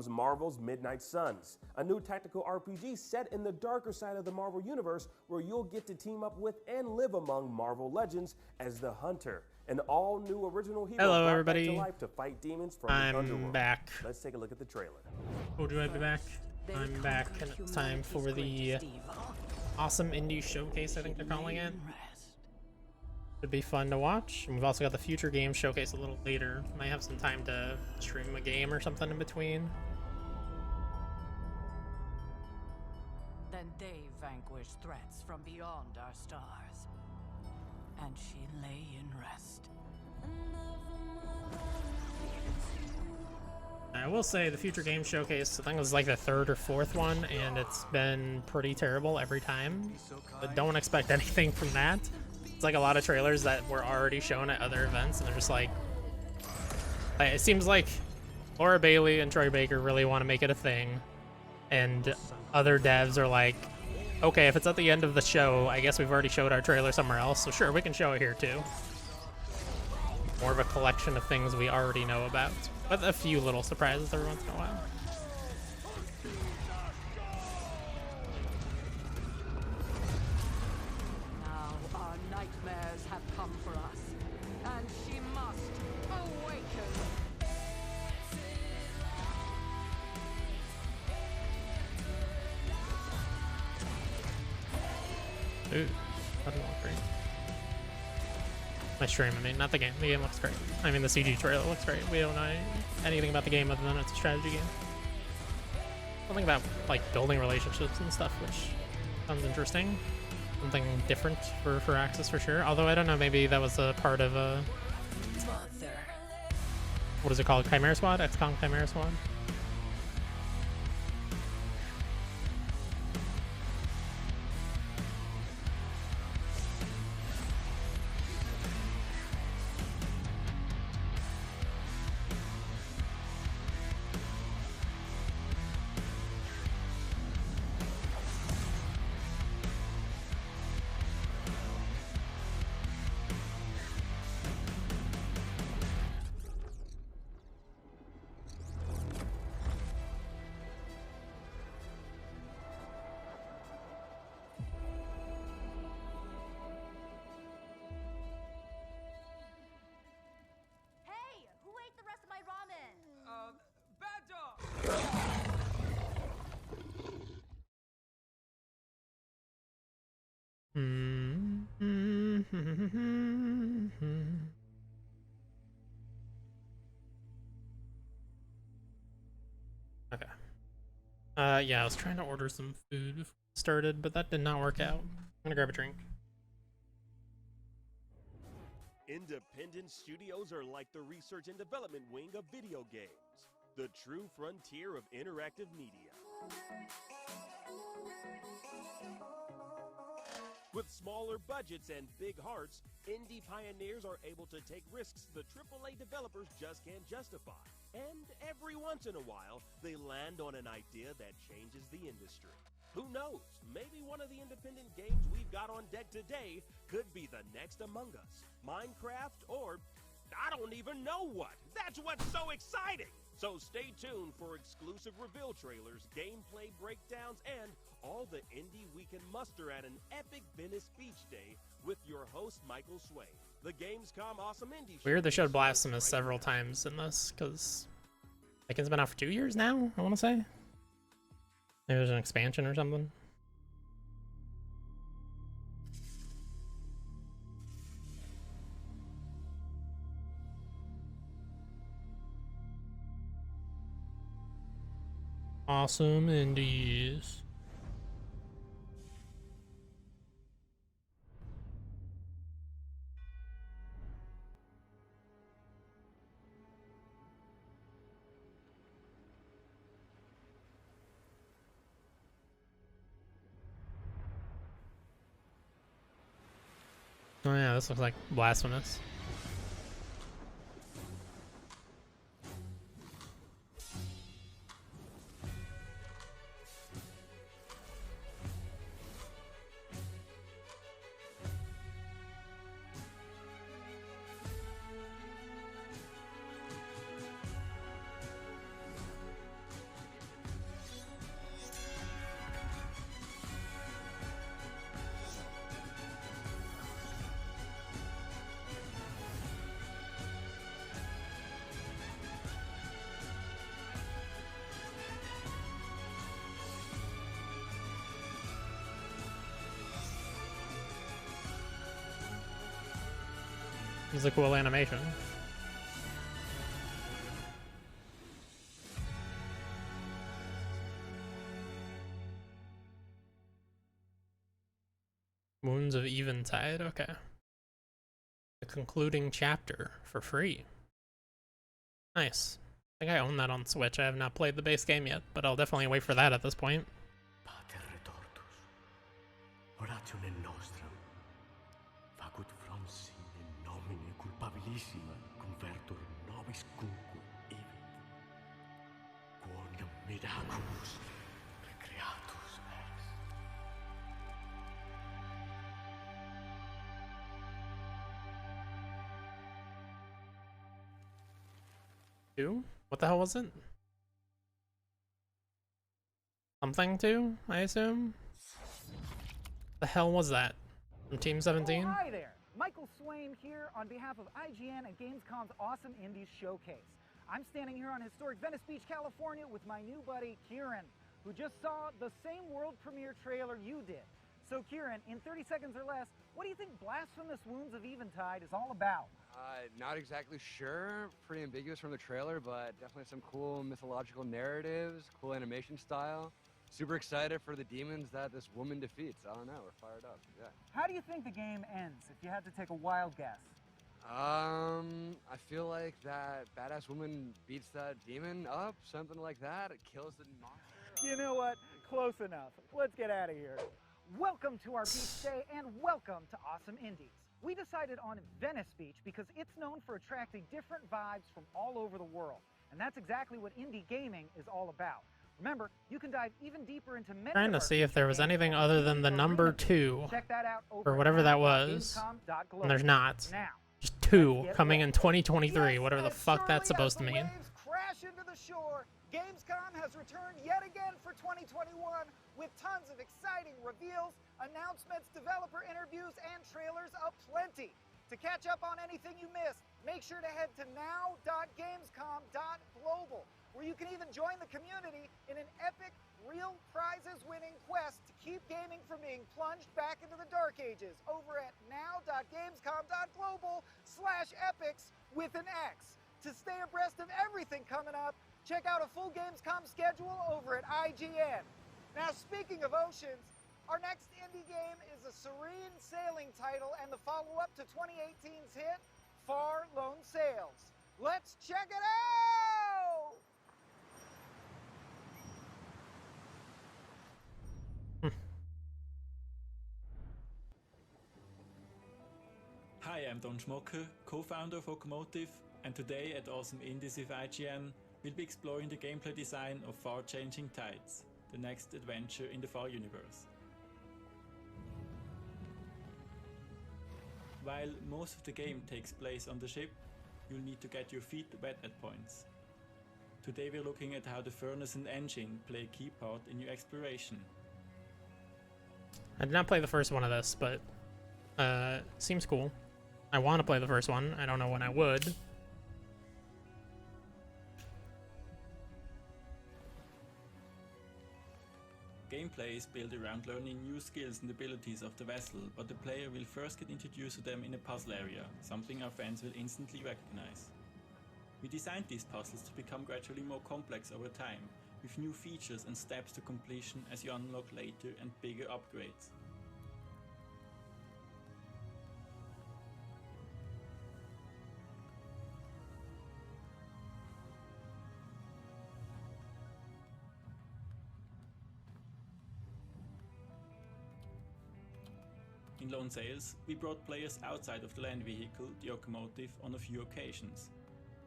Marvel's Midnight Suns, a new tactical RPG set in the darker side of the Marvel Universe where you'll get to team up with and live among Marvel legends as the Hunter, an all-new original hero Hello, brought everybody. back to life to fight demons from I'm the underworld. back. Let's take a look at the trailer. Oh, do I be back? I'm back, and it's time for the awesome indie showcase, I think they're calling it. Should be fun to watch. And we've also got the future game showcase a little later. Might have some time to stream a game or something in between. Then they vanquished threats from beyond our stars, and she lay in rest. I will say the future game showcase, I think it was like the third or fourth one, and it's been pretty terrible every time. But don't expect anything from that. It's like a lot of trailers that were already shown at other events, and they're just like it seems like Laura Bailey and Troy Baker really want to make it a thing, and other devs are like, okay, if it's at the end of the show, I guess we've already showed our trailer somewhere else, so sure, we can show it here too. More of a collection of things we already know about, with a few little surprises every once in a while. Now our nightmares have come for us, and she must awaken. Ooh, that doesn't look great. My stream, I mean, not the game. The game looks great. I mean, the CG trailer looks great. We don't know anything about the game other than it's a strategy game. Something about, like, building relationships and stuff, which sounds interesting. Something different for Axis for sure. Although, I don't know, maybe that was a part of a... What is it called? Chimera Squad? XCOM Chimera Squad? Hey, who ate the rest of my ramen? Bad dog! Okay. Yeah, I was trying to order some food before we started, but that did not work out. I'm gonna grab a drink. Independent studios are like the research and development wing of video games, the true frontier of interactive media. With smaller budgets and big hearts, indie pioneers are able to take risks the AAA developers just can't justify. And every once in a while, they land on an idea that changes the industry. Who knows? Maybe one of the independent games we've got on deck today could be the next Among Us, Minecraft, or I don't even know what. That's what's so exciting! So stay tuned for exclusive reveal trailers, gameplay breakdowns, and all the indie we can muster at an epic Venice Beach Day with your host, Michael Swain. The Gamescom Awesome Indie Show. Weird they showed Blasphemous several times in this, because like it's been out for 2 years now, I want to say. Maybe there's an expansion or something. Awesome indies. Oh yeah, this looks like Blasphemous. It's a cool animation. Wounds of Eventide, okay. The concluding chapter for free. Nice. I think I own that on Switch. I have not played the base game yet, but I'll definitely wait for that at this point. Pater retortus, oratione nostram, facut fronsi in nomine culpabilissima convertur nobis cunque evit, quoniam miraculus recreatus ex. Two? What the hell was it? Something two, I assume? The hell was that? From Team 17? Oh, hi there! Michael Swain here on behalf of IGN and Gamescom's Awesome Indies Showcase. I'm standing here on historic Venice Beach, California with my new buddy, Kieran, who just saw the same world premiere trailer you did. So Kieran, in 30 seconds or less, what do you think Blasphemous Wounds of Eventide is all about? Not exactly sure. Pretty ambiguous from the trailer, but definitely some cool mythological narratives, cool animation style. Super excited for the demons that this woman defeats. I don't know, we're fired up, yeah. How do you think the game ends, if you had to take a wild guess? I feel like that badass woman beats that demon up, something like that. It kills the monster. You know what? Close enough. Let's get out of here. Welcome to our beach day and welcome to Awesome Indies. We decided on Venice Beach because it's known for attracting different vibes from all over the world. And that's exactly what indie gaming is all about. Remember, you can dive even deeper into many Trying to see if there was anything other than the number 2, Check that out over or whatever that was, Gamescom.global. and there's not. Now, Just 2 coming in 2023, whatever the fuck that's supposed to mean. Waves crash into the shore. Gamescom has returned yet again for 2021 with tons of exciting reveals, announcements, developer interviews, and trailers aplenty. To catch up on anything you missed, make sure to head to now.gamescom.global, where you can even join the community in an epic, real prizes-winning quest to keep gaming from being plunged back into the dark ages over at now.gamescom.global/epics with an X. To stay abreast of everything coming up, check out a full Gamescom schedule over at IGN. Now, speaking of oceans, our next indie game is a serene sailing title and the follow-up to 2018's hit, Far Lone Sails. Let's check it out! Hi, I'm Don Schmocke, co-founder of Okomotive, and today at Awesome Indies with IGN, we'll be exploring the gameplay design of Far Changing Tides, the next adventure in the Far universe. While most of the game takes place on the ship, you'll need to get your feet wet at points. Today we're looking at how the furnace and engine play a key part in your exploration. I did not play the first one of this, but seems cool. I want to play the first one. I don't know when I would. Gameplay is built around learning new skills and abilities of the vessel, but the player will first get introduced to them in a puzzle area, something our fans will instantly recognize. We designed these puzzles to become gradually more complex over time, with new features and steps to completion as you unlock later and bigger upgrades. In Lone Sails, we brought players outside of the land vehicle, the Okomotive, on a few occasions.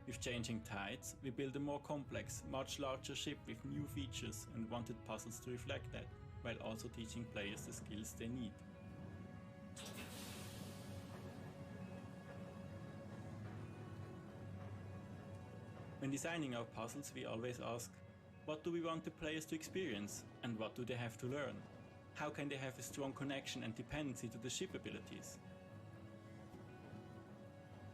With Changing Tides, we built a more complex, much larger ship with new features and wanted puzzles to reflect that, while also teaching players the skills they need. When designing our puzzles, we always ask, what do we want the players to experience, and what do they have to learn? How can they have a strong connection and dependency to the ship abilities?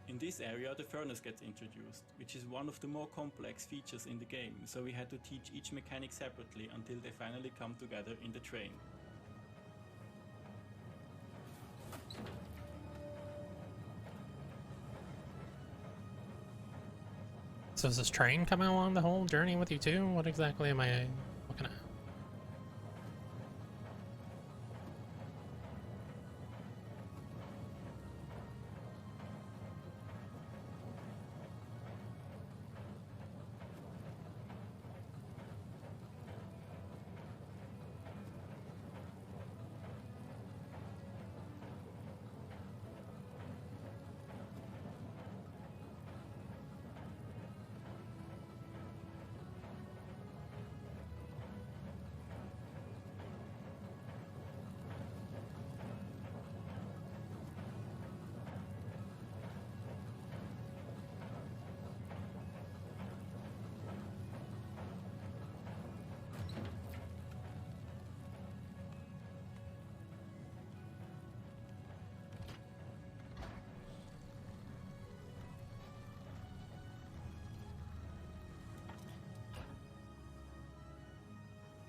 In this area, the furnace gets introduced, which is one of the more complex features in the game, so we had to teach each mechanic separately until they finally come together in the train. So is this train coming along the whole journey with you too? What exactly am I looking at?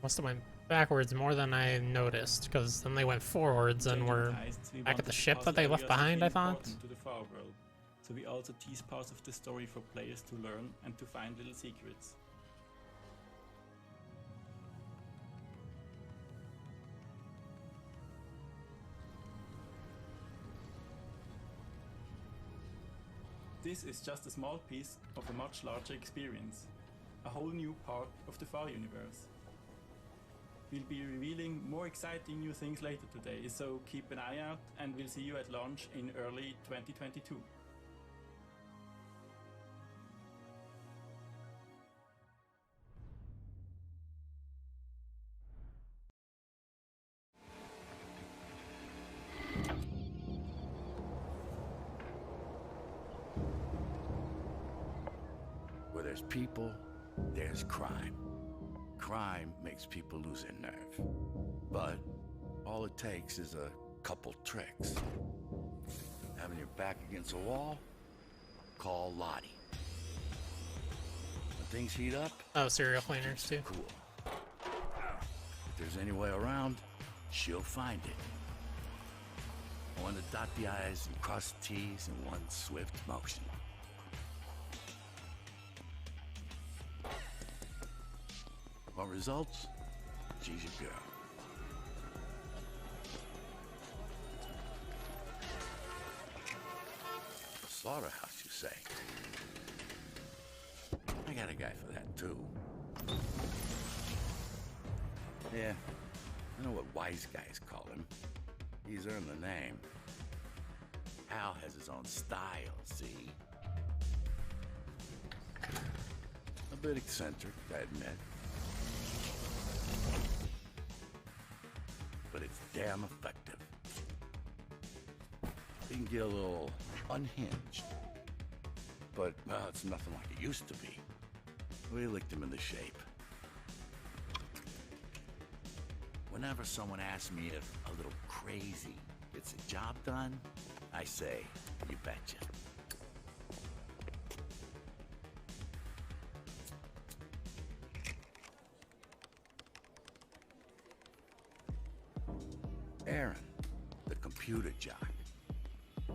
Must have went backwards more than I noticed, because then they went forwards and we're back at the ship that they left behind, I thought. To the far world, so we also tease parts of the story for players to learn and to find little secrets. This is just a small piece of a much larger experience, a whole new part of the Far universe. We'll be revealing more exciting new things later today, so keep an eye out and we'll see you at launch in early 2022. Where there's people, there's crime. Crime makes people lose their nerve. But all it takes is a couple tricks. Having your back against a wall? Call Lottie. When things heat up, Oh, serial cleaners too. cool. If there's any way around, she'll find it. One to dot the I's and cross the T's in one swift motion. What results? She's your girl. Slaughterhouse, you say? I got a guy for that, too. Yeah, I know what wise guys call him. He's earned the name. Al has his own style, see? A bit eccentric, I admit. But it's damn effective. He can get a little unhinged. But, well, it's nothing like it used to be. We licked him into shape. Whenever someone asks me if a little crazy gets the job done, I say, you betcha. Aaron, the computer jock.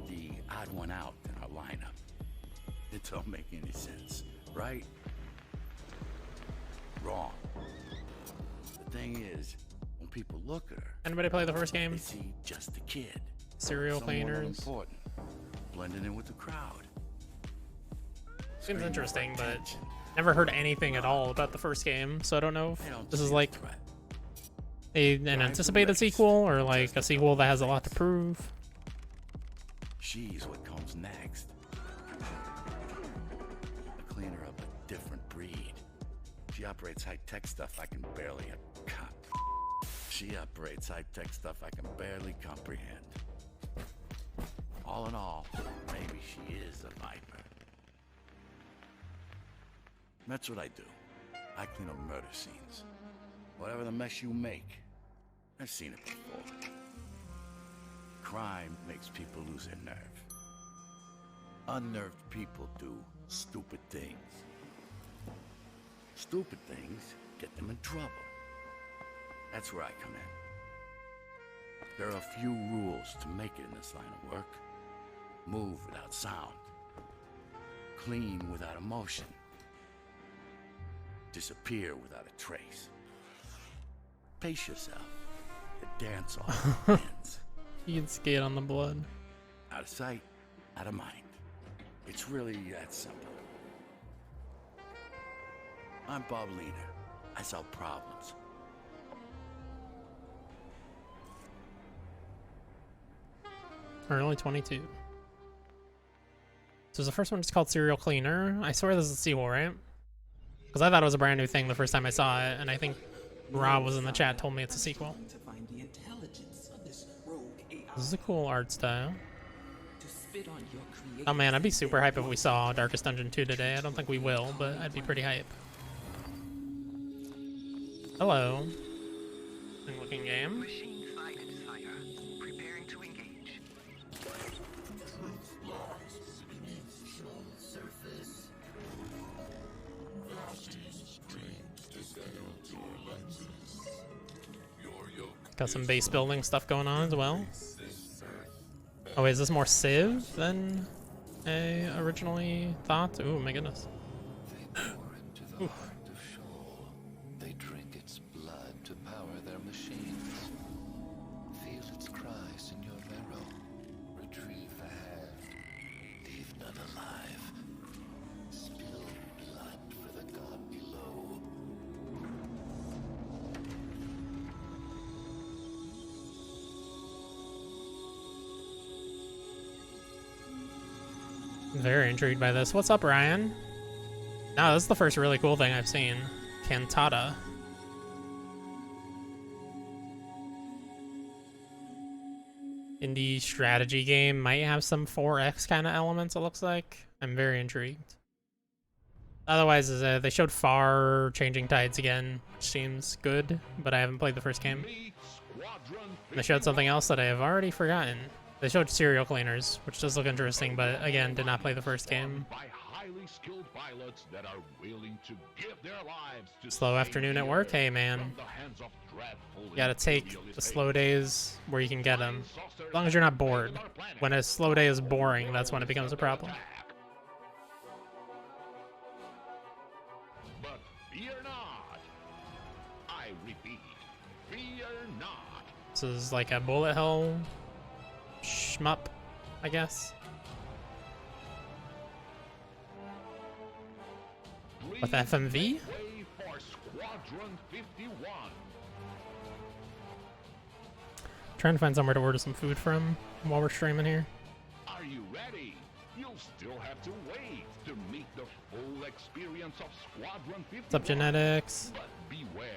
The odd one out in our lineup. It don't make any sense, right? Wrong. The thing is, when people look at her, Anybody play the first game? they see just a kid. Serial Someone cleaners. unimportant, blending in with the crowd. Seems Screaming interesting, for but attention. never heard anything at all about the first game, so I don't know They if don't this see is a like threat. an Drives anticipated the race. sequel or like a sequel that has a lot to prove. She's what comes next. A cleaner of a different breed. She operates high-tech stuff I can barely She operates high-tech stuff I can barely comprehend. All in all, maybe she is a viper. That's what I do. I clean up murder scenes. Whatever the mess you make, I've seen it before. Crime makes people lose their nerve. Unnerved people do stupid things. Stupid things get them in trouble. That's where I come in. There are a few rules to make it in this line of work. Move without sound. Clean without emotion. disappear without a trace. Pace yourself. The dance off ends. You can skate on the blood. Out of sight, out of mind. It's really that simple. I'm Bob Leaner. I solve problems. Early 22. So the first one is called Serial Cleaner. I swear this is a sequel, right? Because I thought it was a brand new thing the first time I saw it, and I think Rob was in the chat, told me it's a sequel. This is a cool art style. Oh man, I'd be super hype if we saw Darkest Dungeon 2 today. I don't think we will, but I'd be pretty hype. Hello. Good looking game. Got some base building stuff going on as well. Oh wait, is this more Civ than I originally thought? Oh my goodness. They drink its blood to power their machines. Feel its cries in your marrow. Retrieve the hand. Leave none alive. Spill blood for the god below. Very intrigued by this. What's up, Ryan? No, this is the first really cool thing I've seen. Cantata. Indie strategy game. Might have some 4X kind of elements, it looks like. I'm very intrigued. Otherwise, they showed Far Changing Tides again, which seems good, but I haven't played the first game. And they showed something else that I have already forgotten. They showed Serial Cleaners, which does look interesting, but again, did not play the first game. Slow afternoon at work? Hey man. You gotta take the slow days where you can get them. As long as you're not bored. When a slow day is boring, that's when it becomes a problem. But fear not. I repeat, fear not. This is like a bullet hell shmup, I guess. With FMV? Trying to find somewhere to order some food from while we're streaming here. Are you ready? You'll still have to wait to meet the full experience of Squadron 51. What's up, Genetics? But beware,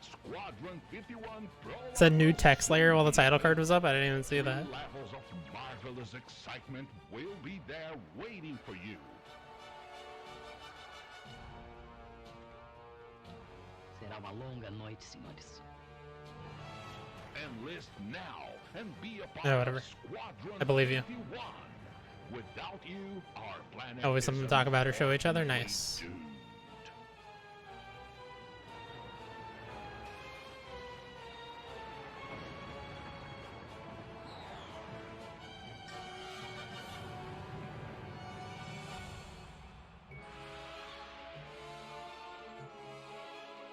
Squadron 51 It said new text layer while the title card was up. I didn't even see that. levels of marvelous excitement will be there waiting for you. Será uma longa noite, senhores. Enlist now and be a part Yeah, whatever. of Squadron I believe you. 51. Without you, our planet Always is something to talk about or show each other. Nice. doomed.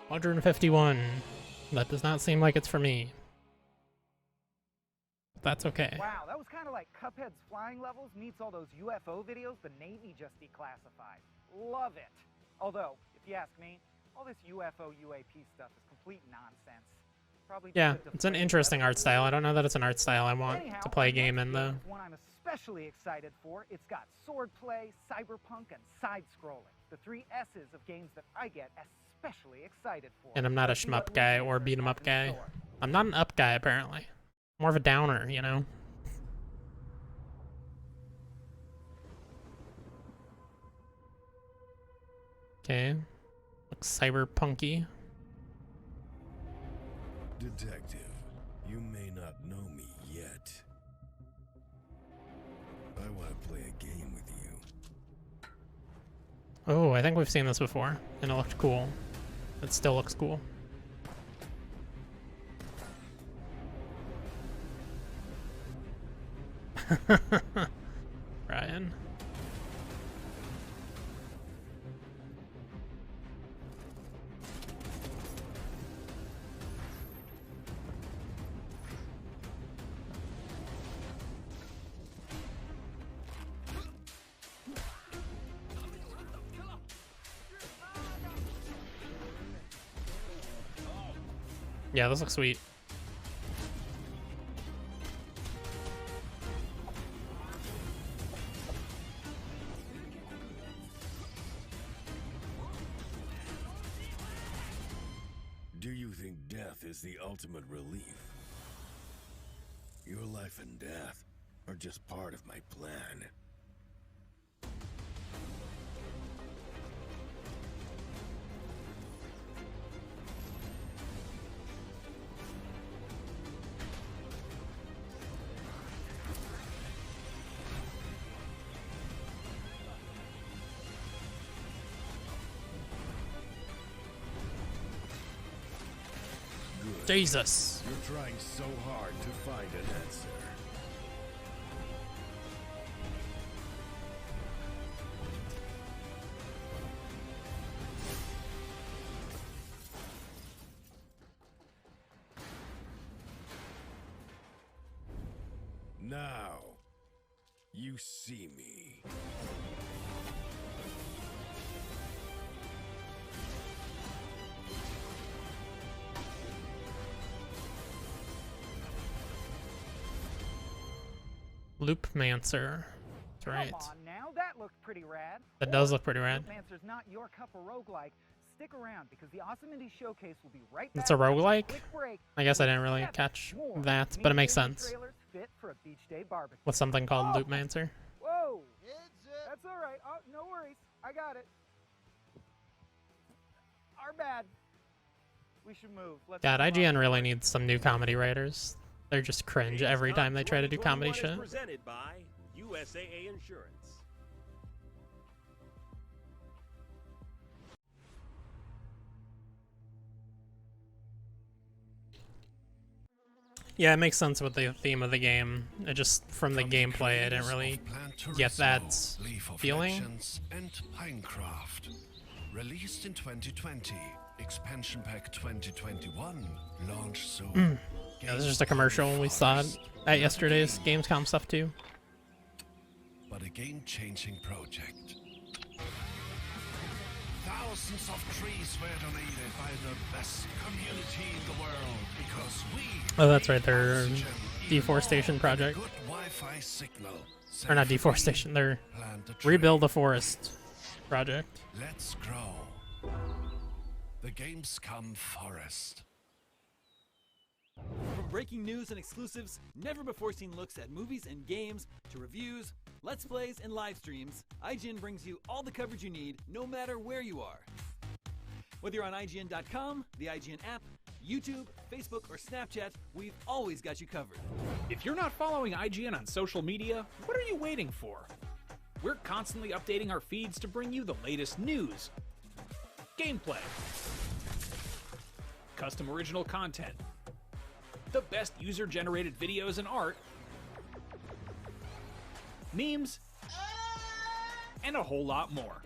$151. That does not seem like it's for me. That's okay. Wow, that was kind of like Cuphead's flying levels meets all those UFO videos the Navy just declassified. Love it. Although, if you ask me, all this UFO UAP stuff is complete nonsense. Probably Yeah, just a it's an deflate interesting art revenue. style. I don't know that it's an art style I want Anyhow, to play a our game next in, though. is one I'm especially excited for. It's got swordplay, cyberpunk, and side-scrolling. The three S's of games that I get especially excited for. And I'm not a Let's see what shmup guy Luke or Gibson beat 'em has up in guy. store. I'm not an up guy, apparently. More of a downer, you know? Okay. Looks cyberpunky. Detective, you may not know me yet. I want to play a game with you. Oh, I think we've seen this before, and it looked cool. It still looks cool. Ryan. Yeah, this looks sweet. Do you think death is the ultimate relief? Your life and death are just part of my plan. Jesus. You're trying so hard to find an answer. Now, you see me. Loopmancer. That's right. Come on now, that looked pretty rad. That does look pretty rad. Loopmancer's not your cup of roguelike. Stick around because the Awesome Indie Showcase will be right back. It's a roguelike? Quick break. I guess I didn't really catch that, but it makes sense. Trailers fit for a beach day barbecue. With something called Loopmancer. Whoa! That's all right. Oh, no worries. I got it. Our bad. We should move. Let's God, move IGN on. really needs some new comedy writers. They're just cringe every time they try to do comedy 2021 shit. is presented by USAA Insurance. Yeah, it makes sense with the theme of the game. It just, from the gameplay, I didn't really get that feeling. Legends and Pinecraft. Released in 2020, expansion pack 2021 launched soon. Yeah, this is just a commercial. We saw it at yesterday's Gamescom stuff too. But a game-changing project. Thousands of trees were donated by the best community in the world because we. Oh, that's right. Their deforestation project, Good Wi-Fi signal. or not deforestation. Their rebuild the forest project. Let's grow. The Gamescom Forest. From breaking news and exclusives, never-before-seen looks at movies and games, to reviews, Let's Plays, and live streams, IGN brings you all the coverage you need, no matter where you are. Whether you're on IGN.com, the IGN app, YouTube, Facebook, or Snapchat, we've always got you covered. If you're not following IGN on social media, what are you waiting for? We're constantly updating our feeds to bring you the latest news, gameplay, custom original content, the best user-generated videos and art, memes, and a whole lot more.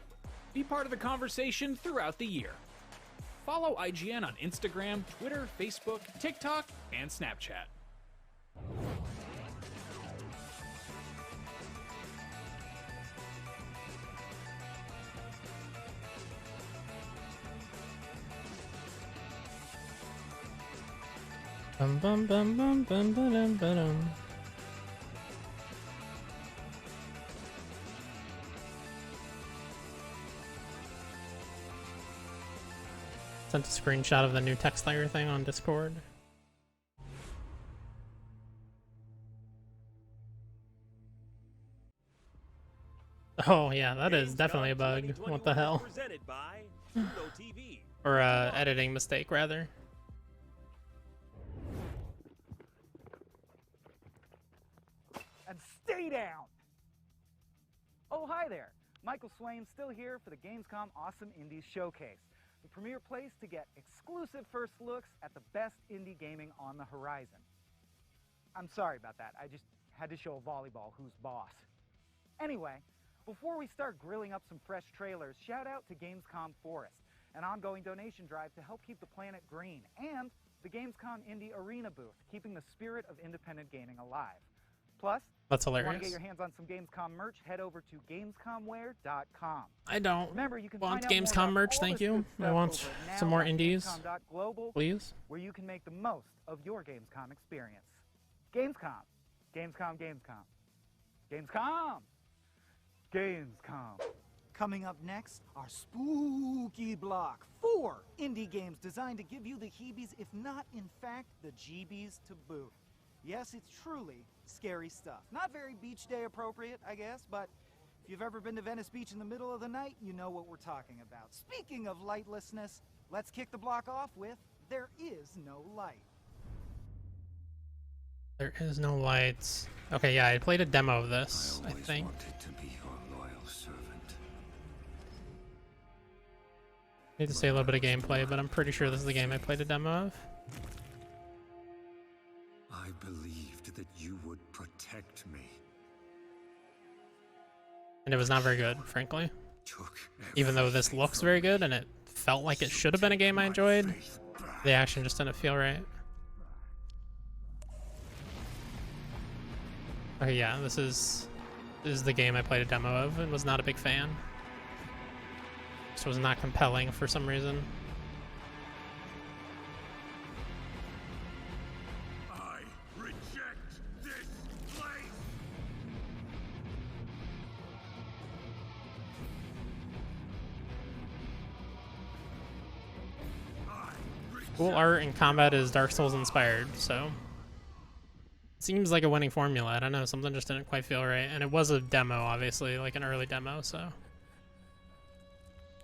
Be part of the conversation throughout the year. Follow IGN on Instagram, Twitter, Facebook, TikTok, and Snapchat. Bum bum bum bum bum bum bum. Sent a screenshot of the new text layer thing on Discord. Oh yeah, that is definitely a bug. What the hell? Presented by Pluto TV. Or editing mistake rather. And stay down! Oh, hi there. Michael Swain still here for the Gamescom Awesome Indies Showcase, the premier place to get exclusive first looks at the best indie gaming on the horizon. I'm sorry about that. I just had to show a volleyball who's boss. Anyway, before we start grilling up some fresh trailers, shout out to Gamescom Forest, an ongoing donation drive to help keep the planet green, and the Gamescom Indie Arena booth, keeping the spirit of independent gaming alive. Plus, That's if you want to hilarious. get your hands on some Gamescom merch, head over to gamescomwear.com. I don't Remember, you can want find out more Gamescom about merch, all thank this you. good I stuff want over some now more at indies, Gamescom.global, please. where you can make the most of your Gamescom experience. Gamescom. Gamescom, Gamescom. Gamescom! Gamescom. Coming up next, our spooky block. 4 indie games designed to give you the heebies, if not, in fact, the jeebies to boot. Yes, it's truly scary stuff. Not very beach day appropriate, I guess, but if you've ever been to Venice Beach in the middle of the night, you know what we're talking about. Speaking of lightlessness, let's kick the block off with There Is No Light. There is no lights. Okay, yeah, I played a demo of this, I think. Wanted to be your loyal servant. Need to say a little bit of gameplay, but I'm pretty sure this is the game I played a demo of. I believed that you would protect me. And it was not very good, frankly. Even though this looks very good and it felt like it should have been a game I enjoyed, the action just didn't feel right. Okay, yeah, this is the game I played a demo of and was not a big fan. This was not compelling for some reason. I reject this place! Cool art and combat is Dark Souls inspired, so seems like a winning formula. I don't know, something just didn't quite feel right. And it was a demo, obviously, like an early demo, so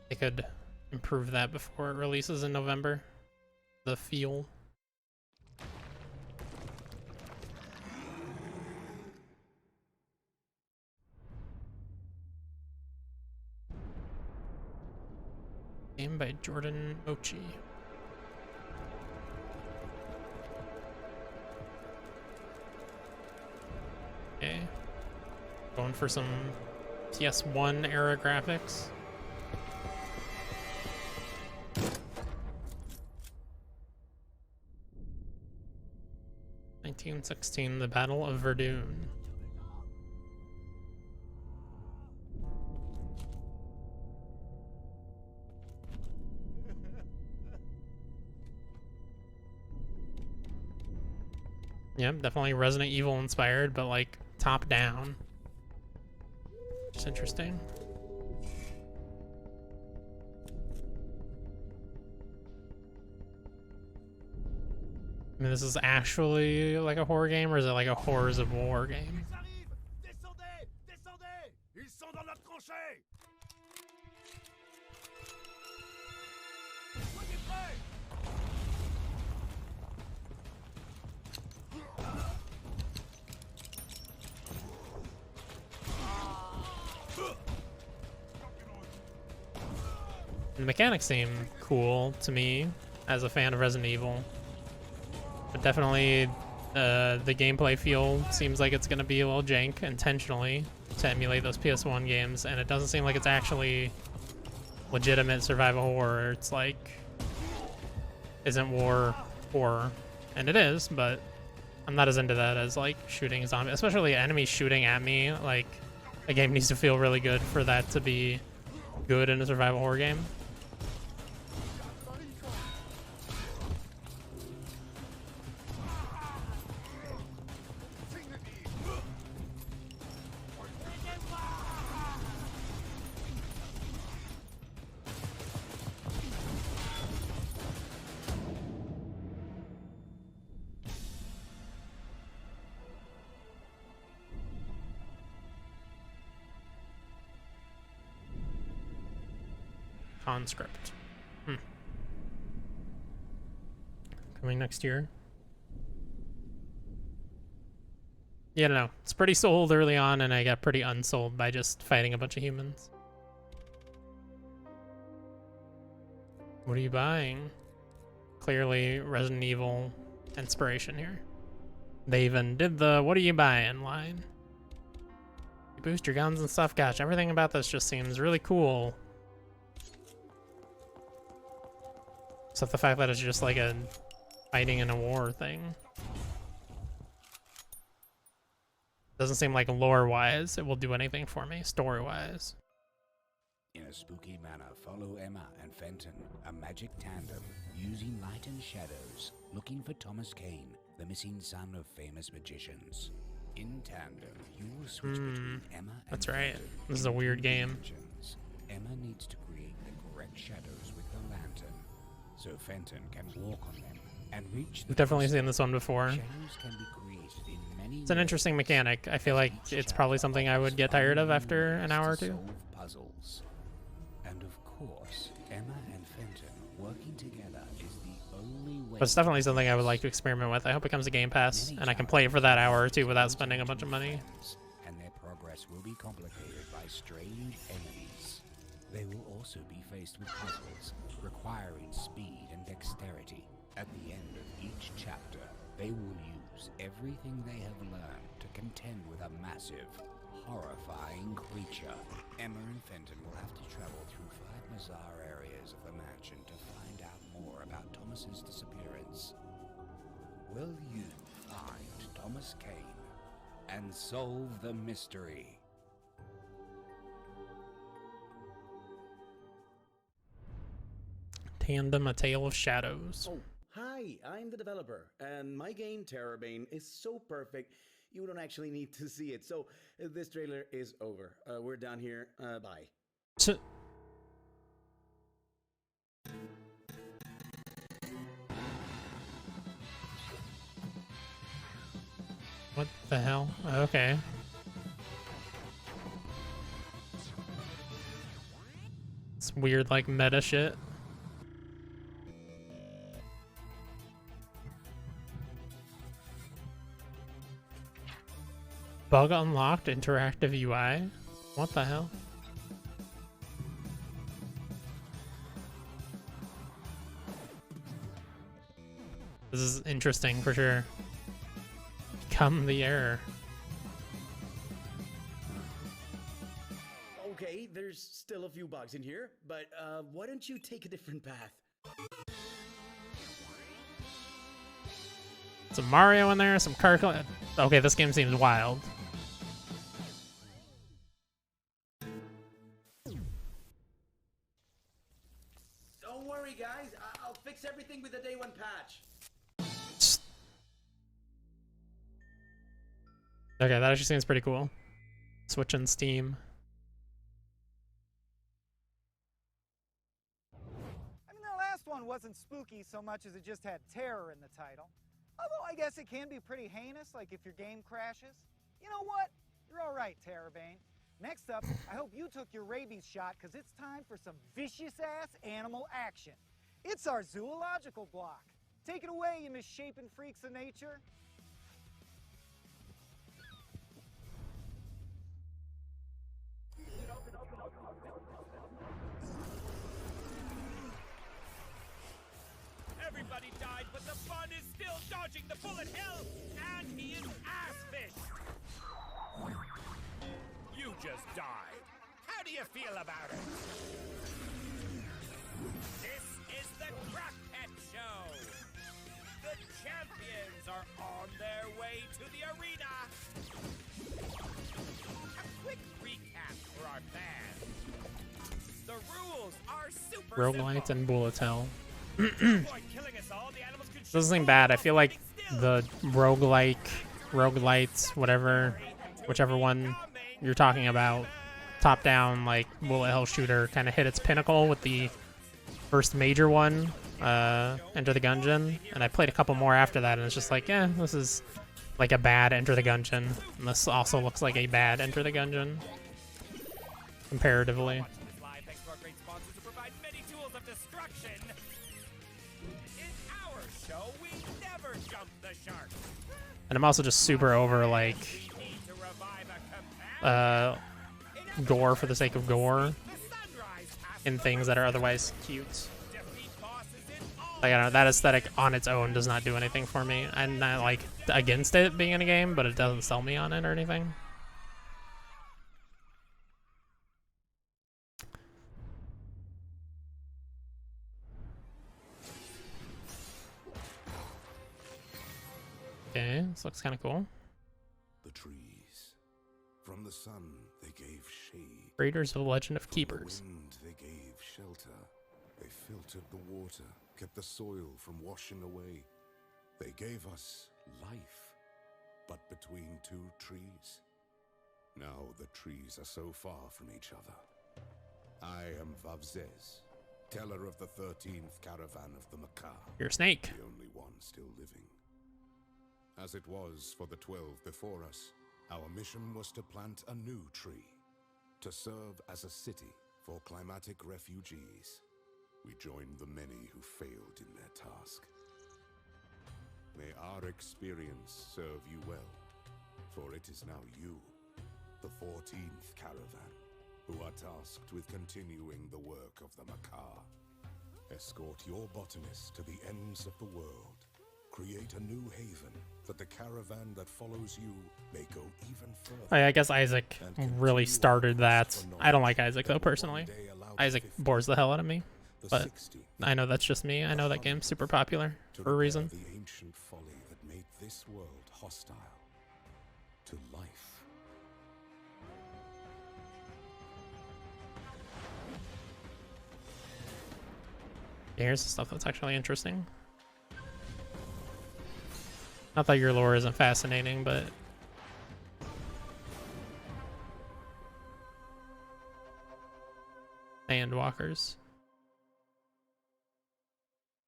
they could improve that before it releases in November. The feel. Game by Jordan Mochi. Okay. Going for some PS1 era graphics. The Battle of Verdun. Yep, definitely Resident Evil inspired, but like top down. Just interesting. I mean, this is actually like a horror game, or is it like a Horrors of War game? Ils sont dans notre tranchée! Soyez prêts! The mechanics seem cool to me as a fan of Resident Evil. But definitely the gameplay feel seems like it's going to be a little jank intentionally to emulate those PS1 games, and it doesn't seem like it's actually legitimate survival horror. It's like, isn't war horror? And it is, but I'm not as into that as like shooting zombies, especially enemies shooting at me. Like, a game needs to feel really good for that to be good in a survival horror game. Conscript. Coming next year. Yeah, no, it's pretty sold early on, and I got pretty unsold by just fighting a bunch of humans. What are you buying? Clearly Resident Evil inspiration here. They even did the "what are you buying" line. You boost your guns and stuff. Gosh, everything about this just seems really cool. Except the fact that it's just like a fighting in a war thing. Doesn't seem like lore-wise it will do anything for me, story-wise. In a spooky manner, follow Emma and Fenton, a magic tandem, using light and shadows, looking for Thomas Kane, the missing son of famous magicians. In tandem, you will switch between Emma and That's right. Fenton This is a weird game. dimensions. Emma needs to create the correct shadows with the lantern, so Fenton can walk on them and reach the I've definitely seen this one before. shadows can be created in many It's an interesting ways. mechanic. I feel like it's probably something I would get tired of after an hour or two. Solve puzzles. And of course, Emma and Fenton working together is the only way. But it's definitely something I would like to experiment with. I hope it comes to Game Pass, and I can play it for that hour or two without spending a bunch of money. And their progress will be complicated by strange enemies. They will also be faced with puzzles requiring speed and dexterity. At the end of each chapter, they will use everything they have learned to contend with a massive, horrifying creature. Emma and Fenton will have to travel through 5 bizarre areas of the mansion to find out more about Thomas's disappearance. Will you find Thomas Kane and solve the mystery? Tandem: A Tale of Shadows. Oh, hi, I'm the developer, and my game Terrorbane is so perfect you don't actually need to see it. So this trailer is over. We're done here. Bye. What the hell? Okay. It's weird, like, meta shit. Bug unlocked interactive UI? What the hell? This is interesting for sure. Become the error. Okay, there's still a few bugs in here, but why don't you take a different path? Some Mario in there, some Kart. Okay, this game seems wild. Don't worry, guys. I'll fix everything with the day one patch. Okay, that actually seems pretty cool. Switching Steam. I mean, the last one wasn't spooky so much as it just had terror in the title. Although I guess it can be pretty heinous, like if your game crashes. You know what? You're all right, Terrorbane. Next up, I hope you took your rabies shot, because it's time for some vicious-ass animal action. It's our zoological block. Take it away, you misshapen freaks of nature. Everybody died, but the fun is still dodging the bullet hell, and he is ass-fished. You just died. How do you feel about it? This is the Croc Pet Show. The champions are on their way to the arena. A quick recap for our fans. The rules are super Roguelite and Bullet Hell. Avoid killing us all. The animals can Doesn't seem bad. I feel like the roguelites, whichever one you're talking about, top-down, like, bullet hell shooter, kind of hit its pinnacle with the first major one, Enter the Gungeon, and I played a couple more after that, and it's just like, yeah, this is like a bad Enter the Gungeon, and this also looks like a bad Enter the Gungeon, comparatively. Thanks to our great sponsors who provide many tools of destruction. In our show, we never jump the shark. And I'm also just super over, like, gore for the sake of gore in things that are otherwise cute. Like, I don't know, that aesthetic on its own does not do anything for me. I'm not, like, against it being in a game, but it doesn't sell me on it or anything. Okay, this looks kind of cool. The trees, On the sun, they gave shade. Creators of the Legend of Keepers. On the wind, they gave shelter. They filtered the water, kept the soil from washing away. They gave us life, but between two trees. Now the trees are so far from each other. I am Vavzez, teller of the 13th caravan of the Makar. You're a snake. The only one still living. As it was for the 12 before us, our mission was to plant a new tree, to serve as a city for climatic refugees. We joined the many who failed in their task. May our experience serve you well, for it is now you, the 14th caravan, who are tasked with continuing the work of the Makar. Escort your botanists to the ends of the world. Create a new haven, that the caravan that follows you may go even further. I guess Isaac really started that. I don't like Isaac though, personally. Isaac bores the hell out of me. But I know that's just me. I know that game's super popular for a reason. The ancient folly that made this world hostile to life. Here's the stuff that's actually interesting. Not that your lore isn't fascinating, but Sandwalkers.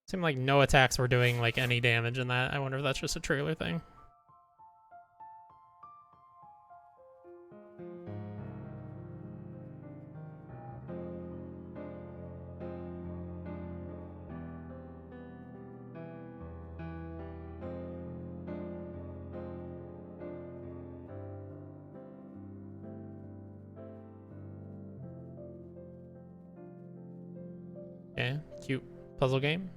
Seemed like no attacks were doing like any damage in that. I wonder if that's just a trailer thing. Okay, cute puzzle game.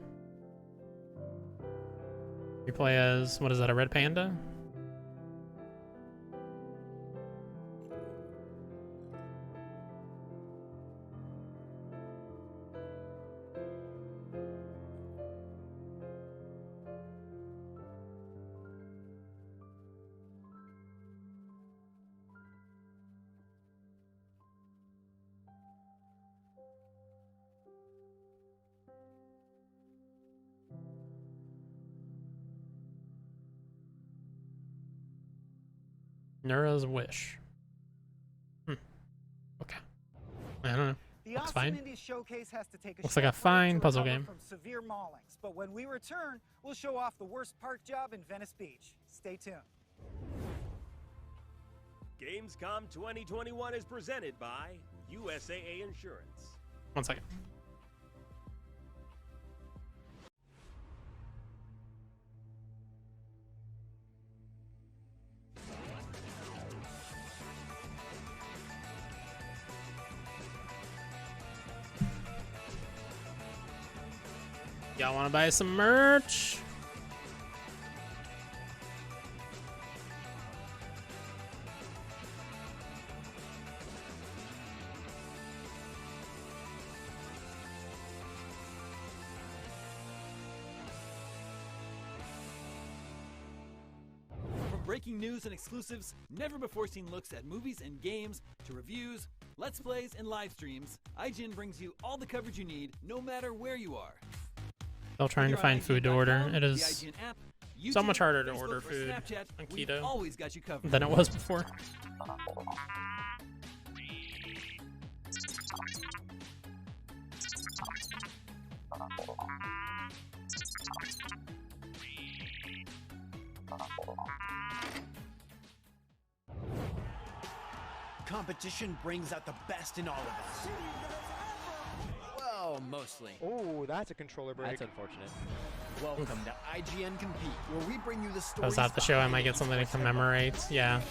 You play as, what is that, a red panda? Nura's Wish. Okay. I don't know. The Looks Awesome fine. Indies Showcase has to take a Looks like a short break fine to puzzle recover game. from severe maulings, but when we return, we'll show off the worst park job in Venice Beach. Stay tuned. Gamescom 2021 is presented by USAA Insurance. 1 second. Y'all want to buy some merch? From breaking news and exclusives, never before seen looks at movies and games, to reviews, let's plays, and live streams, IGN brings you all the coverage you need, no matter where you are. Still trying to find food to order. It is the IGN app, so YouTube, much harder to Facebook, order or food Snapchat, on we've keto always got you covered. than it was before. Competition brings out the best in all of us. Well, mostly. Oh, that's a controller break. That's unfortunate. Welcome to IGN Compete, where we bring you the If I stories. was at the show, I might get something to commemorate. Yeah.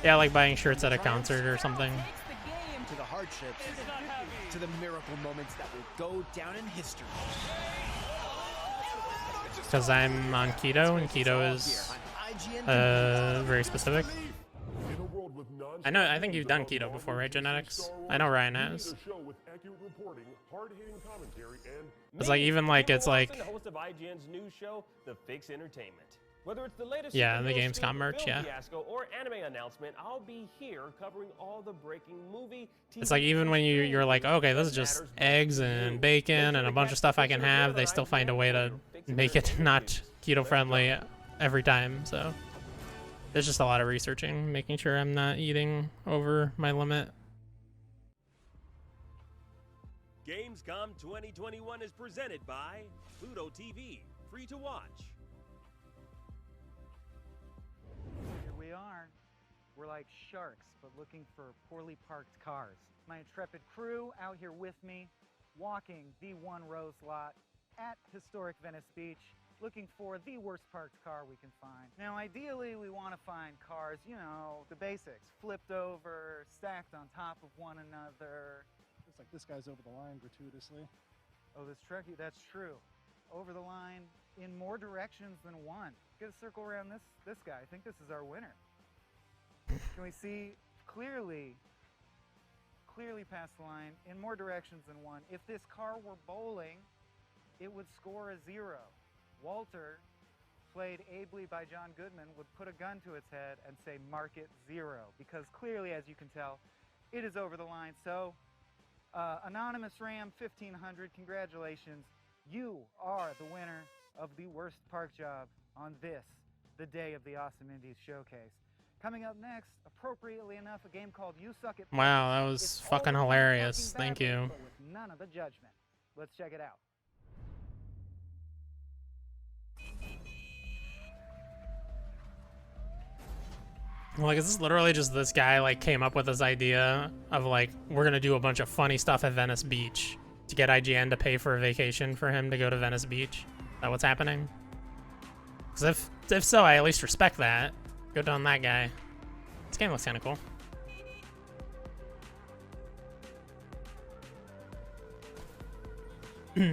Yeah, like buying shirts at a concert or something. To the hardships, to the miracle moments that will go down in history. Because I'm on keto, and keto is very specific. I know. I think you've done keto before, right, Genetics? I know Ryan has. It's like even like it's like Host of IGN's new show, The Fix Entertainment. Whether it's the latest Yeah, the superhero Gamescom scoop, merch, film yeah. fiasco, or anime announcement, I'll be here covering all the breaking movie, TV, It's like even when you're like, okay, this is just eggs and bacon and a bunch of stuff I can have, they still find a way to make it not keto friendly every time. So there's just a lot of researching, making sure I'm not eating over my limit. Gamescom 2021 is presented by Pluto TV, free to watch. Here we are. We're like sharks, but looking for poorly parked cars. My intrepid crew out here with me, walking the One Rose lot at historic Venice Beach, looking for the worst parked car we can find. Now, ideally, we want to find cars, you know, the basics, flipped over, stacked on top of one another. Looks like this guy's over the line gratuitously. Oh, this Trekkie, that's true. Over the line in more directions than one. Get a circle around this guy. I think this is our winner. Can we see clearly past the line in more directions than one? If this car were bowling, it would score a 0. Walter, played ably by John Goodman, would put a gun to its head and say mark it 0, because clearly, as you can tell, it is over the line. So Anonymous Ram 1500, congratulations. You are the winner of the worst park job on this, the day of the Awesome Indies Showcase. Coming up next, appropriately enough, a game called You Suck at Parking. Wow, that was It's fucking all about hilarious. parking Thank badly, you. but with none of the judgment. Let's check it out. Like, is this literally just this guy, like, came up with this idea of, like, we're gonna do a bunch of funny stuff at Venice Beach to get IGN to pay for a vacation for him to go to Venice Beach? Is that what's happening? Because if so, I at least respect that. Good on that guy. This game looks kind of cool.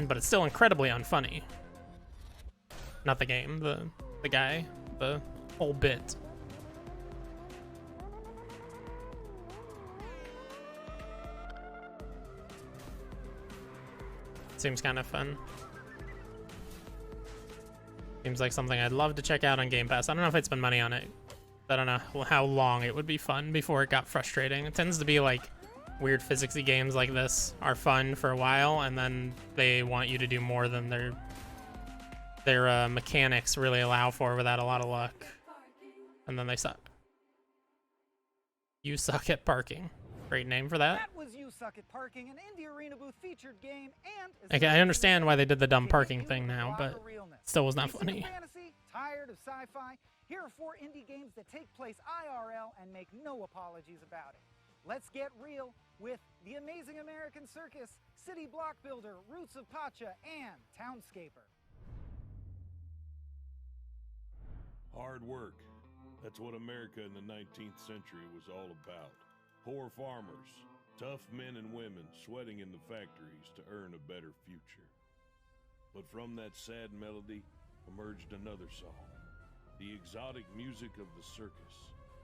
But it's still incredibly unfunny. Not the game, the guy, the whole bit. Seems kind of fun. Seems like something I'd love to check out on Game Pass. I don't know if I'd spend money on it. I don't know how long it would be fun before it got frustrating. It tends to be like weird physicsy games like this are fun for a while, and then they want you to do more than their mechanics really allow for without a lot of luck. And then they suck. You Suck at Parking. Great name for that. That was You Suck at Parking, an Indie Arena Booth featured game, and Okay, I understand why they did the dumb parking thing now, but still was not funny. Fantasy, tired of sci-fi? Here are 4 indie games that take place IRL and make no apologies about it. Let's get real with The Amazing American Circus, City Block Builder, Roots of Pacha, and Townscaper. Hard work. That's what America in the 19th century was all about. Poor farmers, tough men and women sweating in the factories to earn a better future. But from that sad melody emerged another song, the exotic music of the circus,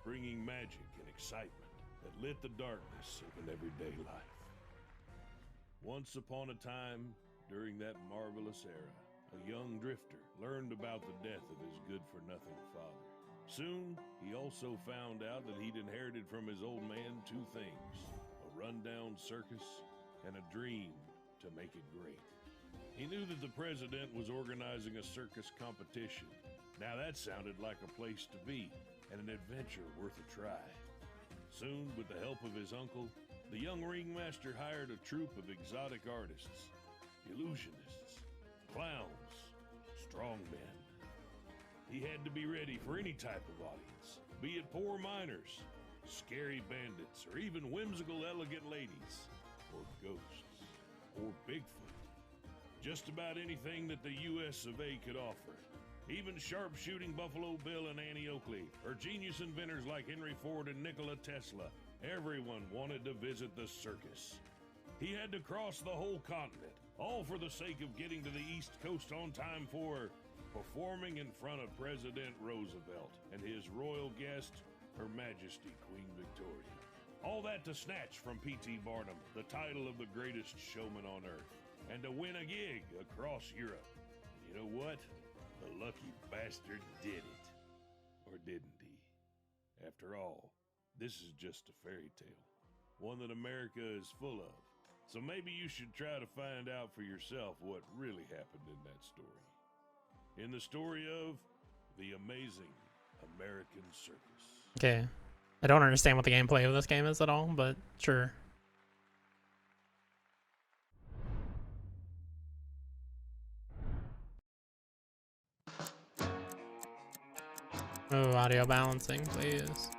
bringing magic and excitement that lit the darkness of an everyday life. Once upon a time, during that marvelous era, a young drifter learned about the death of his good-for-nothing father. Soon, he also found out that he'd inherited from his old man 2 things, a rundown circus and a dream to make it great. He knew that the president was organizing a circus competition. Now that sounded like a place to be and an adventure worth a try. Soon, with the help of his uncle, the young ringmaster hired a troupe of exotic artists, illusionists, clowns, strongmen. He had to be ready for any type of audience, be it poor miners, scary bandits, or even whimsical elegant ladies, or ghosts, or Bigfoot. Just about anything that the US of A could offer. Even sharpshooting Buffalo Bill and Annie Oakley, or genius inventors like Henry Ford and Nikola Tesla. Everyone wanted to visit the circus. He had to cross the whole continent, all for the sake of getting to the East Coast on time for performing in front of President Roosevelt and his royal guest, Her Majesty Queen Victoria. All that to snatch from P.T. Barnum the title of the greatest showman on earth, and to win a gig across Europe. You know what? The lucky bastard did it. Or didn't he? After all, this is just a fairy tale. One that America is full of. So maybe you should try to find out for yourself what really happened in that story. In the story of the amazing American circus. Okay. I don't understand what the gameplay of this game is at all, but sure. Oh, audio balancing, please.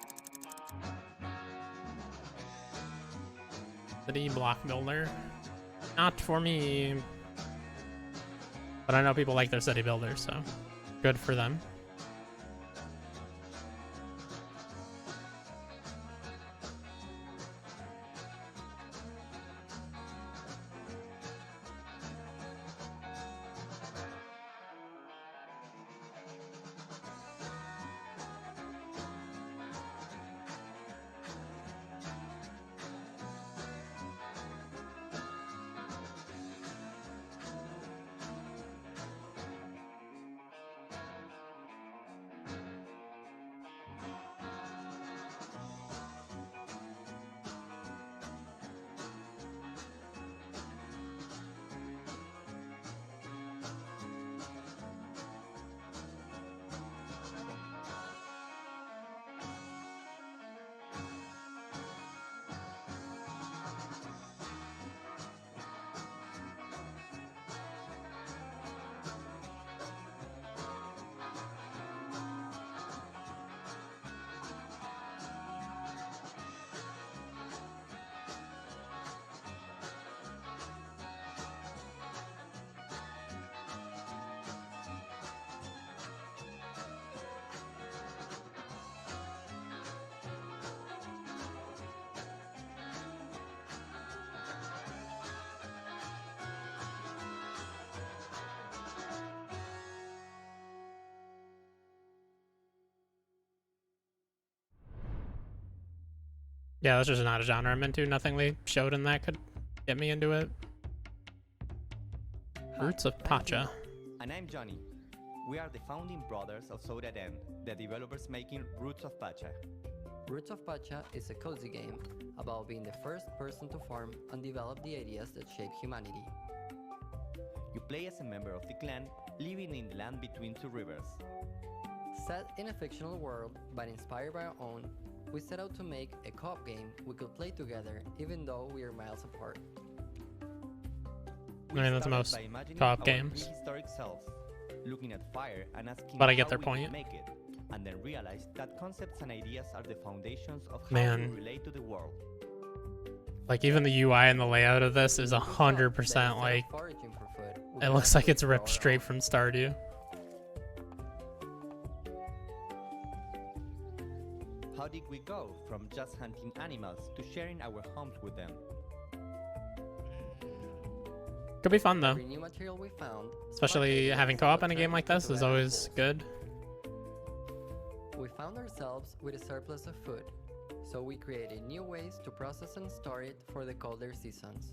City block builder. Not for me. But I know people like their city builders, so good for them. Yeah, that's just not a genre I'm into. Nothing they showed in that could get me into it. Roots of Pacha. And I'm Johnny. We are the founding brothers of Soda Den, the developers making Roots of Pacha. Roots of Pacha is a cozy game about being the first person to form and develop the ideas that shape humanity. You play as a member of the clan, living in the land between two rivers. Set in a fictional world, but inspired by our own, we set out to make a co-op game we could play together even though we are miles apart. I mean, that's the most co-op games. Prehistoric selves, looking at fire and asking But I get how their we point. can make it, and then realize that concepts and ideas are the foundations of how Man. we relate to the world. Like, even the UI and the layout of this is 100% like... It looks like it's ripped straight from Stardew. How did we go from just hunting animals to sharing our homes with them? Could be fun though. Every new material we found, Especially having co-op in a game like this is always good. we found ourselves with a surplus of food, so we created new ways to process and store it for the colder seasons.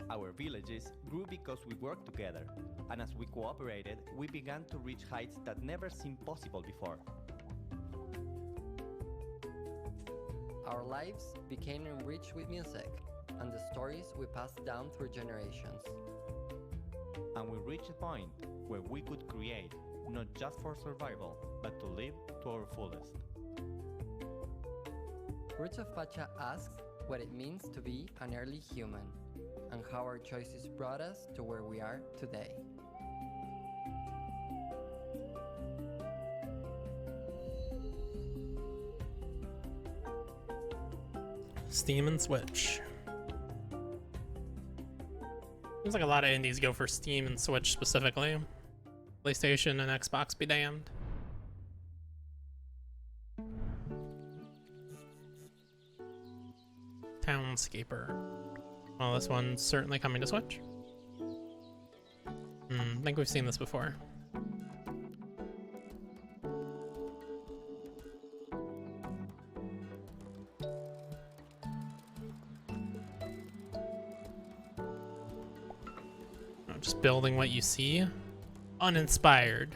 Our villages grew because we worked together, and as we cooperated, we began to reach heights that never seemed possible before. Our lives became enriched with music and the stories we passed down through generations. And we reached a point where we could create, not just for survival, but to live to our fullest. Roots of Pacha asks what it means to be an early human, and how our choices brought us to where we are today. Steam and Switch. Seems like a lot of indies go for Steam and Switch specifically. PlayStation and Xbox be damned. Townscaper. Well, this one's certainly coming to Switch. I think we've seen this before. Just building what you see. uninspired.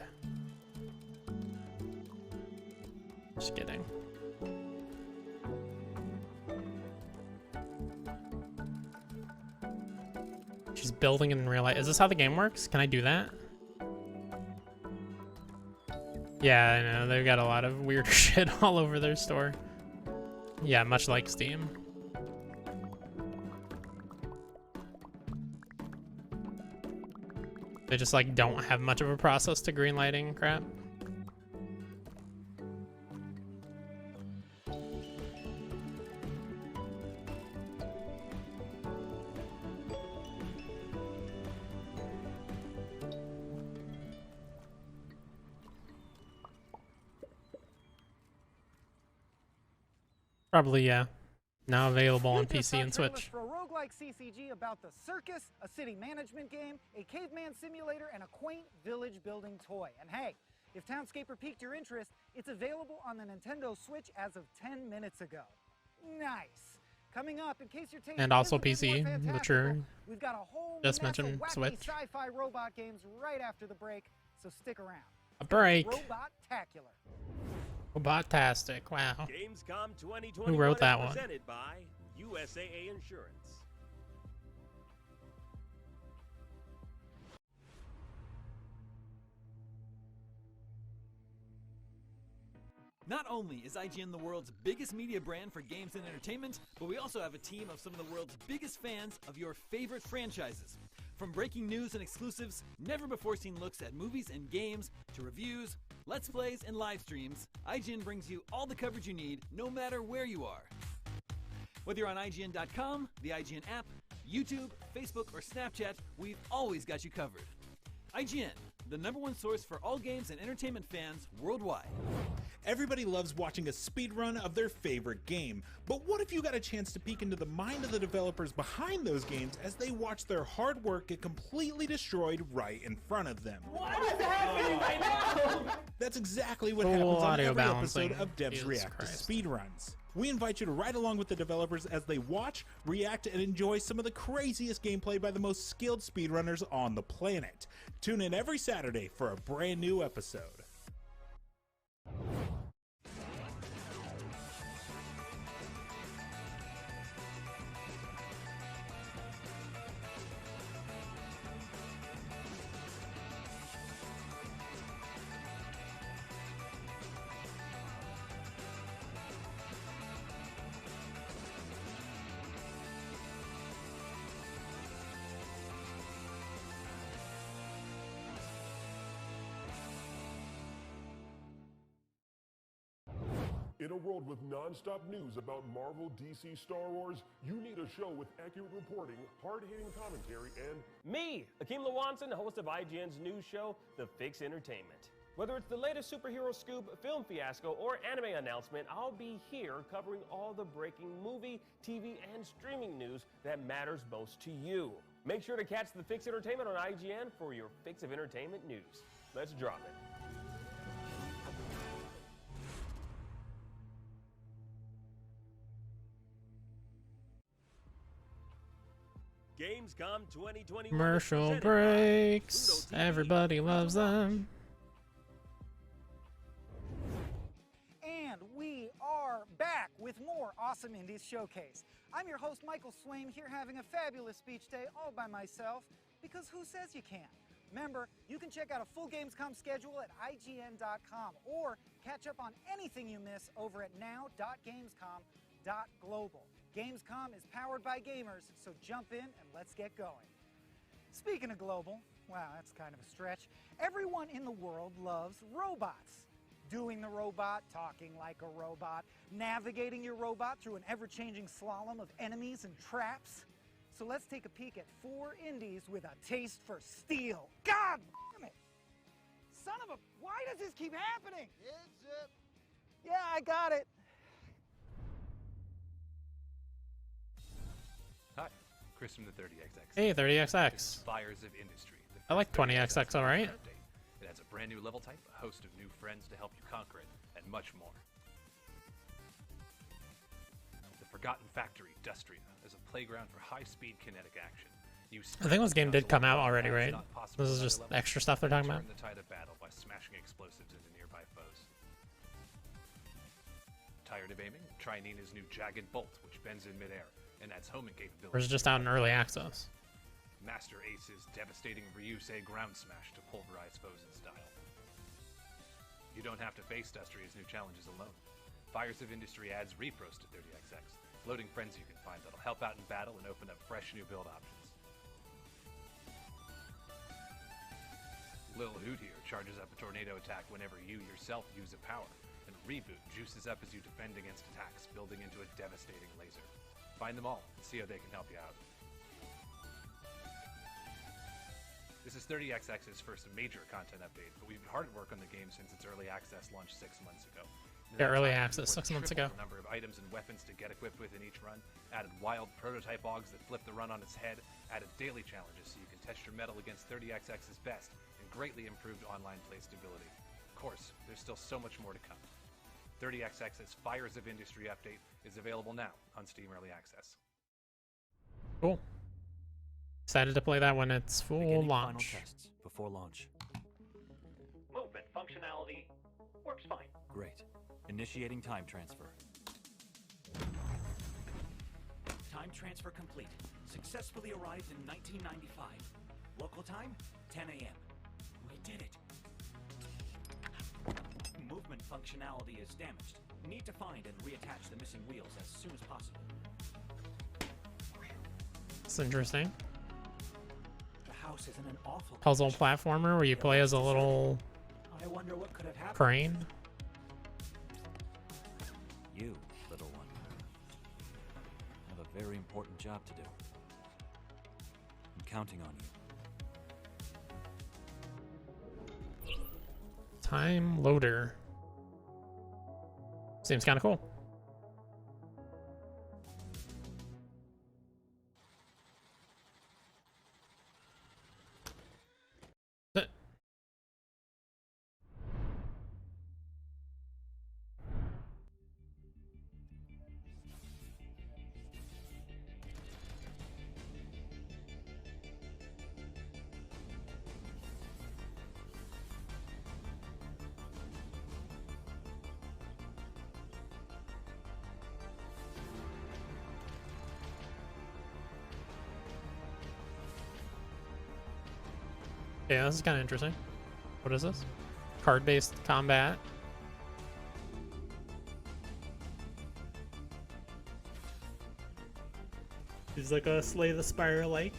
Just kidding. She's building it in real life. Is this how the game works? Can I do that? Yeah, I know. They've got a lot of weird shit all over their store. Yeah, much like Steam. They just like don't have much of a process to greenlighting crap. Probably, yeah. Now available on PC and Switch. For a roguelike CCG about the circus, a city management game, a caveman simulator, and a quaint village building toy. And hey, if Townscaper piqued your interest, it's available on the Nintendo Switch as of 10 minutes ago. Nice. Coming up, in case you're taking And also PC, which are we've got a whole just mess mentioned of wacky Switch. sci-fi robot games right after the break, so stick around. A break. Robot-tacular. Robotastic. Wow. Gamescom 2021 Who wrote that is one? presented by USAA Insurance. Not only is IGN the world's biggest media brand for games and entertainment, but we also have a team of some of the world's biggest fans of your favorite franchises. From breaking news and exclusives, never-before-seen looks at movies and games, to reviews, Let's Plays, and live streams, IGN brings you all the coverage you need, no matter where you are. Whether you're on IGN.com, the IGN app, YouTube, Facebook, or Snapchat, we've always got you covered. IGN, the #1 source for all games and entertainment fans worldwide. Everybody loves watching a speedrun of their favorite game, but what if you got a chance to peek into the mind of the developers behind those games as they watch their hard work get completely destroyed right in front of them? What is happening right now? That's exactly what Full happens on audio every balancing. episode of Devs Jesus React Christ. to Speedruns. We invite you to ride along with the developers as they watch, react, and enjoy some of the craziest gameplay by the most skilled speedrunners on the planet. Tune in every Saturday for a brand new episode. In a world with non-stop news about Marvel, DC, Star Wars, you need a show with accurate reporting, hard-hitting commentary, and Me, Akeem Lawanson, host of IGN's news show, The Fix Entertainment. Whether it's the latest superhero scoop, film fiasco, or anime announcement, I'll be here covering all the breaking movie, TV, and streaming news that matters most to you. Make sure to catch The Fix Entertainment on IGN for your fix of entertainment news. Let's drop it. Gamescom 2021 Commercial breaks. Everybody loves them. And we are back with more Awesome Indies Showcase. I'm your host, Michael Swaim, here having a fabulous speech day all by myself, because who says you can't? Remember, you can check out a full Gamescom schedule at IGN.com or catch up on anything you miss over at now.gamescom.global. Gamescom is powered by gamers, so jump in and let's get going. Speaking of global, wow, that's kind of a stretch. Everyone in the world loves robots. Doing the robot, talking like a robot, navigating your robot through an ever-changing slalom of enemies and traps. So let's take a peek at 4 indies with a taste for steel. God damn it! Son of a... Why does this keep happening? Yeah, I got it. Hi, Chris from the 30XX. Hey, 30XX. Spires of Industry. I like 20XX, alright? It has a brand new level type, a host of new friends to help you conquer it, and much more. The Forgotten Factory, Dustria, is a playground for high-speed kinetic action. I think this game did come out already, right? This is just extra stuff they're talking about. Turn the tide of battle by smashing explosives into nearby foes. Tired of aiming? Try Nina's new Jagged Bolt, which bends in midair and adds homing capability. Or is it just out in early access? Master Ace's devastating Ryusei ground smash to pulverize foes in style. You don't have to face Dustria's new challenges alone. Fires of Industry adds repros to 30XX, loading friends you can find that'll help out in battle and open up fresh new build options. Lil Hoot here charges up a tornado attack whenever you yourself use a power, and Reboot juices up as you defend against attacks, building into a devastating laser. Find them all and see how they can help you out. This is 30XX's first major content update, but we've been hard at work on the game since its early access launched 6 months ago. Yeah, early access 6 months ago. The number of items and weapons to get equipped with in each run, added wild prototype augs that flip the run on its head, added daily challenges so you can test your mettle against 30XX's best, and greatly improved online play stability. Of course, there's still so much more to come. 30XX's Fires of Industry update is available now on Steam Early Access. Cool. Excited to play that when it's full launch. Final tests before launch. Movement functionality works fine. Great. Initiating time transfer. Time transfer complete. Successfully arrived in 1995. Local time, 10 a.m. We did it. Movement functionality is damaged. Need to find and reattach the missing wheels as soon as possible. It's interesting. The house is in an awful Puzzle platformer where you play as a little I wonder what could have happened. crane. You, little one, have a very important job to do. I'm counting on you. Time loader. Seems kind of cool. Yeah, this is kind of interesting. What is this? Card-based combat. It's like a Slay the Spire like.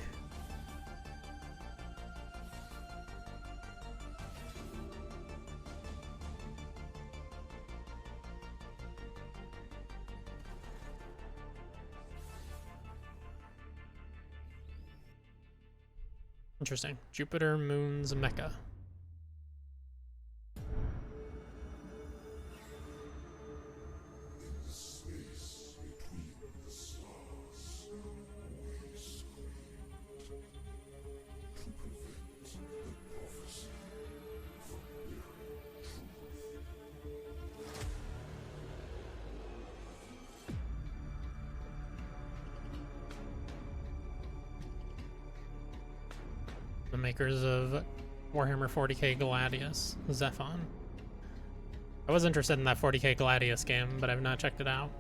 Interesting. Jupiter Moon's Mecha. The makers of Warhammer 40k Gladius, Zephon. I was interested in that 40k Gladius game, but I've not checked it out.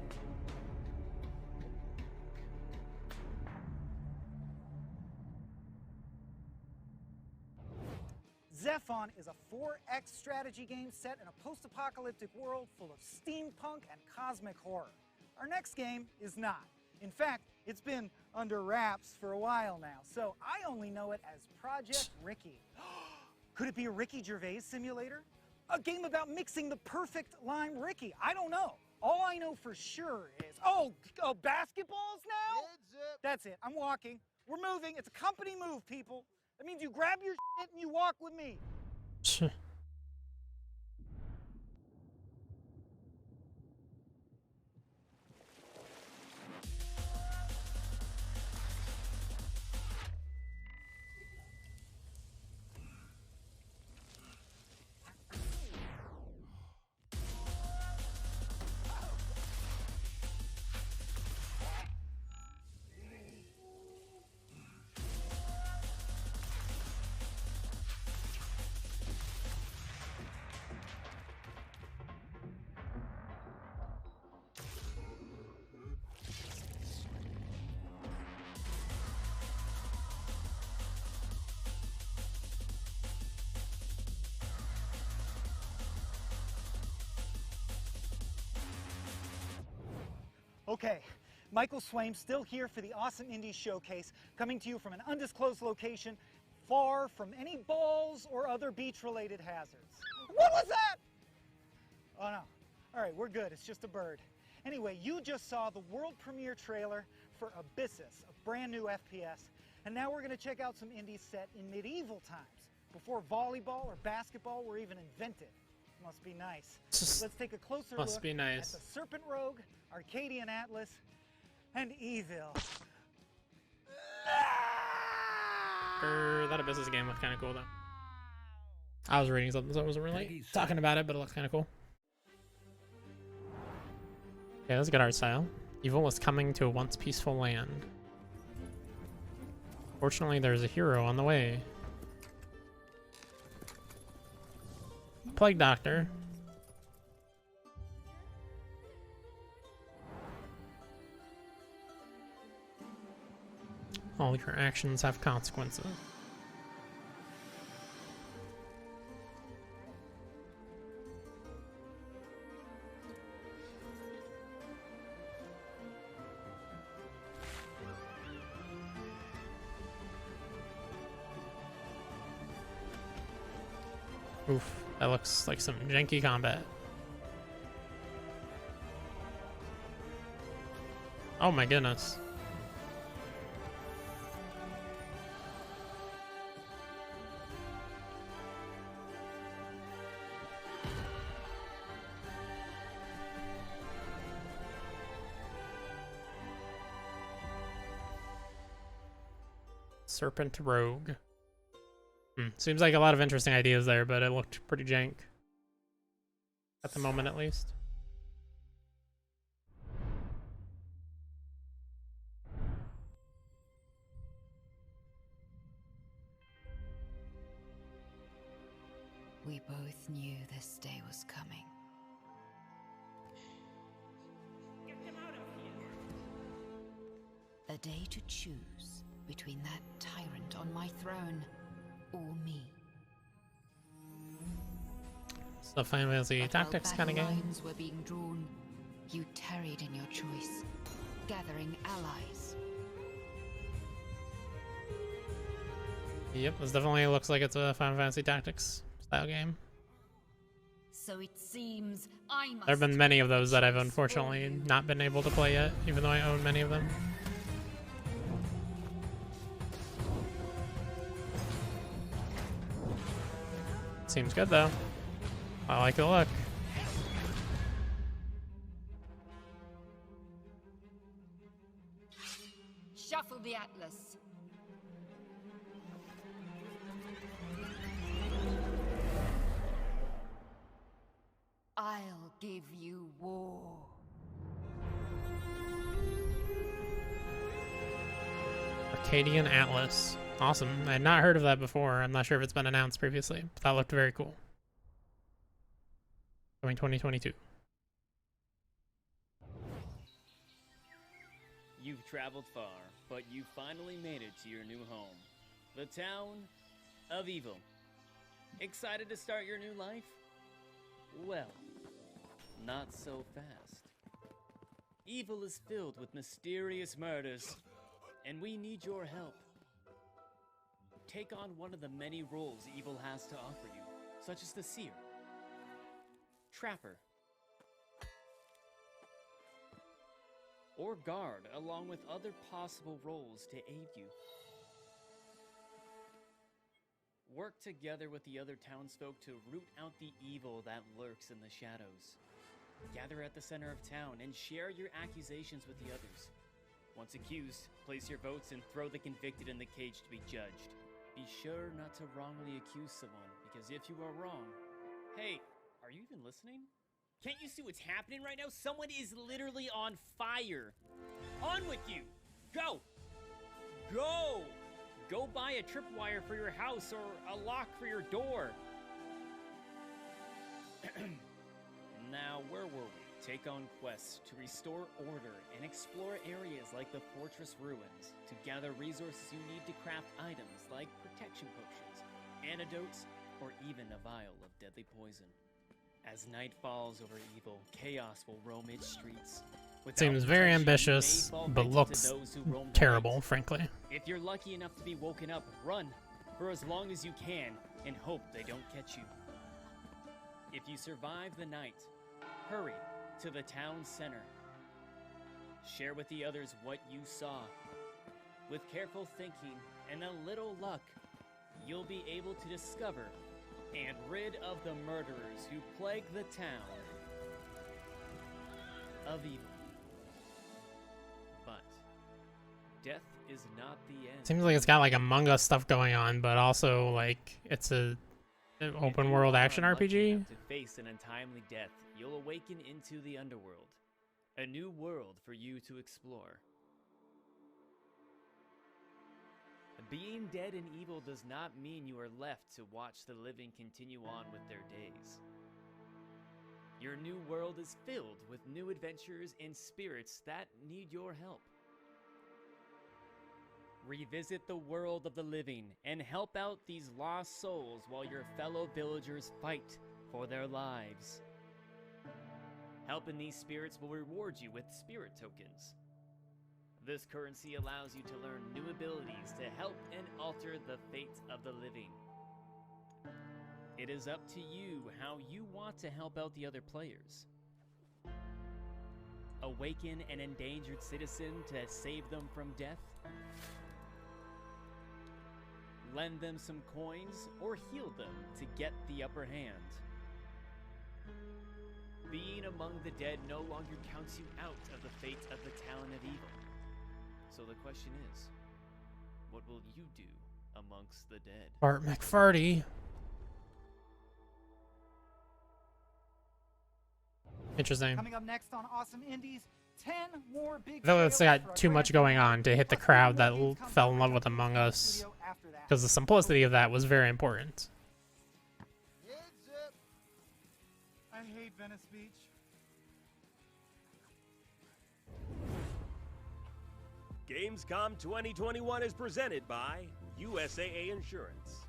Zephon is a 4X strategy game set in a post-apocalyptic world full of steampunk and cosmic horror. Our next game is not. In fact, it's been under wraps for a while now, so I only know it as Project Ricky. Could it be a Ricky Gervais simulator? A game about mixing the perfect lime Ricky? I don't know. All I know for sure is, oh, basketballs now? That's it, I'm walking. We're moving, it's a company move, people. That means you grab your shit and you walk with me. Okay, Michael Swaim still here for the Awesome Indies Showcase, coming to you from an undisclosed location far from any balls or other beach-related hazards. What was that? Oh no. All right, we're good. It's just a bird. Anyway, you just saw the world premiere trailer for Abyssus, a brand new FPS, and now we're going to check out some indies set in medieval times, before volleyball or basketball were even invented. Must be nice. Let's take a closer look at the Serpent Rogue, Arcadian Atlas, and Evil. That Abyssus game looked kind of cool though. I was reading something, so I wasn't really talking about it, but it looks kind of cool. Yeah, that's a good art style. Evil is coming to a once peaceful land. Fortunately, there's a hero on the way. Plague Doctor. All your actions have consequences. Oof, that looks like some janky combat. Oh my goodness. Serpent Rogue. Seems like a lot of interesting ideas there, but it looked pretty jank. At the moment, at least. We both knew this day was coming. Get them out of here! A day to choose between that tyrant on my throne or me. It's the Final Fantasy Tactics kind of game. Lines were being drawn. You tarried in your choice, gathering allies. Yep, this definitely looks like it's a Final Fantasy Tactics style game. So it seems I must. There have been many of those that I've unfortunately not been able to play yet, even though I own many of them. Seems good though. I like the look. Shuffle the Atlas. I'll give you war. Arcadian Atlas. Awesome. I had not heard of that before. I'm not sure if it's been announced previously, but that looked very cool. Coming 2022. You've traveled far, but you finally made it to your new home. The town of Evil. Excited to start your new life? Well, not so fast. Evil is filled with mysterious murders, and we need your help. Take on one of the many roles Evil has to offer you, such as the Seer, Trapper, or Guard, along with other possible roles to aid you. Work together with the other townsfolk to root out the evil that lurks in the shadows. Gather at the center of town and share your accusations with the others. Once accused, place your votes and throw the convicted in the cage to be judged. Be sure not to wrongly accuse someone, because if you are wrong... Hey, are you even listening? Can't you see what's happening right now? Someone is literally on fire. On with you! Go! Go! Go buy a tripwire for your house or a lock for your door. Now, where were we? Take on quests to restore order and explore areas like the fortress ruins to gather resources you need to craft items like protection potions, antidotes, or even a vial of deadly poison. As night falls over evil, chaos will roam its streets. Without Seems very protection, you may ambitious, fall but victim to looks those who roam the terrible, night. frankly. If you're lucky enough to be woken up, run for as long as you can and hope they don't catch you. If you survive the night, hurry to the town center. Share with the others what you saw. With careful thinking and a little luck, you'll be able to discover and rid of the murderers who plague the town of evil. But death is not the end. Seems like it's got like Among Us stuff going on, but also like it's an open world action RPG. To face an untimely death, you'll awaken into the underworld, a new world for you to explore. Being dead and evil does not mean you are left to watch the living continue on with their days. Your new world is filled with new adventures and spirits that need your help. Revisit the world of the living and help out these lost souls while your fellow villagers fight for their lives. Helping these spirits will reward you with spirit tokens. This currency allows you to learn new abilities to help and alter the fate of the living. It is up to you how you want to help out the other players. Awaken an endangered citizen to save them from death. Lend them some coins or heal them to get the upper hand. Being among the dead no longer counts you out of the fate of the Talon of Evil. So the question is, what will you do amongst the dead? Bart McFarty. Interesting. Coming up next on Awesome Indies, 10 more big I feel like it's trailers for got a too much going on to hit the crowd that fell in love with Among Us, because the simplicity of that was very important. I hate Venice Beach. Gamescom 2021 is presented by USAA Insurance.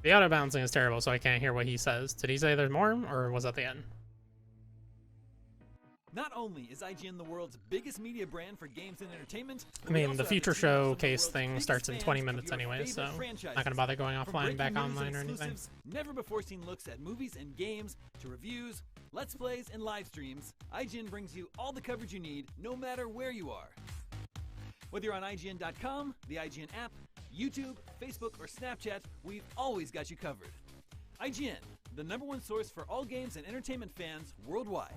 The auto bouncing is terrible, so I can't hear what he says. Did he say there's more, or was that the end? Not only is IGN the world's biggest media brand for games and entertainment, I mean, the future showcase thing starts in 20 minutes anyway, so not gonna bother going offline, back online, or anything. Never before seen looks at movies and games, to reviews, let's plays, and live streams, IGN brings you all the coverage you need, no matter where you are. Whether you're on IGN.com, the IGN app, YouTube, Facebook, or Snapchat, we've always got you covered. IGN, the #1 source for all games and entertainment fans worldwide.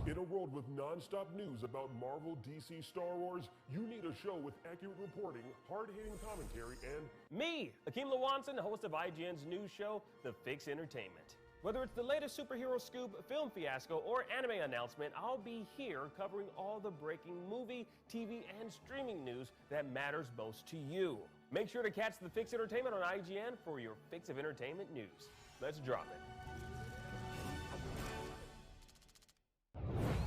In a world with non-stop news about Marvel, DC, Star Wars, you need a show with accurate reporting, hard-hitting commentary, and Me, Akeem Lawanson, host of IGN's news show, The Fix Entertainment. Whether it's the latest superhero scoop, film fiasco, or anime announcement, I'll be here covering all the breaking movie, TV, and streaming news that matters most to you. Make sure to catch The Fix Entertainment on IGN for your fix of entertainment news. Let's drop it.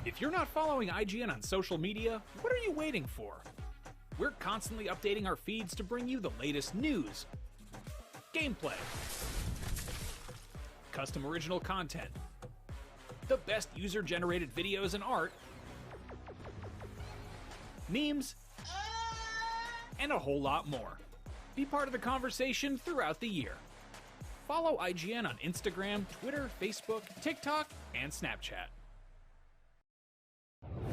If you're not following IGN on social media, what are you waiting for? We're constantly updating our feeds to bring you the latest news, gameplay, custom original content, the best user-generated videos and art, memes, and a whole lot more. Be part of the conversation throughout the year. Follow IGN on Instagram, Twitter, Facebook, TikTok, and Snapchat.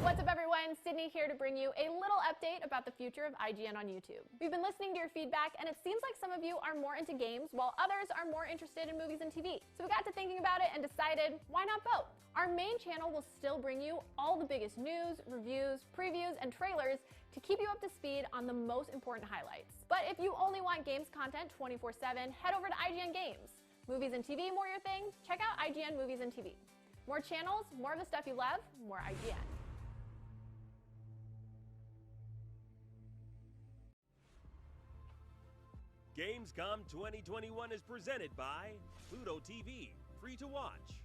What's up, everyone? Sydney here to bring you a little update about the future of IGN on YouTube. We've been listening to your feedback, and it seems like some of you are more into games, while others are more interested in movies and TV. So we got to thinking about it and decided, why not both? Our main channel will still bring you all the biggest news, reviews, previews, and trailers to keep you up to speed on the most important highlights. But if you only want games content 24/7, head over to IGN Games. Movies and TV, more your thing? Check out IGN Movies and TV. More channels, more of the stuff you love, more IGN. Gamescom 2021 is presented by Pluto TV, free to watch.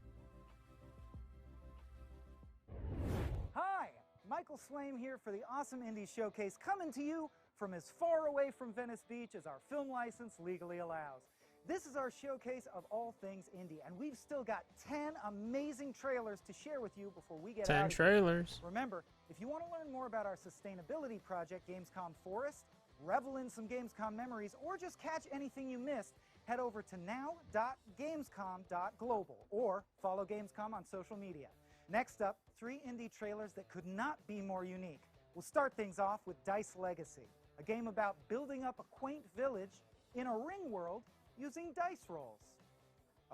Hi, Michael Slame here for the Awesome Indies Showcase, coming to you from as far away from Venice Beach as our film license legally allows. This is our showcase of all things indie, and we've still got 10 amazing trailers to share with you before we get 10 out of trailers. Here. Remember, if you want to learn more about our sustainability project, Gamescom Forest, revel in some Gamescom memories, or just catch anything you missed, head over to now.gamescom.global or follow Gamescom on social media. Next up, 3 indie trailers that could not be more unique. We'll start things off with Dice Legacy, a game about building up a quaint village in a ring world using dice rolls.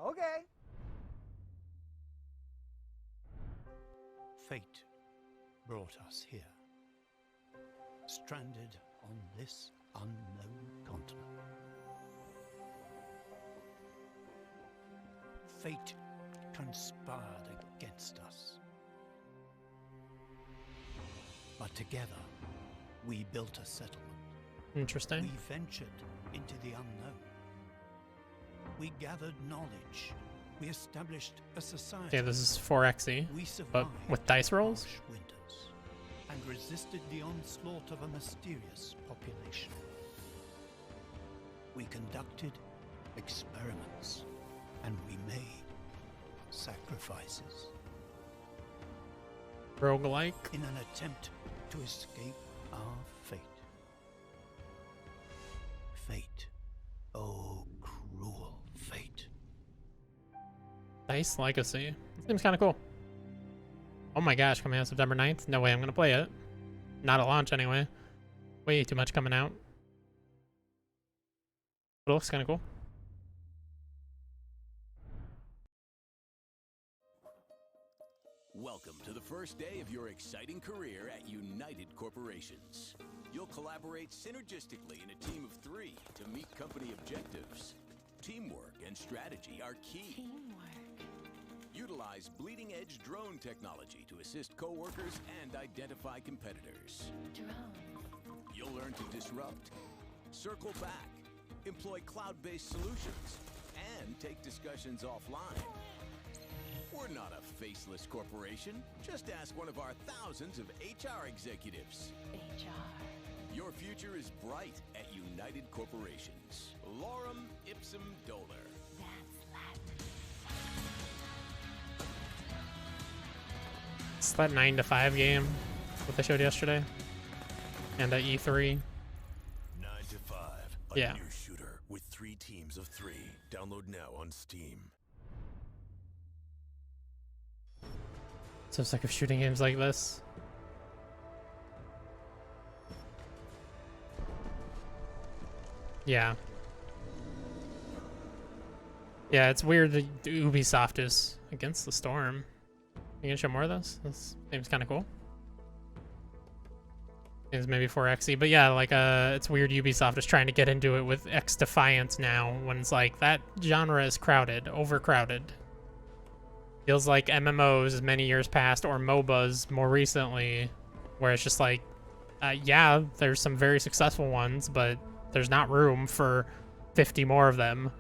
Okay. Fate brought us here, stranded on this unknown continent. Fate conspired against us. But together, we built a settlement. Interesting. We ventured into the unknown. We gathered knowledge. We established a society. Yeah, this is 4xe, We but survived with dice rolls. harsh winters and resisted the onslaught of a mysterious population. We conducted experiments and we made sacrifices. Roguelike. In an attempt to escape our fate. Fate. Oh, cruel fate. Dice Legacy. Seems kind of cool. Oh my gosh, coming out September 9th? No way I'm going to play it. Not at launch anyway. Way too much coming out. But it looks kind of cool. Welcome to the first day of your exciting career at United Corporations. You'll collaborate synergistically in a team of 3 to meet company objectives. Teamwork and strategy are key. Utilize bleeding-edge drone technology to assist coworkers and identify competitors. You'll learn to disrupt, circle back, employ cloud-based solutions, and take discussions offline. We're not a faceless corporation. Just ask one of our thousands of HR executives. Your future is bright at United Corporations. Lorem ipsum dolor. It's that 9 to 5 game what they showed yesterday. And at E3. 9 to 5. A Yeah. new shooter with 3 teams of 3. Download now on Steam. So sick of shooting games like this. Yeah. Yeah, it's weird that Ubisoft is against the storm. You gonna show more of this? This seems kind of cool. It's maybe 4xe, but yeah, like it's weird Ubisoft is trying to get into it with X Defiance now when it's like that genre is crowded, overcrowded. Feels like MMOs many years past or MOBAs more recently, where it's just like, yeah, there's some very successful ones, but there's not room for 50 more of them.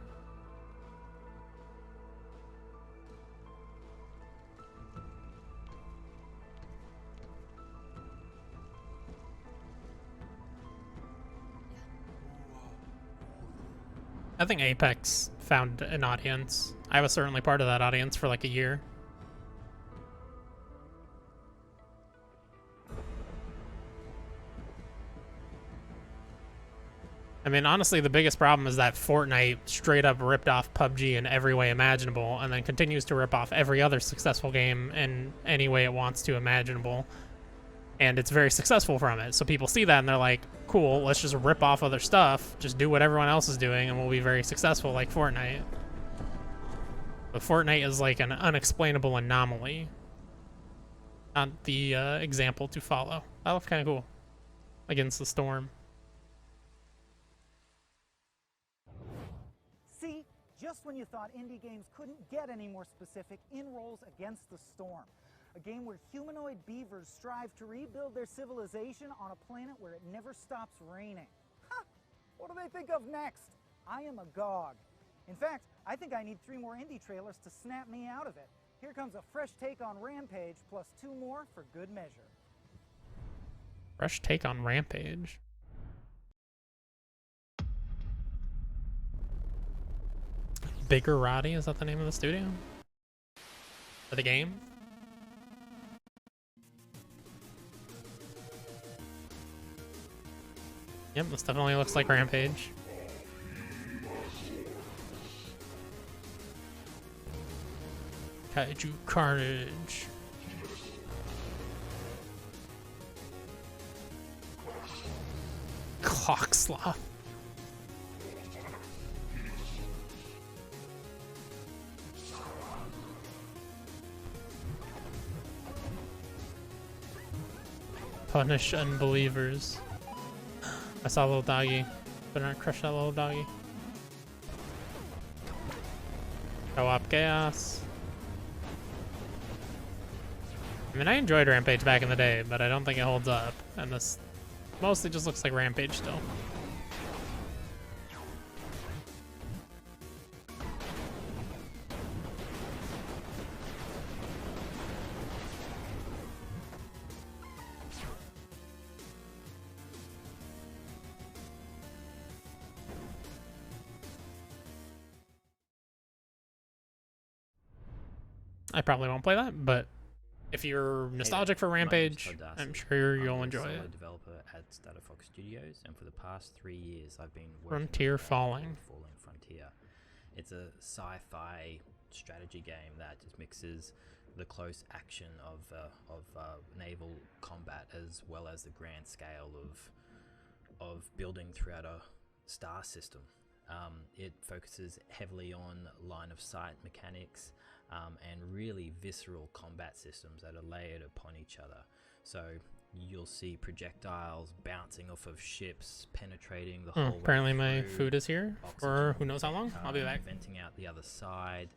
I think Apex found an audience. I was certainly part of that audience for like a year. I mean, honestly, the biggest problem is that Fortnite straight up ripped off PUBG in every way imaginable and then continues to rip off every other successful game in any way it wants to imaginable. And it's very successful from it. So people see that and they're like, cool, let's just rip off other stuff, just do what everyone else is doing, and we'll be very successful like Fortnite. But Fortnite is like an unexplainable anomaly. Not the example to follow. That looks kind of cool. Against the storm. See, just when you thought indie games couldn't get any more specific, In rolls Against the Storm. A game where humanoid beavers strive to rebuild their civilization on a planet where it never stops raining. Ha! What do they think of next? I am agog. In fact, I think I need 3 more indie trailers to snap me out of it. Here comes a fresh take on Rampage, plus 2 more for good measure. Fresh take on Rampage. Bigger Roddy, is that the name of the studio? For the game? Yep, this definitely looks like Rampage. Kaiju Carnage. Clock Sloth. Punish unbelievers. I saw a little doggy. Better not crush that little doggy. Co-op chaos. I mean, I enjoyed Rampage back in the day, but I don't think it holds up. And this mostly just looks like Rampage still. I probably won't play that, but if you're nostalgic for Rampage, I'm sure you'll enjoy it. I'm a developer at Starter Fox Studios, and for the past 3 years, I've been working Frontier on Falling. Falling Frontier. It's a sci-fi strategy game that just mixes the close action of naval combat as well as the grand scale of building throughout a star system. It focuses heavily on line of sight mechanics. And really visceral combat systems that are layered upon each other. So you'll see projectiles bouncing off of ships, penetrating the whole way apparently my through, food is here for who knows how long. I'll be back. Venting out the other side.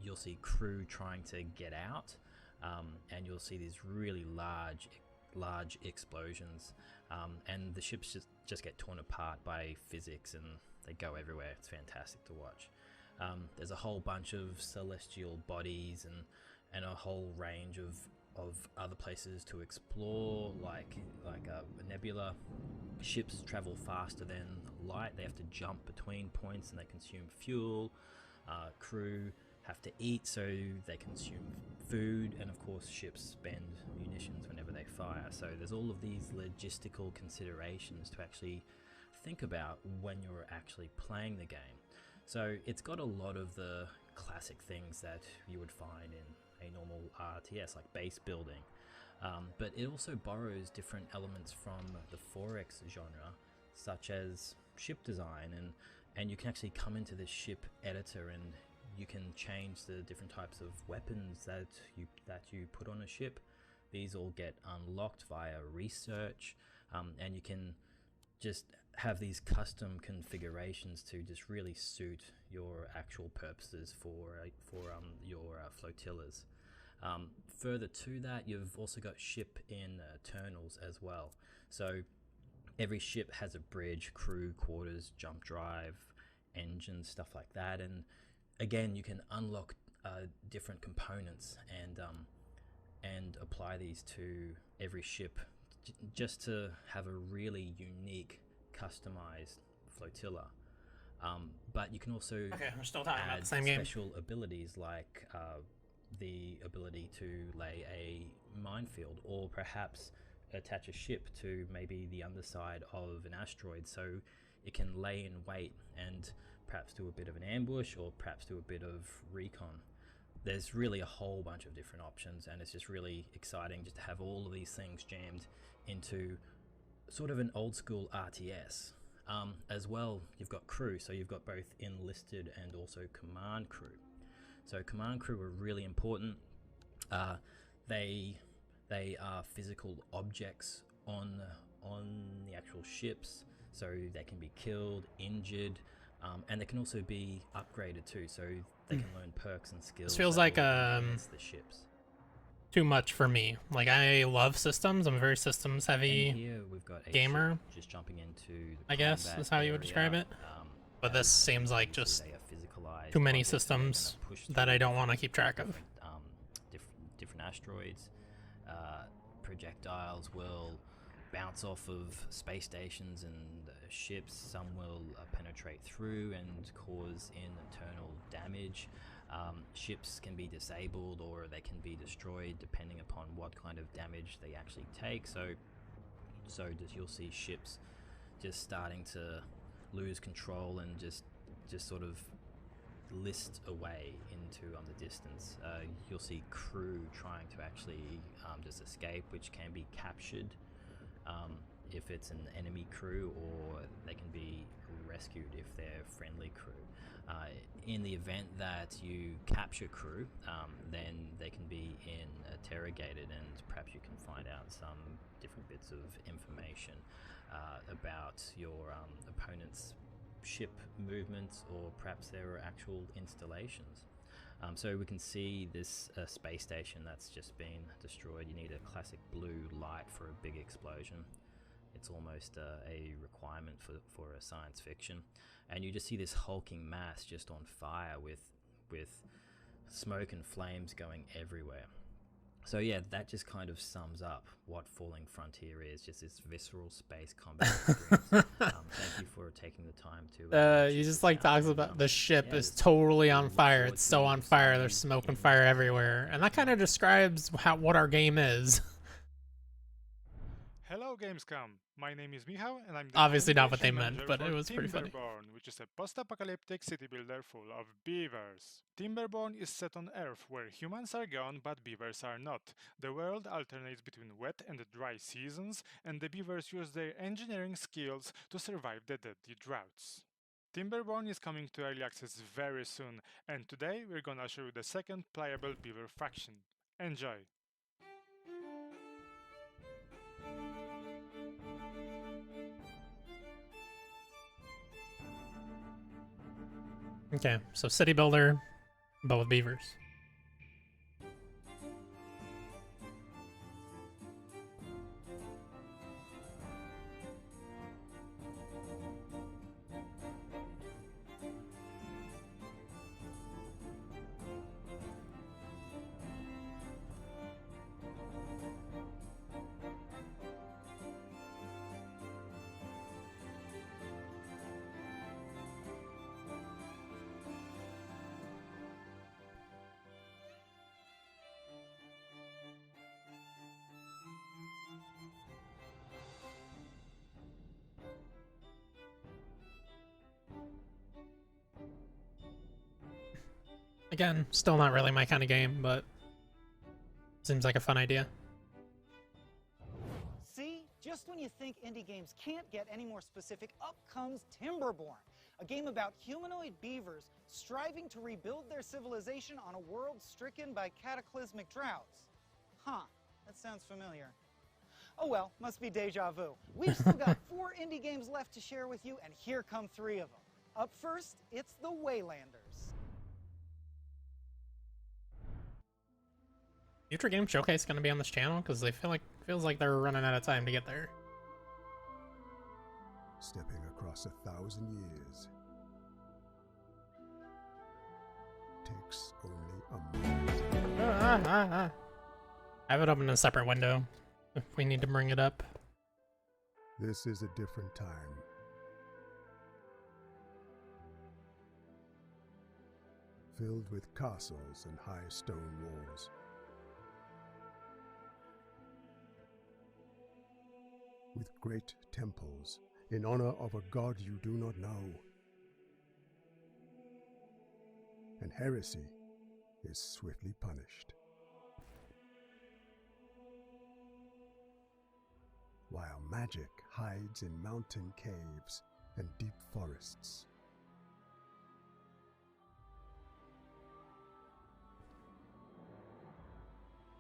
You'll see crew trying to get out, and you'll see these really large explosions, and the ships just get torn apart by physics, and they go everywhere. It's fantastic to watch. There's a whole bunch of celestial bodies and a whole range of other places to explore, like a nebula. Ships travel faster than light. They have to jump between points and they consume fuel. Crew have to eat, so they consume food, and of course ships spend munitions whenever they fire. So there's all of these logistical considerations to actually think about when you're actually playing the game. So it's got a lot of the classic things that you would find in a normal RTS, like base building. But it also borrows different elements from the 4X genre, such as ship design, and you can actually come into this ship editor and you can change the different types of weapons that you put on a ship. These all get unlocked via research, and you can just have these custom configurations to just really suit your actual purposes for your flotillas. Further to that, you've also got ship internals as well. So every ship has a bridge, crew quarters, jump drive, engines, stuff like that. And again, you can unlock different components and apply these to every ship just to have a really unique, customized flotilla. But you can also we're still talking about add the same game. special abilities like the ability to lay a minefield, or perhaps attach a ship to maybe the underside of an asteroid so it can lay in wait and perhaps do a bit of an ambush or perhaps do a bit of recon. There's really a whole bunch of different options, and it's just really exciting just to have all of these things jammed into sort of an old school RTS. As well, you've got crew, so you've got both enlisted and also command crew. So command crew are really important. They are physical objects on the actual ships, so they can be killed, injured, and they can also be upgraded too, so they can learn perks and skills. This feels that like will enhance the ships. too much for me. Like, I love systems. I'm a very systems heavy Here we've got a gamer, ship just jumping into the I guess combat is how you would area. describe it. But this seems like just they are physicalized too many objects that are gonna systems push that I through don't want to keep track of. different asteroids. Projectiles will bounce off of space stations and ships. Some will penetrate through and cause internal damage. Ships can be disabled or they can be destroyed depending upon what kind of damage they actually take. So you'll see ships just starting to lose control and just sort of list away into the distance. You'll see crew trying to actually just escape, which can be captured if it's an enemy crew, or they can be rescued if they're friendly crew. In the event that you capture crew, then they can be interrogated, and perhaps you can find out some different bits of information about your opponent's ship movements, or perhaps their actual installations. So we can see this space station that's just been destroyed. You need a classic blue light for a big explosion. It's almost a requirement for a science fiction. And you just see this hulking mass just on fire with smoke and flames going everywhere. So yeah, that just kind of sums up what Falling Frontier is, just this visceral space combat experience. Thank you for taking the time to... you just like talks about the ship is totally on fire. It's so on fire, there's smoke and fire everywhere. And that kind of describes what our game is. Hello Gamescom, my name is Michał and I'm the Obviously not what they communication meant, but manager it was for pretty funny. Timberborn, which is a post-apocalyptic city builder full of beavers. Timberborn is set on Earth, where humans are gone but beavers are not. The world alternates between wet and dry seasons, and the beavers use their engineering skills to survive the deadly droughts. Timberborn is coming to early access very soon, and today we're gonna show you the second playable beaver faction. Enjoy! Okay, so city builder, but with beavers. Again, still not really my kind of game, but seems like a fun idea. See? Just when you think indie games can't get any more specific, up comes Timberborn, a game about humanoid beavers striving to rebuild their civilization on a world stricken by cataclysmic droughts. Huh, that sounds familiar. Oh well, must be deja vu. We've still got 4 indie games left to share with you, and here come 3 of them. Up first, it's The Waylanders. Future Game Showcase going to be on this channel because they feels like they're running out of time to get there. Stepping across 1,000 years takes only a moment. I have it open in a separate window if we need to bring it up. This is a different time. Filled with castles and high stone walls. With great temples in honor of a god you do not know. And heresy is swiftly punished. While magic hides in mountain caves and deep forests.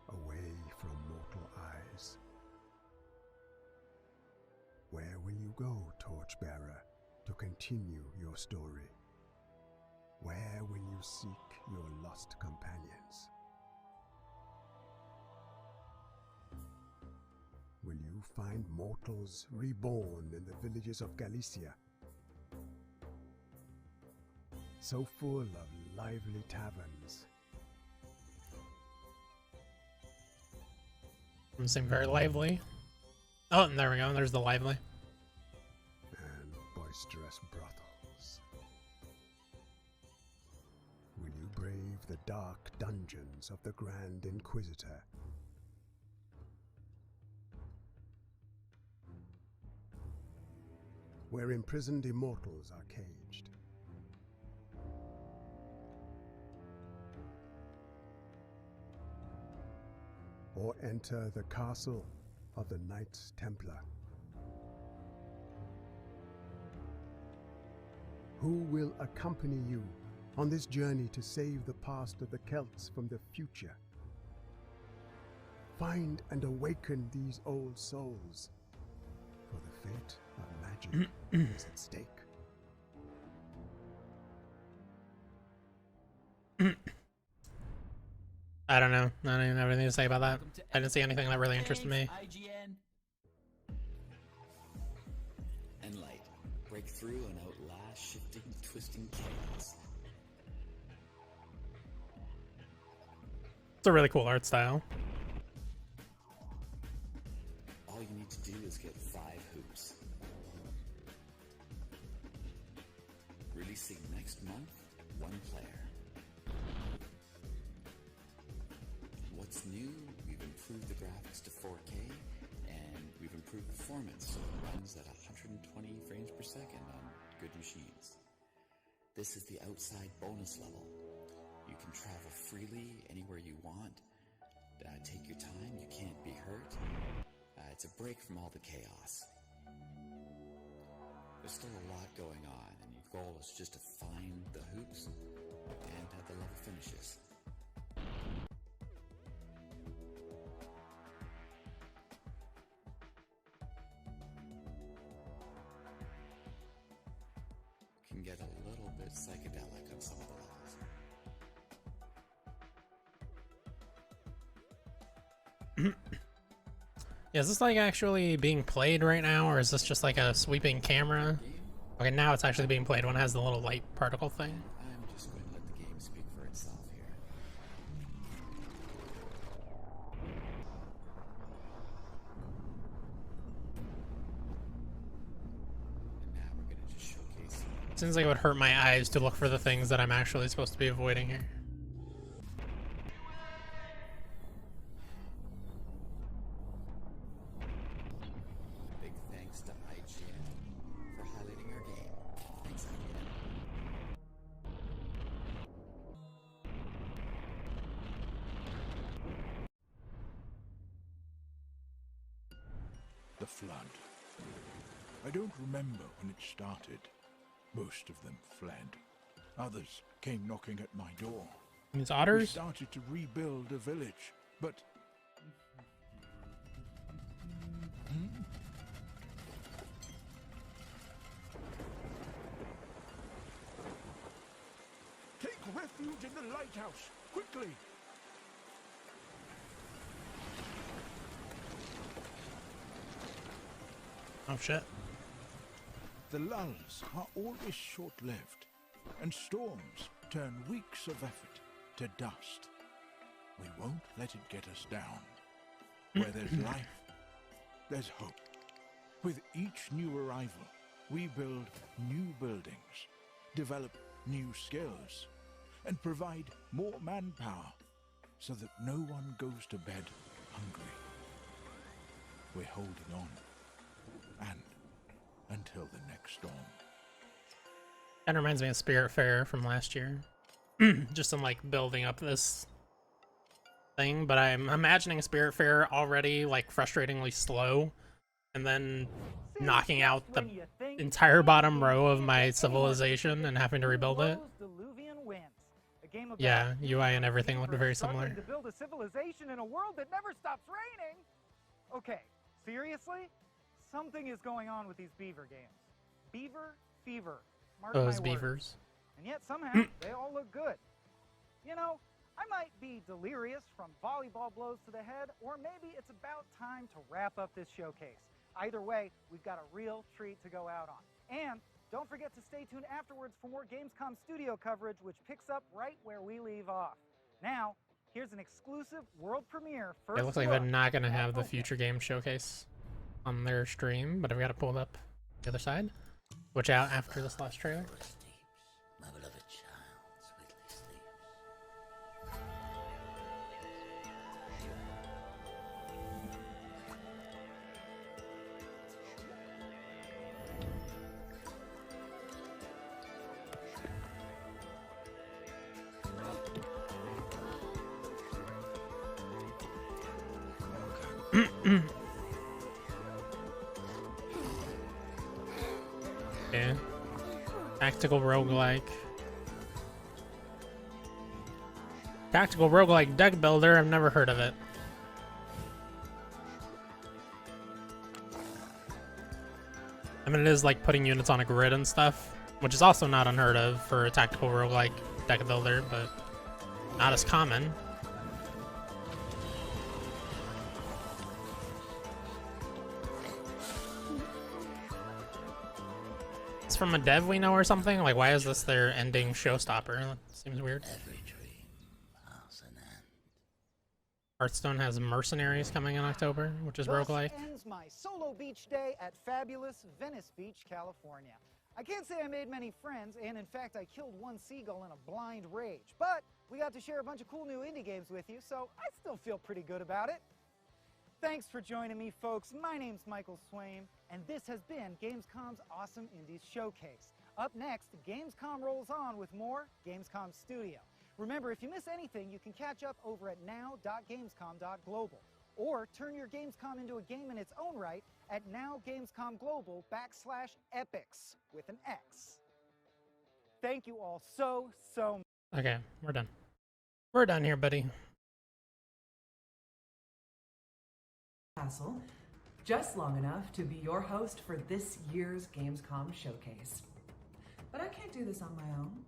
Away from mortal eyes. Where will you go, Torchbearer, to continue your story? Where will you seek your lost companions? Will you find mortals reborn in the villages of Galicia? So full of lively taverns. Doesn't seem very lively. Oh, and there we go. There's the lively. And boisterous brothels. Will you brave the dark dungeons of the Grand Inquisitor? Where imprisoned immortals are caged. Or enter the castle of the Knights Templar. Who will accompany you on this journey to save the past of the Celts from the future? Find and awaken these old souls, for the fate of magic is at stake. I don't know. I don't even have anything to say about that. I didn't see anything that really interested me. IGN. Enlight. Break through and outlast shifting, twisting chaos. It's a really cool art style. All you need to do is get 5 hoops. Releasing next month, 1 player. What's new? We've improved the graphics to 4K, and we've improved performance so it runs at 120 frames per second on good machines. This is the outside bonus level. You can travel freely anywhere you want. Take your time, you can't be hurt. It's a break from all the chaos. There's still a lot going on, and your goal is just to find the hoops and the level finishes. Can get a little bit psychedelic on some of the levels. Yeah, is this like actually being played right now, or is this just like a sweeping camera? Okay, now it's actually being played when it has the little light particle thing. I'm just going to let the game speak for itself here. And now we're going to just showcase. Seems like it would hurt my eyes to look for the things that I'm actually supposed to be avoiding here. Big thanks to IGN for highlighting our game. Thanks, IGN. The flood. I don't remember when it started. Most of them fled. Others came knocking at my door. These otters? We started to rebuild a village, but... Take refuge in the lighthouse, quickly! Oh shit. The lulls are always short-lived, and storms turn weeks of effort to dust. We won't let it get us down. Where there's life, there's hope. With each new arrival, we build new buildings, develop new skills, and provide more manpower so that no one goes to bed hungry. We're holding on. And until the next storm. That reminds me of Spiritfarer from last year. Just in like building up this thing, but I'm imagining Spiritfarer already like frustratingly slow, and then knocking out the entire bottom row of my civilization and having to rebuild it. Yeah, UI and everything looked very similar. To build a civilization in a world that never stops raining. Okay, seriously? Something is going on with these beaver games. Beaver fever. Mark Those my words. beavers. And yet somehow they all look good. You know, I might be delirious from volleyball blows to the head, or maybe it's about time to wrap up this showcase. Either way, we've got a real treat to go out on. And don't forget to stay tuned afterwards for more Gamescom studio coverage, which picks up right where we leave off. Now, here's an exclusive world premiere first It looks like they're look not gonna at have the Opus. future game showcase. on their stream, but I've got it pulled up the other side. Watch out after this last trailer. My beloved child sweetly sleeps. Yeah. Tactical roguelike. Tactical roguelike deck builder, I've never heard of it. I mean, it is like putting units on a grid and stuff, which is also not unheard of for a tactical roguelike deck builder, but not as common. It's from a dev we know or something? Like, why is this their ending showstopper? That seems weird. Every dream has an end. Hearthstone has Mercenaries coming in October, which is Thus roguelike. ends my solo beach day at fabulous Venice Beach, California. I can't say I made many friends, and in fact I killed one seagull in a blind rage, but we got to share a bunch of cool new indie games with you, so I still feel pretty good about it. Thanks for joining me, folks. My name's Michael Swaim, and this has been Gamescom's Awesome Indies Showcase. Up next, Gamescom rolls on with more Gamescom Studio. Remember, if you miss anything, you can catch up over at now.gamescom.global, or turn your Gamescom into a game in its own right at nowgamescomglobal.com/epics with an X. Thank you all so much. Okay, we're done. We're done here, buddy. Castle, just long enough to be your host for this year's Gamescom Showcase. But I can't do this on my own.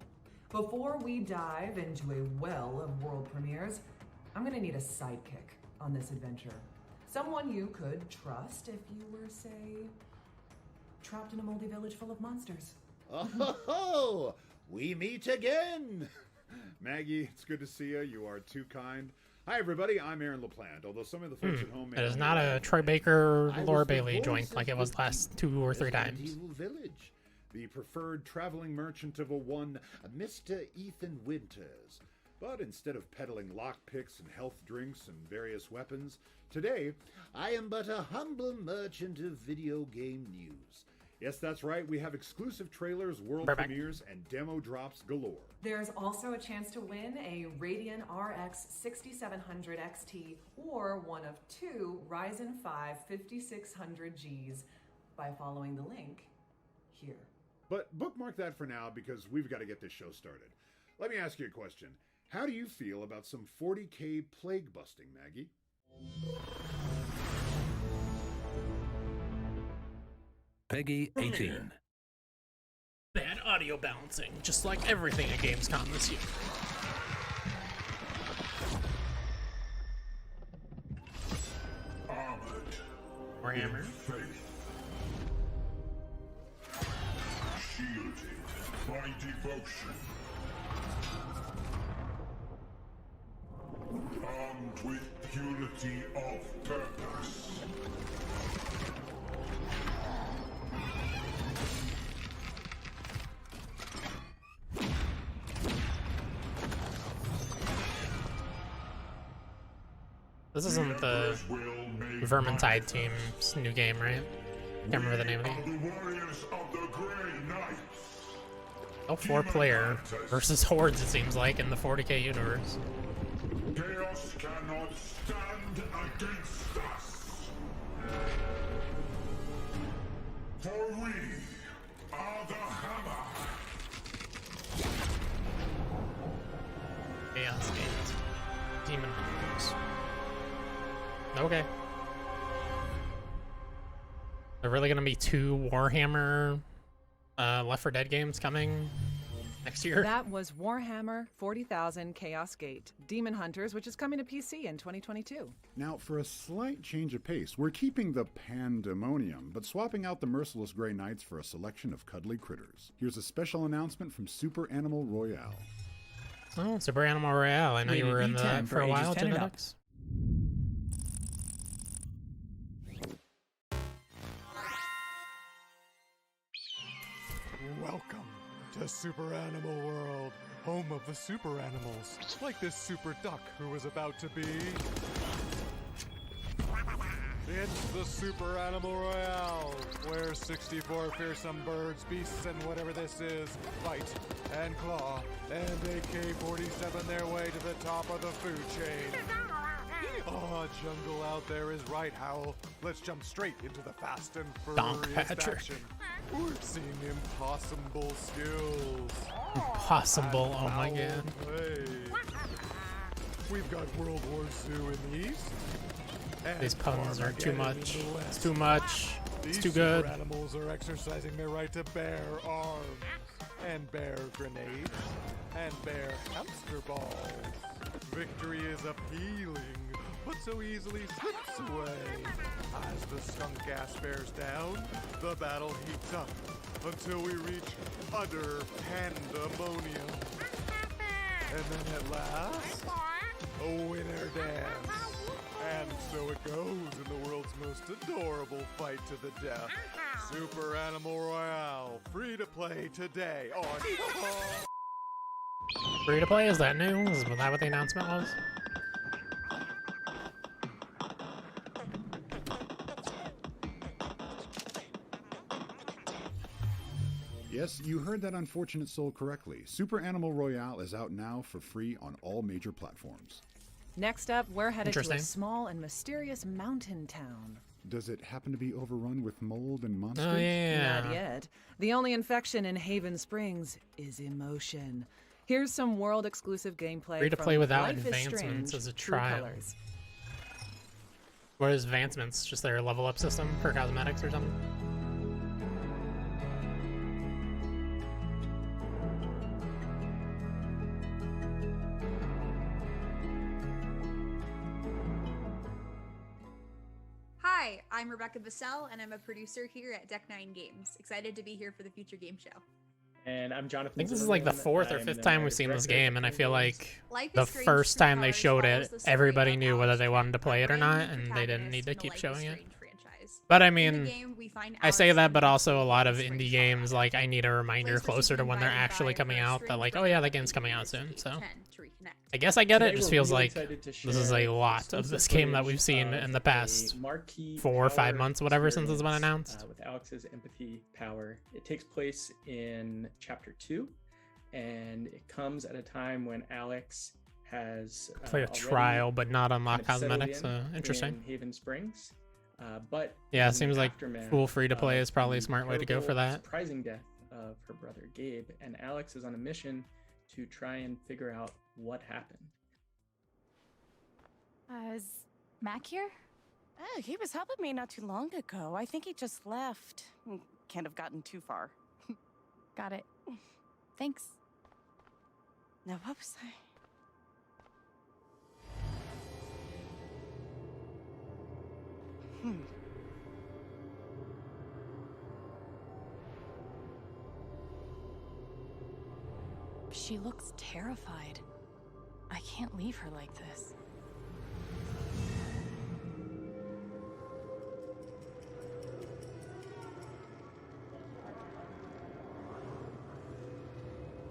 Before we dive into a well of world premieres, I'm gonna need a sidekick on this adventure. Someone you could trust if you were, say, trapped in a moldy village full of monsters. Oh, we meet again! Maggie, it's good to see you. You are too kind. Hi, everybody. I'm Aaron LaPlante. Although some of the folks at home may It is not not know a me, Troy Baker, I Laura was the Bailey voice joint like it was of last 2 or 3 Resident times. Evil Village, the preferred traveling merchant of a one Mr. Ethan Winters. But instead of peddling lockpicks and health drinks and various weapons, today I am but a humble merchant of video game news. Yes, that's right. We have exclusive trailers, world premieres, and demo drops galore. There's also a chance to win a Radeon RX 6700 XT or one of 2 Ryzen 5 5600Gs by following the link here. But bookmark that for now because we've got to get this show started. Let me ask you a question. How do you feel about some 40K plague busting, Maggie? Peggy 18. Bad audio balancing, just like everything at Gamescom this year. Armored. Warhammer. Faith. Shielded by devotion. Armed with purity of purpose. This isn't the Vermintide team's new game, right? Can't remember the name of the game. The warriors of the Grey Knights. Oh, 4-player versus hordes, it seems like, in the 40K universe. Chaos cannot stand against us. For we are the hammer. Chaos Gate. Demon Hunters. Okay. There really gonna be 2 Warhammer Left 4 Dead games coming next year? That was Warhammer 40,000 Chaos Gate Demon Hunters, which is coming to PC in 2022. Now, for a slight change of pace, we're keeping the pandemonium, but swapping out the merciless Grey Knights for a selection of cuddly critters. Here's a special announcement from Super Animal Royale. Oh, Super Animal Royale. I know you were in that for a while, Genetics. super animal world, home of the super animals, like this super duck who is about to be... It's the Super Animal Royale, where 64 fearsome birds, beasts, and whatever this is, fight and claw and AK-47 their way to the top of the food chain. Oh, jungle out there is right, Howl. Let's jump straight into the fast and furious action. We've seen impossible skills. Impossible, oh my god. Play. We've got World War II in the east. These puns are too much. It's too much. It's too good. These animals are exercising their right to bear arms, and bear grenades, and bear hamster balls. Victory is appealing, but so easily slips away. As the skunk gas bears down, the battle heats up until we reach utter pandemonium. And then at last, a winner dance. And so it goes in the world's most adorable fight to the death. Super Animal Royale, free to play today on... Free to play? Is that new? Was that what the announcement was? Yes, you heard that unfortunate soul correctly. Super Animal Royale is out now for free on all major platforms. Next up, we're headed to a small and mysterious mountain town. Does it happen to be overrun with mold and monsters? Oh, yeah. Not yet. The only infection in Haven Springs is emotion. Here's some world-exclusive gameplay. Free to play without Life is advancements Strange, as a True trial. Colors. What is advancements? Just their level up system for cosmetics or something? Hi, I'm Rebecca Bissell, and I'm a producer here at Deck 9 Games. Excited to be here for the Future Game Show. And I'm Jonathan. I think this is like the fourth or fifth time we've seen this game, and I feel like Life the is Strange first True time they Colors showed follows it, the story everybody of knew whether Alex, they wanted to play it or not, brand new and they didn't need to protagonist keep in the Life is showing it. Strange franchise. But I In the mean, game, we find I say Alex that, but and also a Lucy lot of Strange indie games, like, I need a reminder Place where closer she's to when they're invited actually by coming her out that, strange like, oh brother yeah, that Alex game's coming out to soon, so. to reconnect. I guess I get Today it, it just we're feels really like excited to this is a share lot of exclusive this game that footage we've seen of in the a past marquee 4 or 5 power months, whatever, since it's been experience, announced. with Alex's empathy power. It takes place in Chapter 2, and it comes at a time when Alex has Play a already trial, but not unlock kind of settled cosmetics, interesting. in Haven Springs. But Yeah, it in the seems like aftermath full free to play of is probably a the smart way to go for terrible, that. surprising death of her brother Gabe, and Alex is on a mission to try and figure out what happened. Is Mac here? Oh, he was helping me not too long ago. I think he just left. Can't have gotten too far. Got it. Thanks. Now, what was I? She looks terrified. I can't leave her like this.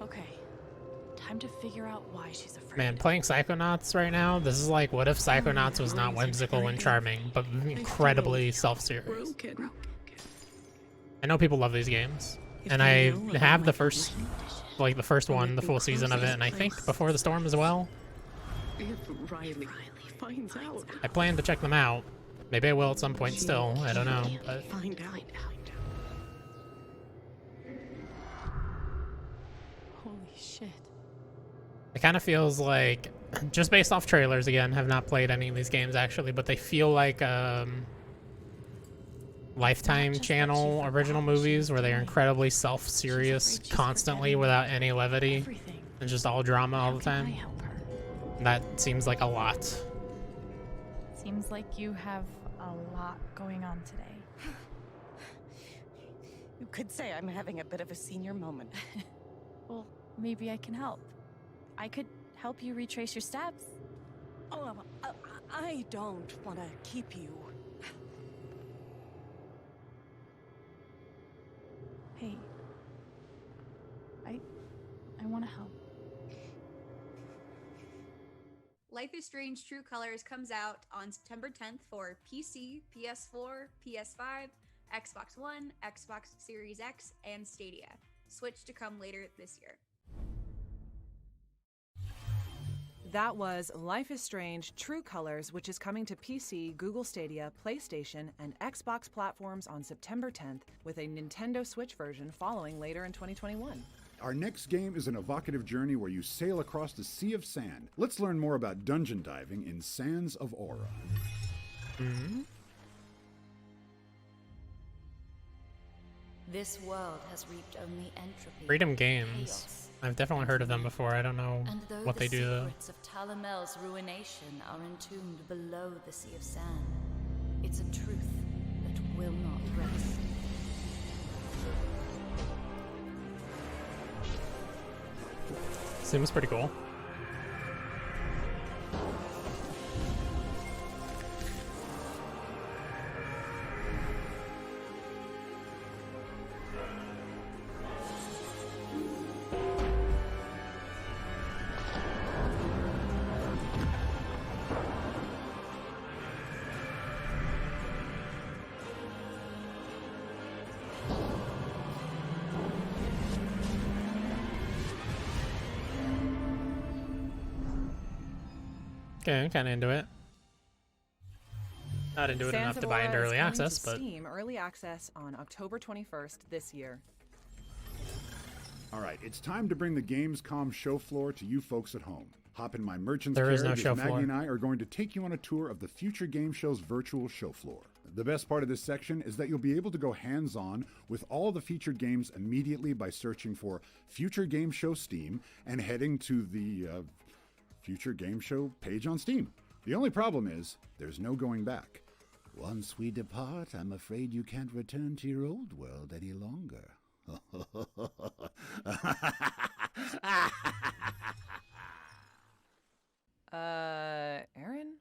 Okay. Time to figure out why she's afraid. Man, playing Psychonauts right now, this is like, what if Psychonauts was not whimsical and charming, but incredibly self-serious? I know people love these games, and I have the first, like the first one, the full season of it, and I think Before the Storm as well. If Riley finds out. I plan to check them out. Maybe I will at some point still, I don't know, but... Find out. Holy shit. It kind of feels like, just based off trailers again, have not played any of these games actually, but they feel like Lifetime channel original movies where they're incredibly self-serious constantly without any levity and just all drama all the time. That seems like a lot. Seems like you have a lot going on today. You could say I'm having a bit of a senior moment. Well, maybe I can help. I could help you retrace your steps. Oh, I don't want to keep you. Hey. want to help. Life is Strange True Colors comes out on September 10th for PC, PS4, PS5, Xbox One, Xbox Series X, and Stadia. Switch to come later this year. That was Life is Strange True Colors, which is coming to PC, Google Stadia, PlayStation, and Xbox platforms on September 10th, with a Nintendo Switch version following later in 2021. Our next game is an evocative journey where you sail across a sea of sand. Let's learn more about dungeon diving in Sands of Aura. This world has reaped only entropy. Freedom Games. Chaos. I've definitely heard of them before. I don't know And though what they do though. The secrets of Talamel's ruination are entombed below the Sea of Sand, it's a truth that will not rest. Seems pretty cool. Okay, I'm kind of into it. Not into it enough to buy into early access, but Steam early access on October 21st this year. All right, it's time to bring the Gamescom show floor to you folks at home. Hop in my merchant's There is carriage no show as Maggie floor. and I are going to take you on a tour of the Future Game Show's virtual show floor. The best part of this section is that you'll be able to go hands-on with all the featured games immediately by searching for Future Game Show Steam and heading to the Future Game Show page on Steam. The only problem is there's no going back. Once we depart, I'm afraid you can't return to your old world any longer. Aaron?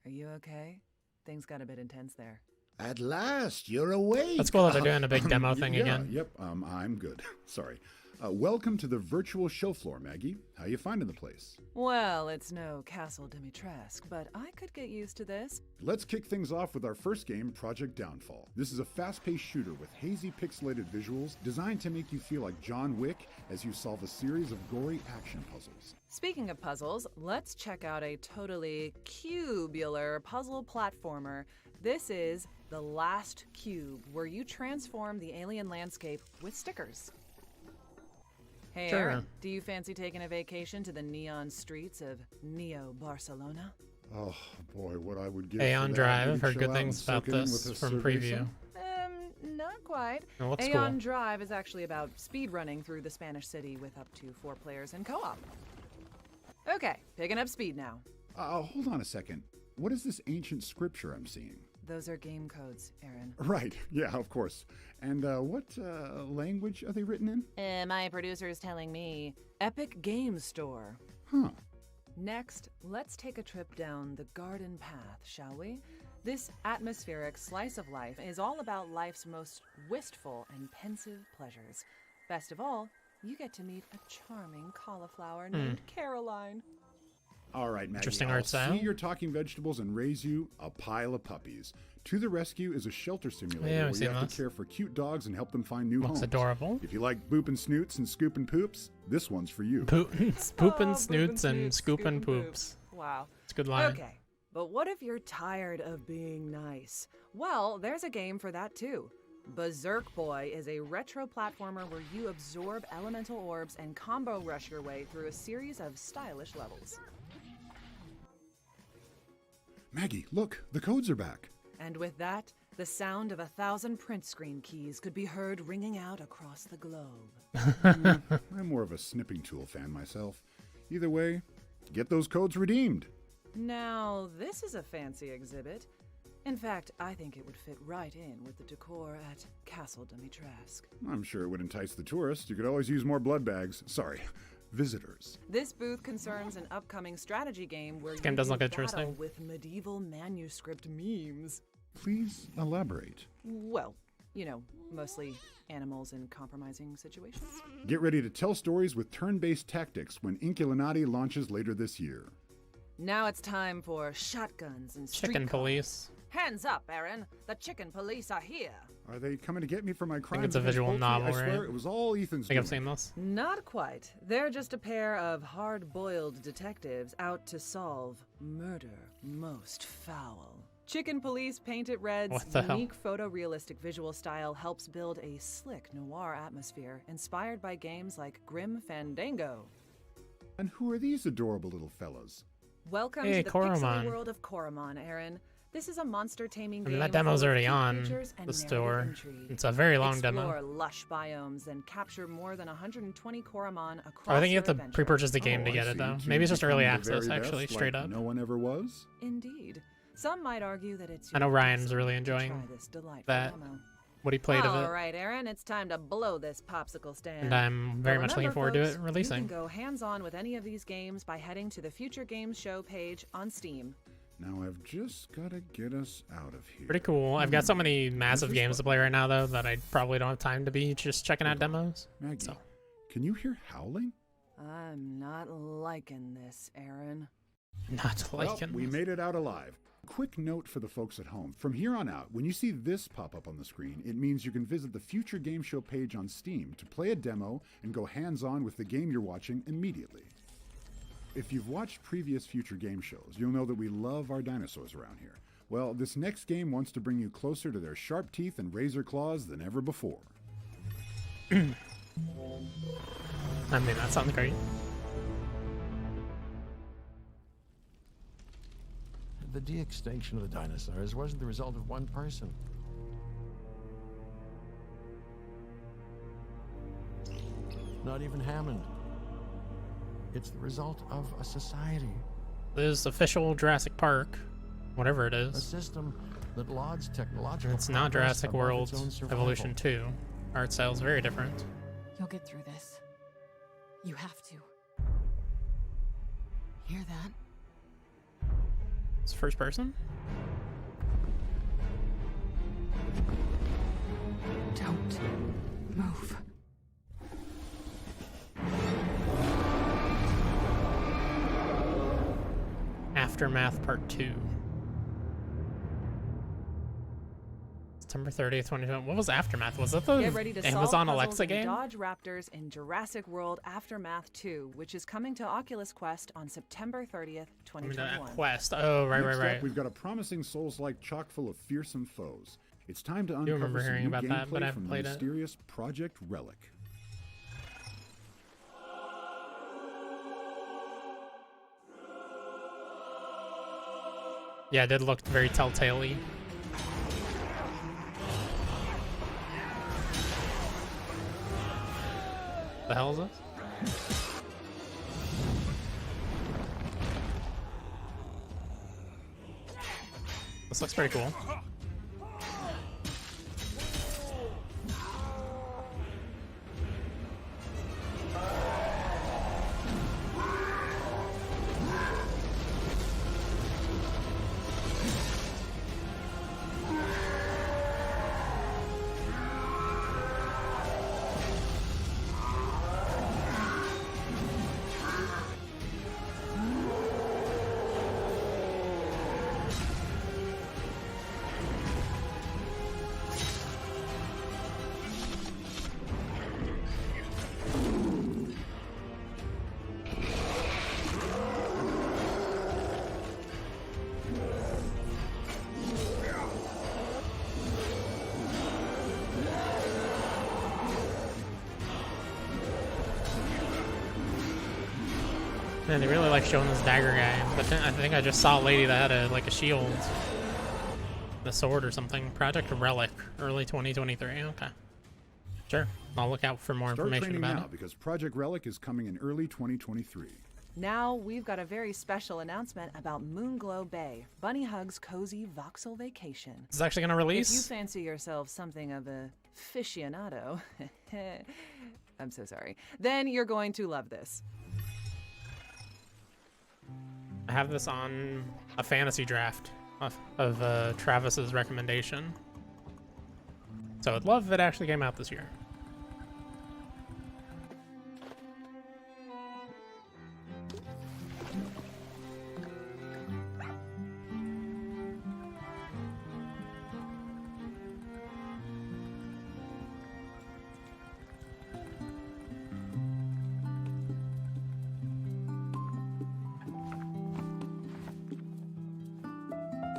Are you okay? Things got a bit intense there. At last, you're awake. That's cool that they're doing a big demo thing yeah, again. Yep, I'm good. Sorry. Welcome to the virtual show floor, Maggie. How you finding the place? Well, it's no Castle Dimitrescu, but I could get used to this. Let's kick things off with our first game, Project Downfall. This is a fast-paced shooter with hazy pixelated visuals designed to make you feel like John Wick as you solve a series of gory action puzzles. Speaking of puzzles, let's check out a totally cubular puzzle platformer. This is The Last Cube, where you transform the alien landscape with stickers. Hey, Sure. Aaron, do you fancy taking a vacation to the neon streets of Neo Barcelona? Oh boy, what I would give Aeon for that. Drive, Maybe heard chill good out things and soak about it in this with a from cerveza? preview. Not quite. It looks Aeon cool. Drive is actually about speed running through the Spanish city with up to 4 players in co-op. Okay, picking up speed now. Hold on a second. What is this ancient scripture I'm seeing? Those are game codes, Aaron. Right, yeah, of course. And what language are they written in? My producer is telling me Epic Game Store. Huh. Next, let's take a trip down the garden path, shall we? This atmospheric slice of life is all about life's most wistful and pensive pleasures. Best of all, you get to meet a charming cauliflower named Caroline. All right, Maggie, Interesting I'll art style. see your talking vegetables and raise you a pile of puppies. To the Rescue is a shelter simulator Yeah, where I've you seen have those. to care for cute dogs and help them find new Looks homes. adorable. If you like booping snoots and scooping poops, this one's for you. Poopin' snoots and scoopin' poops. Wow. It's a good line. Okay, but what if you're tired of being nice? Well, there's a game for that too. Berserk Boy is a retro platformer where you absorb elemental orbs and combo rush your way through a series of stylish levels. Maggie, look, the codes are back. And with that, the sound of 1,000 print screen keys could be heard ringing out across the globe. I'm more of a snipping tool fan myself. Either way, get those codes redeemed. Now, this is a fancy exhibit. In fact, I think it would fit right in with the decor at Castle Dimitrescu. I'm sure it would entice the tourists. You could always use more blood bags. Sorry, visitors. This booth concerns an upcoming strategy game where This game you does do look battle interesting. with medieval manuscript memes. Please elaborate. Well, You know, mostly animals in compromising situations. Get ready to tell stories with turn-based tactics when Inculinati launches later this year. Now it's time for shotguns and street Chicken cars. police. Hands up, Aaron. The chicken police are here. Are they coming to get me for my crimes? it's a against visual poultry? novel, I swear right? it was all Ethan's I think I've doing. seen this. Not quite. They're just a pair of hard-boiled detectives out to solve murder most foul. Chicken Police Paint It Red's What the hell? unique photorealistic visual style helps build a slick noir atmosphere inspired by games like Grim Fandango. And who are these adorable little fellas? Welcome Hey, to the Koromon. pixely world of Koromon, Aaron. This is a monster taming I mean, game. that demo's full of already cute on creatures and the narrative store. intrigue. It's a very long demo. Explore lush biomes and capture more than 120 Koromon across Oh, I think you have your to adventure. pre-purchase the game Oh, to I get it see. though. To Maybe it's just early become the access, very actually, best, straight like up. no one ever was? Indeed. Some might argue that it's I know your Ryan's destiny really to enjoying try this delightful that. demo. What he played of All it. right, Aaron, it's time to blow this popsicle stand. And I'm very But much looking remember, forward to folks, it releasing. You can go hands-on with any of these games by heading to the Future Games Show page on Steam. Now I've just gotta get us out of here. Pretty cool. I've got so many This massive is games to play right now though that I probably don't have time to be just checking out demos. Maggie, So can you hear howling? I'm not liking this, Aaron. not Well, liking. we made it out alive. Quick note for the folks at home. From here on out, when you see this pop up on the screen, it means you can visit the Future Game Show page on Steam to play a demo and go hands-on with the game you're watching immediately. If you've watched previous Future Game Shows, you'll know that we love our dinosaurs around here. Well, this next game wants to bring you closer to their sharp teeth and razor claws than ever before. I mean, that sounds great. The de-extinction of the dinosaurs wasn't the result of one person. Not even Hammond. It's the result of a society. This is official Jurassic Park, whatever it A is. system that lauds technological It's not progress Jurassic above World its own survival. Evolution 2. Art style's very different. You'll get through this. You have to. Hear that? It's first person? Don't move. Aftermath Part 2. September 30th, 2020. What was Aftermath? Was that the Get ready to Amazon solve Alexa puzzles and game? dodge raptors in Jurassic World Aftermath 2, which is coming to Oculus Quest on September 30th, I mean, 2021. that Quest. Oh, right, Next right, up, right. we've got a promising Souls-like chock full of fearsome foes. It's time to do uncover remember some hearing new about that, but gameplay I haven't from the played it. mysterious Project Relic. Yeah, it did look very telltale-y. The hell is this? This looks pretty cool. Man, they really like showing this dagger guy, but then I think I just saw a lady that had a shield, the sword or something. Project Relic, early 2023. Okay, sure. I'll look out for more Start information training about now it. because Project Relic is coming in early 2023. Now we've got a very special announcement about Moonglow Bay, Bunny Hug's cozy voxel vacation. It's actually gonna release? If you fancy yourself something of a aficionado, I'm so sorry, then you're going to love this. I have this on a fantasy draft of Travis's recommendation. So I'd love if it actually came out this year.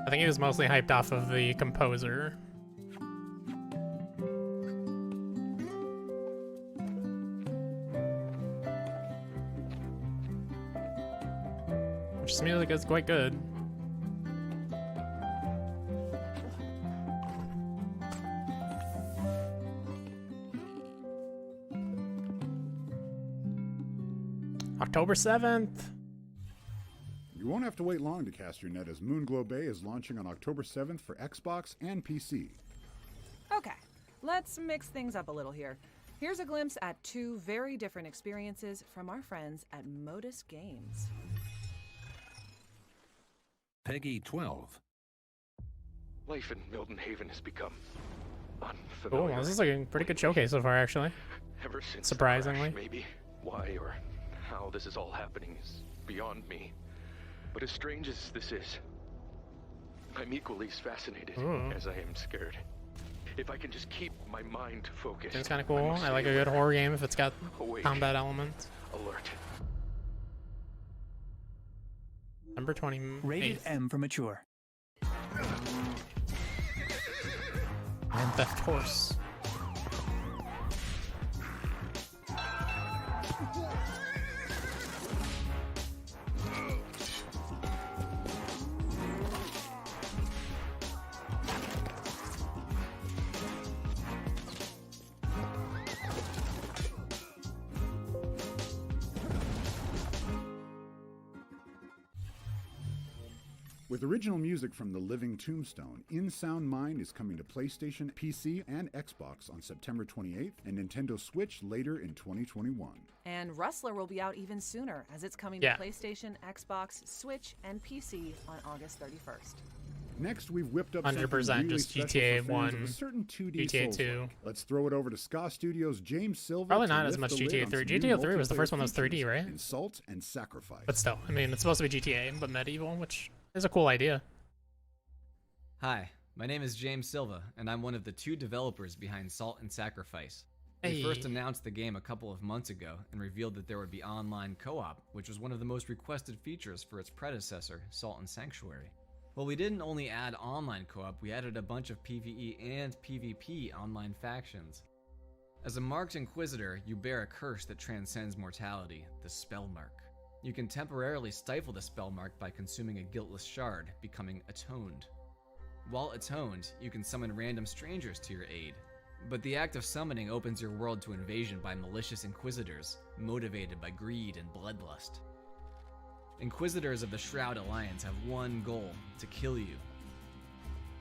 I think he was mostly hyped off of the composer. Which music is quite good. October 7th. You won't have to wait long to cast your net as Moonglow Bay is launching on October 7th for Xbox and PC. Okay, let's mix things up a little here. Here's a glimpse at two very different experiences from our friends at Modus Games. Peggy 12. Life in Milton Haven has become Cool, unfamiliar. this is like a pretty good showcase so far, actually. Ever since the Surprisingly. crash, maybe. Why or how this is all happening is beyond me. But as strange as this is, I'm equally as fascinated as I am scared. If I can just keep my mind focused. It's kind of cool. I like a good horror game if it's got Awake. combat elements. Alert. Number 20. Rated M for mature. Grand Theft Horse. With original music from The Living Tombstone, In Sound Mind is coming to PlayStation, PC, and Xbox on September 28th, and Nintendo Switch later in 2021. And Rustler will be out even sooner, as it's coming Yeah. to PlayStation, Xbox, Switch, and PC on August 31st. Next, we've whipped up 100% something really just special GTA for fans of 1, a certain 2D GTA Souls-like. 2. Let's throw it over to Ska Studios' James Silva. Probably to not as lift much the lid GTA on 3. some new GTA 3 was the first one that was multiplayer 3D, features right? in Salt and Sacrifice. But still, I mean, it's supposed to be GTA, but medieval, which is a cool idea. Hi, my name is James Silva, and I'm one of the two developers behind Salt and Sacrifice. Hey. We first announced the game a couple of months ago and revealed that there would be online co-op, which was one of the most requested features for its predecessor, Salt and Sanctuary. Well, we didn't only add online co-op, we added a bunch of PvE and PvP online factions. As a marked Inquisitor, you bear a curse that transcends mortality, the Spell Mark. You can temporarily stifle the Spell Mark by consuming a guiltless shard, becoming Atoned. While atoned, you can summon random strangers to your aid, but the act of summoning opens your world to invasion by malicious inquisitors, motivated by greed and bloodlust. Inquisitors of the Shroud Alliance have one goal: to kill you.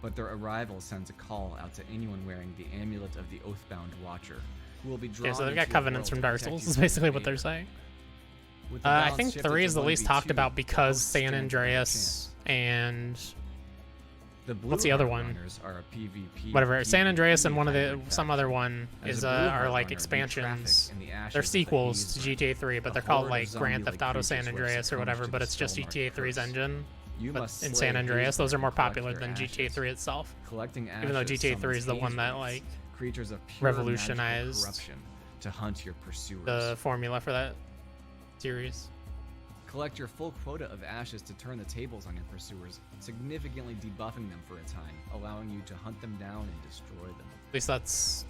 But their arrival sends a call out to anyone wearing the Amulet of the Oathbound Watcher, who will be drawn Yeah, so they've into got your covenants world from to Dark protect Souls, you is from basically your what they're fate. saying. With the I balance think shifted 3 to is the least 1v2, talked about the because hosts San stand a better Andreas and The Blue what's the other Heart one? Runners are a PvP Whatever. San Andreas and one of the hybrid some other one As is a Blue are Heart like Runner, you expansions. traffic in the ashes They're of the sequels to Haze GTA 3, but A they're called horde of like Grand zombie-like Theft Auto San creatures who have Andreas or succumbed whatever, to but the it's just Spellmark GTA 3's curse. engine. You But must in slay San Andreas, those are more Hazemark to popular collect than their GTA 3 itself. Collecting Even though ashes GTA 3 summons is the one that Haze like Rats, creatures of pure revolutionized magical corruption to hunt your pursuers. the formula for that series. Collect your full quota of ashes to turn the tables on your pursuers, significantly debuffing them for a time, allowing you to hunt them down and destroy them. At least that's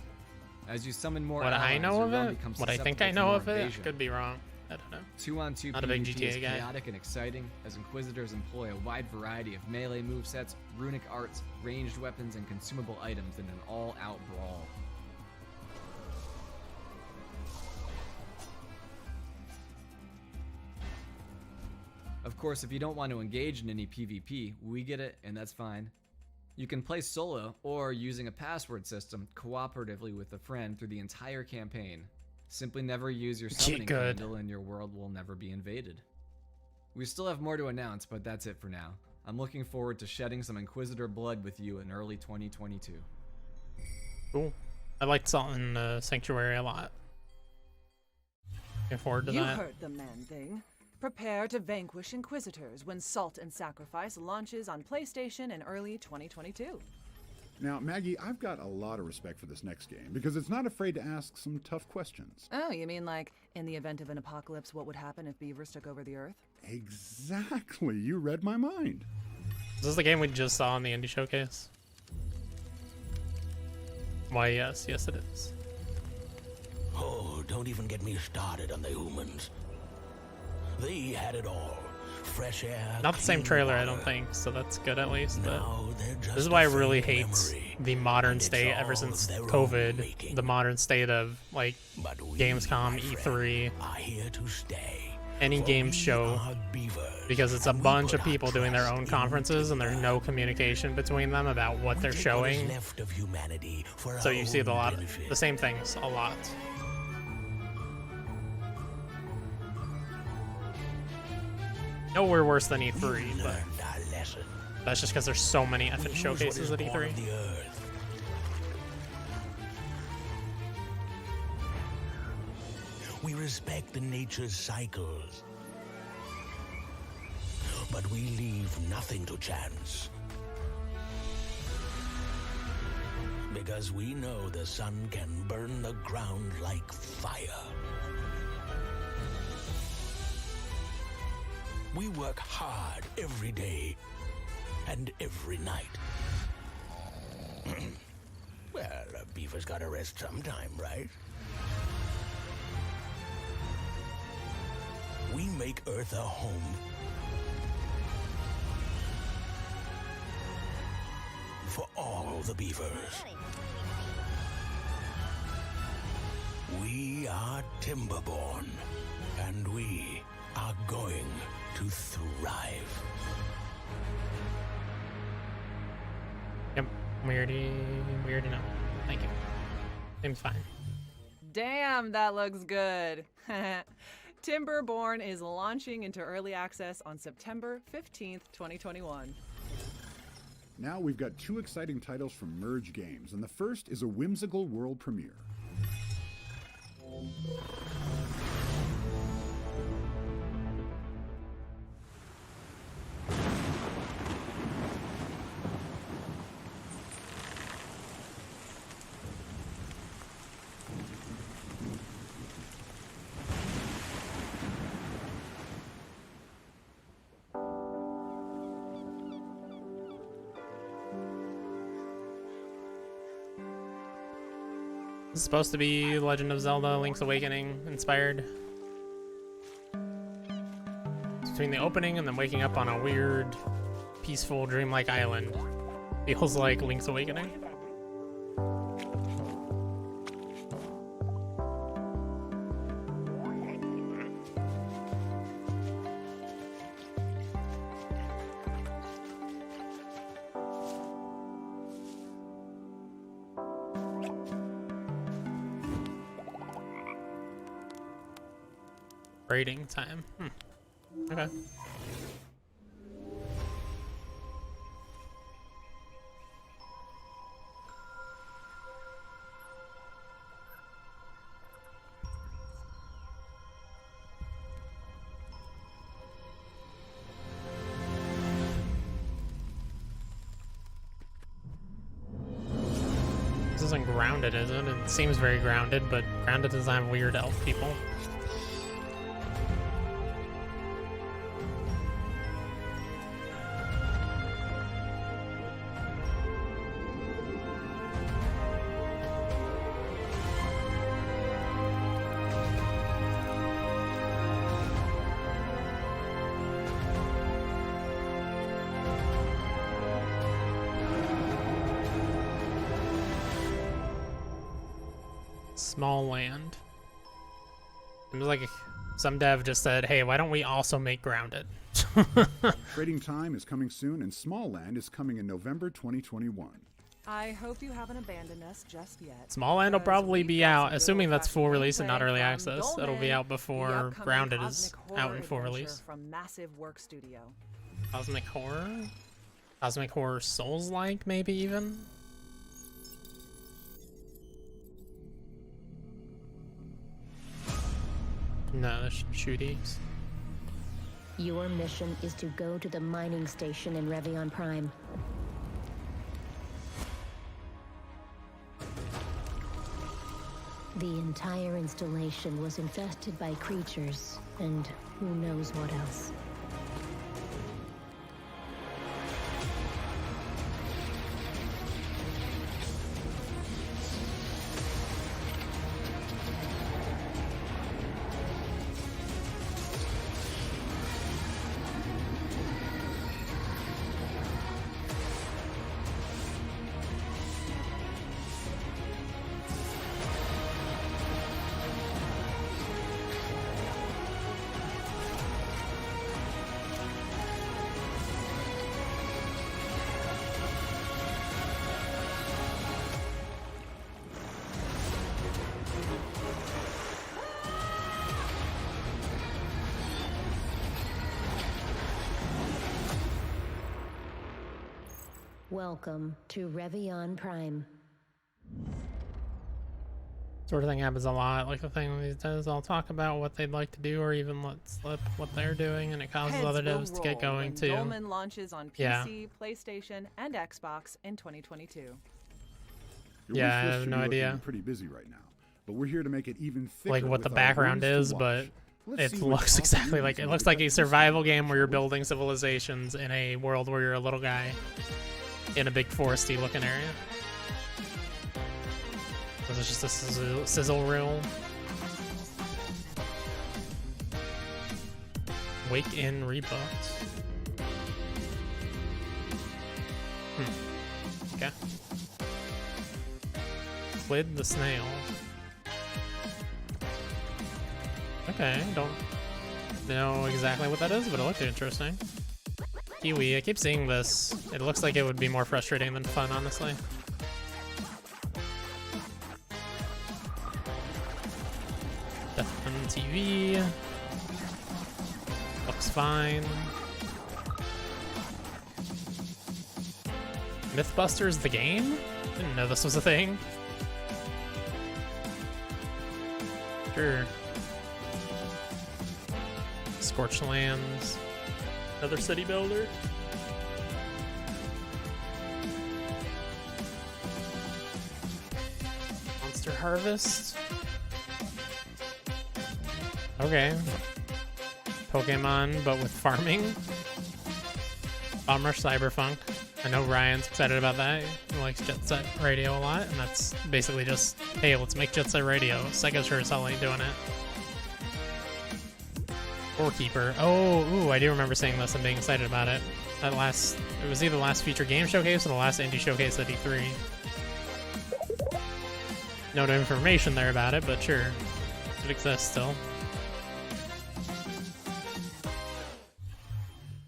As you summon more what I allies, know your of realm it. becomes What I think susceptible I to know more of it. invasion. Could be wrong. I don't know. 2-on-2 Not a big PvP GTA is guy. chaotic and exciting, as Inquisitors employ a wide variety of melee movesets, runic arts, ranged weapons, and consumable items in an all-out brawl. Of course, if you don't want to engage in any PvP, we get it, and that's fine. You can play solo, or using a password system, cooperatively with a friend through the entire campaign. Simply never use your summoning good. candle and your world will never be invaded. We still have more to announce, but that's it for now. I'm looking forward to shedding some Inquisitor blood with you in early 2022. Cool. I liked Salt and Sanctuary a lot. Looking forward to You that. heard the man thing. Prepare to vanquish Inquisitors when Salt and Sacrifice launches on PlayStation in early 2022. Now, Maggie, I've got a lot of respect for this next game because it's not afraid to ask some tough questions. Oh, you mean like, in the event of an apocalypse, what would happen if beavers took over the Earth? Exactly. You read my mind. Is this the game we just saw in the indie showcase? Why, yes. Yes, it is. Oh, don't even get me started on the humans. They had it all. Fresh air. Not the same clean trailer, I water. don't think, so that's good at least. But Now they're just this is why I a really faint hate memory, the modern and it's state ever all since their own COVID. making. The modern state of like But we, Gamescom, my E3, friend, are here to stay. any For game we show, are beavers, because it's a and we bunch put of our people doing their trust own in conferences and there's no communication between them about what they're Take what is showing. left of humanity for So our you see own the lot, benefit. the same things a lot. Nowhere worse than E3, but Learned our lesson. that's just because there's so many effing We use showcases what at is born E3. of the earth. We respect the nature's cycles, but we leave nothing to chance. Because we know the sun can burn the ground like fire. We work hard every day and every night. Well, a beaver's gotta rest sometime, right? We make Earth a home for all the beavers. We are Timberborn, and we are going to thrive. Yep, we already know. Thank you. Seems fine. Damn, that looks good. Timberborn is launching into early access on September 15th, 2021. Now we've got two exciting titles from Merge Games, and the first is a whimsical world premiere. This is supposed to be Legend of Zelda Link's Awakening inspired. It's between the opening and then waking up on a weird, peaceful, dreamlike island. Feels like Link's Awakening. Rating time. Okay. This isn't grounded, is it? It seems very grounded, but grounded doesn't have weird elf people. Small land. Seems like some dev just said, hey, why don't we also make Grounded? Trading Time is coming soon, and Small Land is coming in November 2021. I hope you haven't abandoned us just yet. Small Land will probably be out, assuming that's full release and not gameplay early from access. It'll be Dolmen, out the before upcoming Grounded is cosmic out horror in full adventure release. From Massive Work Studio. Cosmic Horror? Cosmic Horror Souls-like, maybe even? No, the shooties. Your mission is to go to the mining station in Revion Prime. The entire installation was infested by creatures, and who knows what else. Welcome to Revion Prime. Sort of thing happens a lot. Like the thing these days, I'll talk about what they'd like to do, or even let slip what they're doing, and it causes Heads other will devs to get roll going when too. Dolmen launches on PC, Yeah. PlayStation, and Xbox in 2022. Your Yeah, I wish list have should no be looking idea. pretty busy right now, but we're here to make it even thicker. Like what the with our background ones to is, watch. but Let's it see which looks awesome exactly movies like it might looks be like a better survival game where you're building civilizations in a world where you're a little guy in a big foresty looking area. This is just a sizzle reel. Wake in reboot. Okay. Slid the snail. Okay, don't know exactly what that is, but it looked interesting. Kiwi, I keep seeing this. It looks like it would be more frustrating than fun, honestly. Death on TV. Looks fine. Mythbusters the game? Didn't know this was a thing. Sure. Scorched Lands. Another city builder. Monster Harvest. Okay. Pokemon, but with farming. Bummer Cyberpunk. I know Ryan's excited about that. He likes Jet Set Radio a lot, and that's basically just, hey, let's make Jet Set Radio. Sega sure as hell ain't doing it. Scorekeeper. Oh, ooh, I do remember seeing this and being excited about it. It was either the last feature game showcase or the last indie showcase at E3. No information there about it, but sure. It exists still.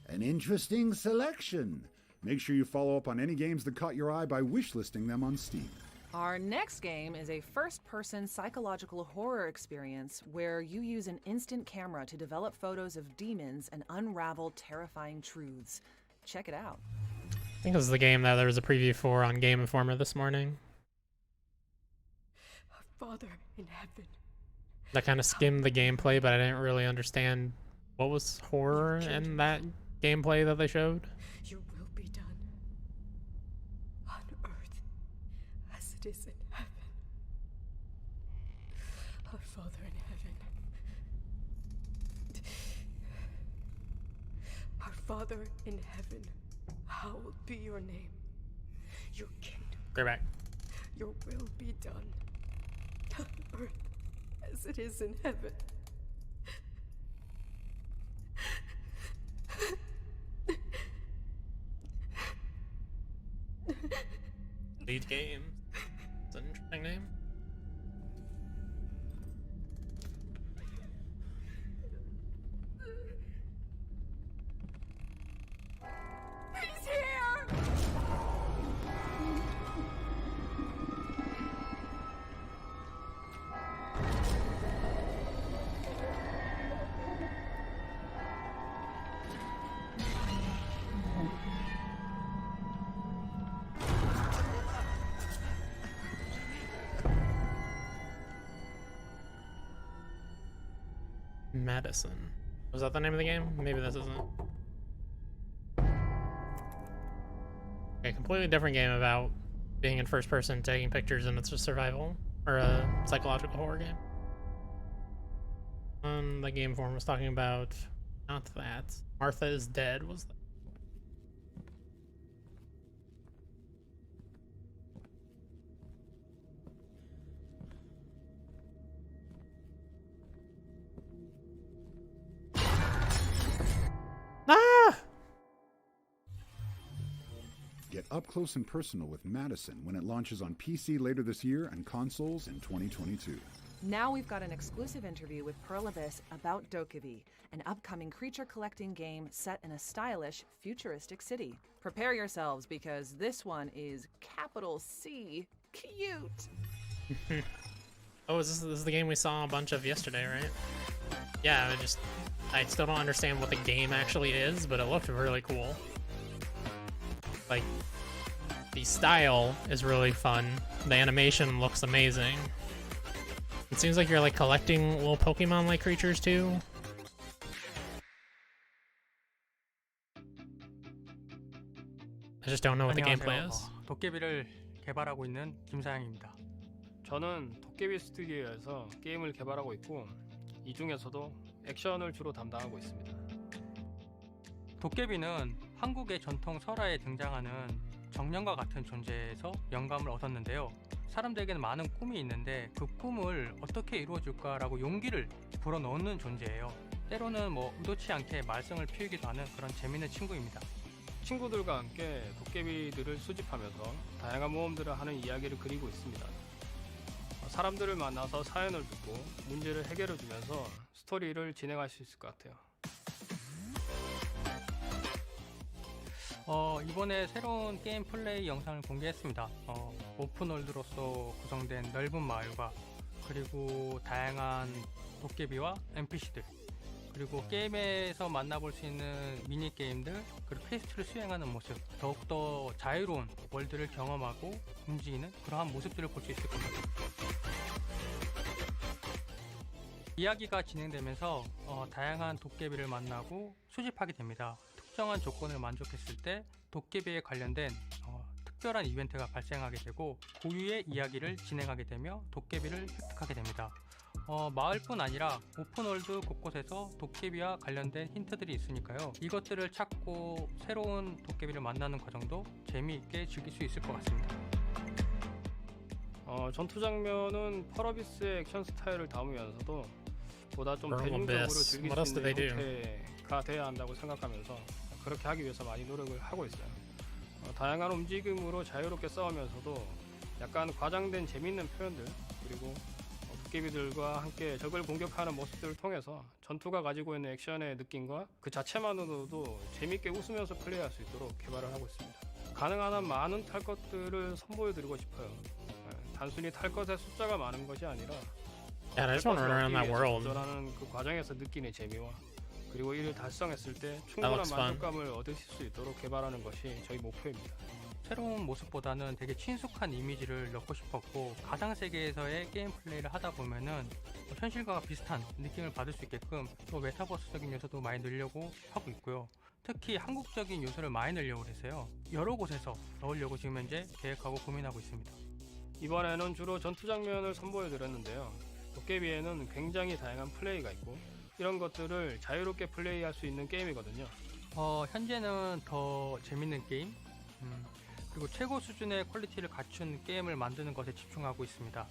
An interesting selection. Make sure you follow up on any games that caught your eye by wishlisting them on Steam. Our next game is a first-person psychological horror experience where you use an instant camera to develop photos of demons and unravel terrifying truths. Check it out. I think this is the game that there was a preview for on Game Informer this morning. Our Father in heaven. That kind of skimmed the gameplay, but I didn't really understand what was horror in that gameplay that they showed. Your will be done on earth as it is in heaven. Our Father in heaven. Our Father in heaven, hallowed be your name. Your kingdom. Go back. Your will be done on earth as it is in heaven. Lead game. It's an interesting name. He's here! Madison. Was that the name of the game? Maybe this isn't. A completely different game about being in first person, taking pictures, and it's a survival or a psychological horror game. The game forum was talking about not that. Martha is Dead was that. Ah! Get up close and personal with Madison when it launches on PC later this year and consoles in 2022. Now we've got an exclusive interview with Pearl Abyss about Dokkaebi, an upcoming creature collecting game set in a stylish, futuristic city. Prepare yourselves because this one is capital C cute. Oh, this is the game we saw a bunch of yesterday, right? Yeah, I still don't understand what the game actually is, but it looked really cool. Like, the style is really fun. The animation looks amazing. It seems like you're like collecting little Pokemon-like creatures too. I just don't know what the gameplay is. 도깨비를 개발하고 있는 김사양입니다. 저는 도깨비 스튜디오에서 게임을 개발하고 있고 이 중에서도 액션을 주로 담당하고 있습니다. 도깨비는 한국의 전통 설화에 등장하는 정령과 같은 존재에서 영감을 얻었는데요. 사람들에게는 많은 꿈이 있는데 그 꿈을 어떻게 이루어줄까라고 용기를 불어넣는 존재예요. 때로는 의도치 않게 말썽을 피우기도 하는 그런 재밌는 친구입니다. 친구들과 함께 도깨비들을 수집하면서 다양한 모험들을 하는 이야기를 그리고 있습니다. 사람들을 만나서 사연을 듣고 문제를 해결해주면서 스토리를 진행할 수 있을 것 같아요. 이번에 새로운 게임 플레이 영상을 공개했습니다. 오픈월드로서 구성된 넓은 마을과 그리고 다양한 도깨비와 NPC들 그리고 게임에서 만나볼 수 있는 미니게임들 그리고 퀘스트를 수행하는 모습 더욱더 자유로운 월드를 경험하고 움직이는 그러한 모습들을 볼 수 있을 겁니다. 이야기가 진행되면서 다양한 도깨비를 만나고 수집하게 됩니다. 특정한 조건을 만족했을 때 도깨비에 관련된 특별한 이벤트가 발생하게 되고 고유의 이야기를 진행하게 되며 도깨비를 획득하게 됩니다. 마을뿐 아니라 오픈월드 곳곳에서 도깨비와 관련된 힌트들이 있으니까요. 이것들을 찾고 새로운 도깨비를 만나는 과정도 재미있게 즐길 수 있을 것 같습니다. 전투 장면은 펄어비스의 액션 스타일을 담으면서도 보다 좀 대중적으로 즐길 수 있는 형태가 돼야 한다고 생각하면서 그렇게 하기 위해서 많이 노력을 하고 있어요. 다양한 움직임으로 자유롭게 싸우면서도 약간 과장된 재밌는 표현들 그리고 도깨비들과 함께 적을 공격하는 모습들을 통해서 전투가 가지고 있는 액션의 느낌과 그 자체만으로도 재밌게 웃으면서 플레이할 수 있도록 개발을 하고 있습니다. 가능한 한 많은 탈 것들을 선보여드리고 싶어요. 단순히 탈 것의 숫자가 많은 것이 아니라 Yeah, I just want to run around that world. 도전하는 그 과정에서 느끼는 재미와 그리고 이를 달성했을 때 충분한 만족감을 얻으실 수 있도록 개발하는 것이 저희 목표입니다. 새로운 모습보다는 되게 친숙한 이미지를 넣고 싶었고 가상 세계에서의 게임 플레이를 하다 보면은 현실과 비슷한 느낌을 받을 수 있게끔 또 메타버스적인 요소도 많이 넣으려고 하고 있고요. 특히 한국적인 요소를 많이 넣으려고 해서요. 여러 곳에서 넣으려고 지금 현재 계획하고 고민하고 있습니다. 이번에는 주로 전투 장면을 선보여드렸는데요. 도깨비에는 굉장히 다양한 플레이가 있고 이런 것들을 자유롭게 플레이할 수 있는 게임이거든요. 현재는 더 재밌는 게임 그리고 최고 수준의 퀄리티를 갖춘 게임을 만드는 것에 집중하고 있습니다.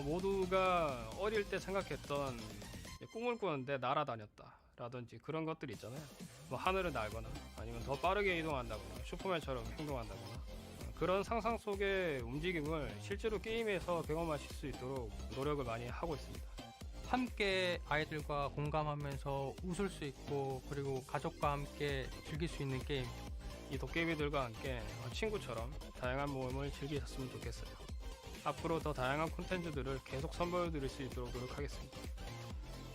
모두가 어릴 때 생각했던 꿈을 꾸는데 날아다녔다 라든지 그런 것들이 있잖아요. 하늘을 날거나 아니면 더 빠르게 이동한다거나 슈퍼맨처럼 행동한다거나 그런 상상 속의 움직임을 실제로 게임에서 경험하실 수 있도록 노력을 많이 하고 있습니다. 함께 아이들과 공감하면서 웃을 수 있고 그리고 가족과 함께 즐길 수 있는 게임 이 도깨비들과 함께 친구처럼 다양한 모험을 즐기셨으면 좋겠어요. 앞으로 더 다양한 콘텐츠들을 계속 선보여드릴 수 있도록 노력하겠습니다.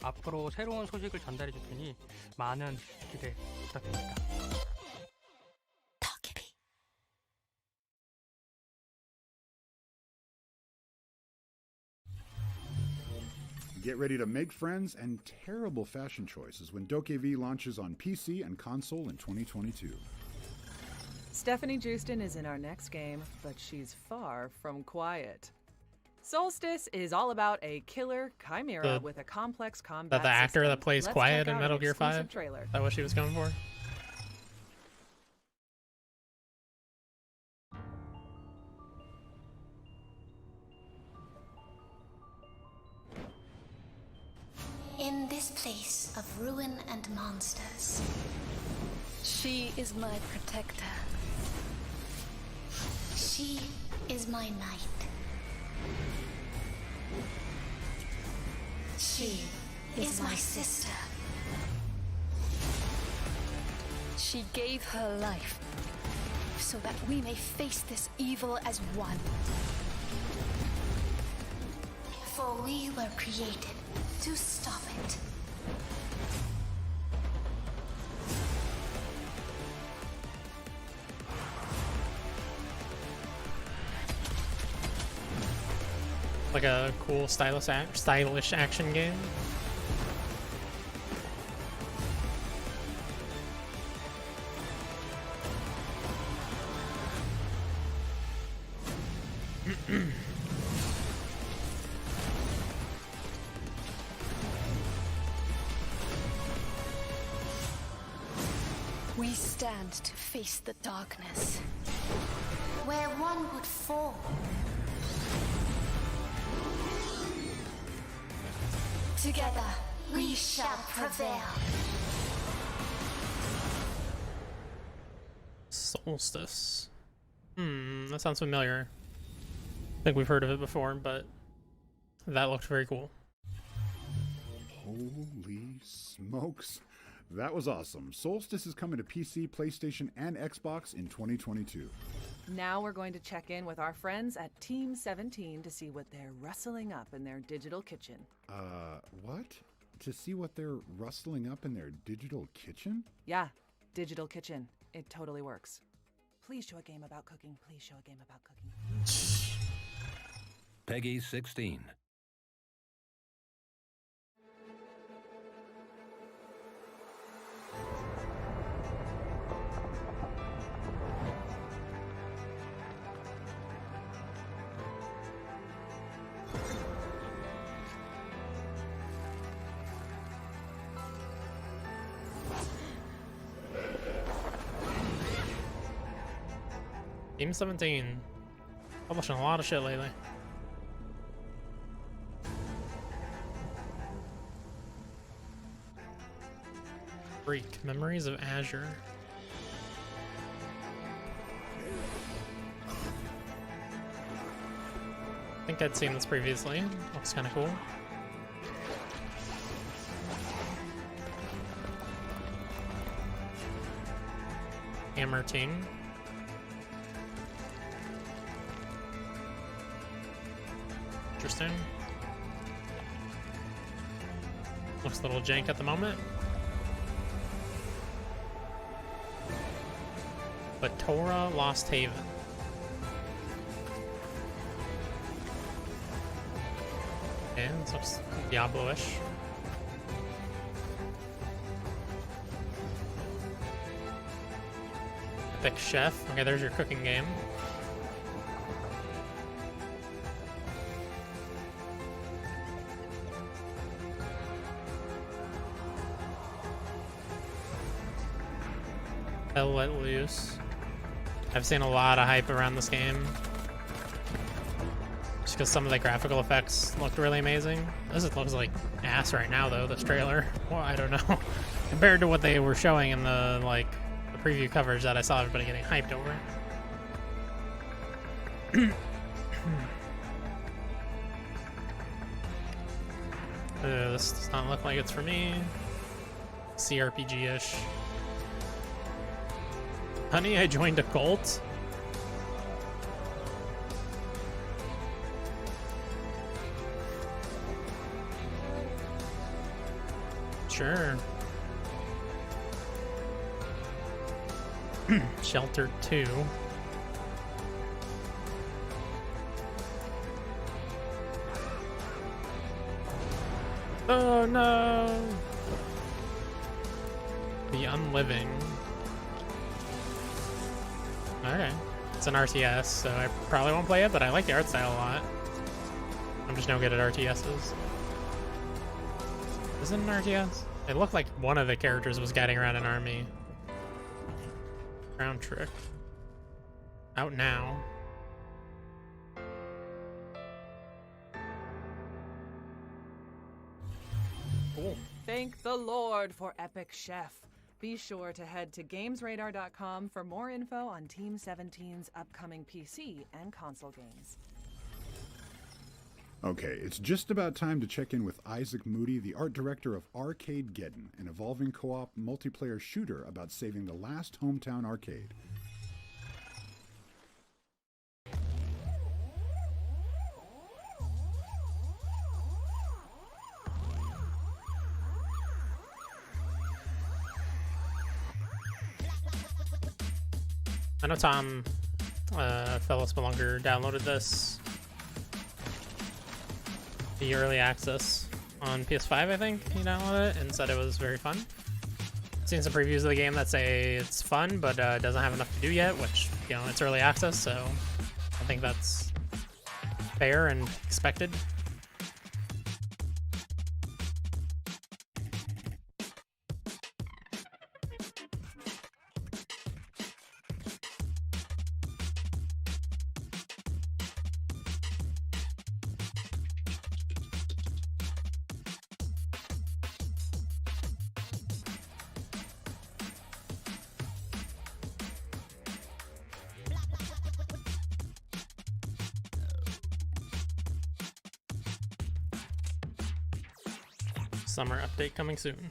앞으로 새로운 소식을 전달해 줄 테니 많은 기대 부탁드립니다. Get ready to make friends and terrible fashion choices when DokeV launches on PC and console in 2022. Stephanie Joosten is in our next game, but she's far from quiet. Solstice is all about a killer chimera with a complex combat the actor system. that plays Let's Quiet check in out Metal an Gear exclusive 5? Trailer. Is that what she was going for? In this place of ruin and monsters, she is my protector. She is my knight. She is my sister. She gave her life so that we may face this evil as one. For we were created to stop it. Like a cool stylish action game. We stand to face the darkness, where one would fall. Together, we shall prevail. Solstice. That sounds familiar. I think we've heard of it before, but that looked very cool. Holy smokes. That was awesome. Solstice is coming to PC, PlayStation, and Xbox in 2022. Now we're going to check in with our friends at Team 17 to see what they're rustling up in their digital kitchen. What? To see what they're rustling up in their digital kitchen? Yeah, digital kitchen. It totally works. Please show a game about cooking. Please show a game about cooking. Peggy 16. Team 17. Publishing a lot of shit lately. Freak. Memories of Azure. I think I'd seen this previously. Looks kind of cool. Hammer Team. Interesting. Looks a little jank at the moment. But Torah Lost Haven. Okay, this looks Diablo-ish. Epic Chef. Okay, there's your cooking game. Hell Let Loose. I've seen a lot of hype around this game. Just because some of the graphical effects looked really amazing. This looks like ass right now though, this trailer. Well, I don't know. Compared to what they were showing in the the preview coverage that I saw everybody getting hyped over. This does not look like it's for me. CRPG-ish. Honey, I joined a cult. Sure. Shelter 2. Oh no! The Unliving. Okay. It's an RTS, so I probably won't play it, but I like the art style a lot. I'm just no good at RTSs. Is it an RTS? It looked like one of the characters was guiding around an army. Crown Trick. Out now. Cool. Thank the Lord for Epic Chef. Be sure to head to GamesRadar.com for more info on Team 17's upcoming PC and console games. Okay, it's just about time to check in with Isaac Moody, the art director of Arcadegeddon, an evolving co-op multiplayer shooter about saving the last hometown arcade. I know Tom, fellow Spelunker, downloaded this, the early access on PS5, I think. He downloaded it and said it was very fun. Seen some previews of the game that say it's fun, but doesn't have enough to do yet, which, you know, it's early access, so I think that's fair and expected. Summer update coming soon.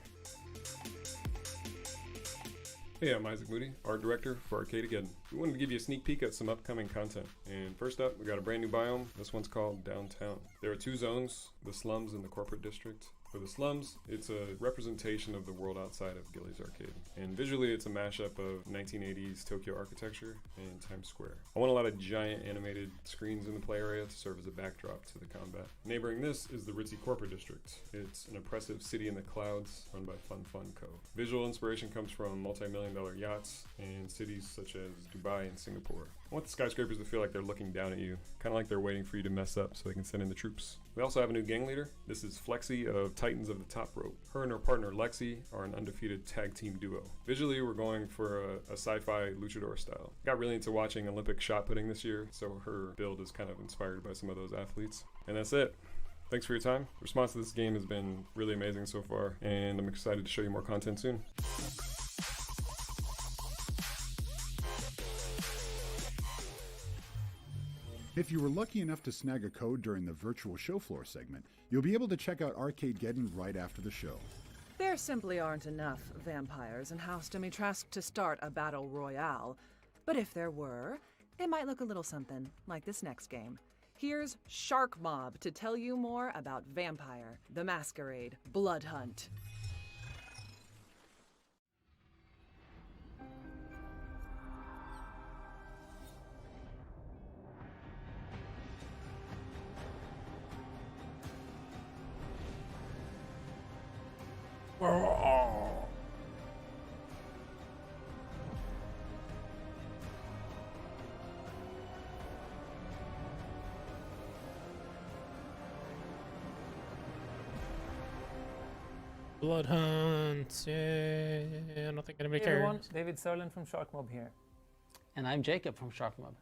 Hey, I'm Isaac Moody, art director for Arcadegeddon. We wanted to give you a sneak peek at some upcoming content. And first up, we got a brand new biome. This one's called Downtown. There are two zones, the slums and the corporate district. For the slums, it's a representation of the world outside of Gillies Arcade. And visually, it's a mashup of 1980s Tokyo architecture and Times Square. I want a lot of giant animated screens in the play area to serve as a backdrop to the combat. Neighboring this is the ritzy corporate district. It's an oppressive city in the clouds run by Fun Co. Visual inspiration comes from multi-million-dollar yachts and cities such as Dubai and Singapore. I want the skyscrapers to feel like they're looking down at you, kind of like they're waiting for you to mess up so they can send in the troops. We also have a new gang leader. This is Flexi of Titans of the Top Rope. Her and her partner Lexi are an undefeated tag team duo. Visually, we're going for a sci-fi luchador style. Got really into watching Olympic shot putting this year, so her build is kind of inspired by some of those athletes. And that's it. Thanks for your time. The response to this game has been really amazing so far, and I'm excited to show you more content soon. If you were lucky enough to snag a code during the virtual show floor segment, you'll be able to check out Arcadegeddon right after the show. There simply aren't enough vampires in House Dimitrescu to start a battle royale. But if there were, it might look a little something like this next game. Here's Shark Mob to tell you more about Vampire: The Masquerade Blood Hunt. Blood Hunt. Yeah, I don't think anybody Hey cares. everyone, David Serlin from Shark Mob here. And I'm Jacob from Shark Mob.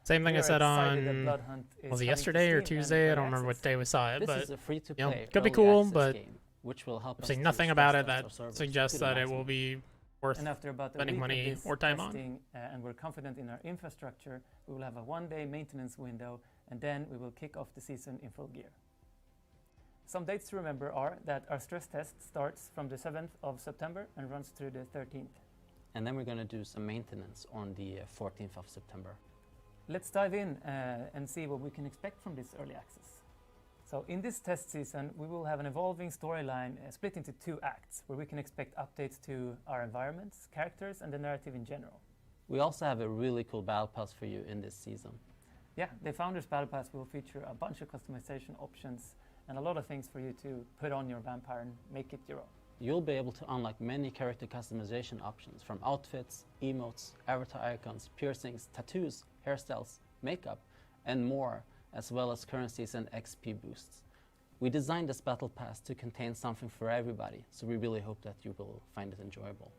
Same thing We I are said excited that on, Blood Hunt is was it coming to yesterday or Steam and Tuesday? I early don't remember what access. day we saw it, This but is a free-to-play you know, could be early cool, access but game, which will help us saying to nothing about stress it that test our servers suggests to the that it maximum. will be worth And after about a spending week of money this or time on. testing, and we're confident in our infrastructure, we will have a one-day maintenance window, and then we will kick off the season in full gear. Some dates to remember are that our stress test starts from the 7th of September and runs through the 13th. And then we're going to do some maintenance on the 14th of September. Let's dive in and see what we can expect from this early access. So in this test season, we will have an evolving storyline split into 2 acts, where we can expect updates to our environments, characters, and the narrative in general. We also have a really cool battle pass for you in this season. Yeah, the Founders Battle Pass will feature a bunch of customization options and a lot of things for you to put on your vampire and make it your own. You'll be able to unlock many character customization options, from outfits, emotes, avatar icons, piercings, tattoos, hairstyles, makeup, and more, as well as currencies and XP boosts. We designed this battle pass to contain something for everybody, so we really hope that you will find it enjoyable.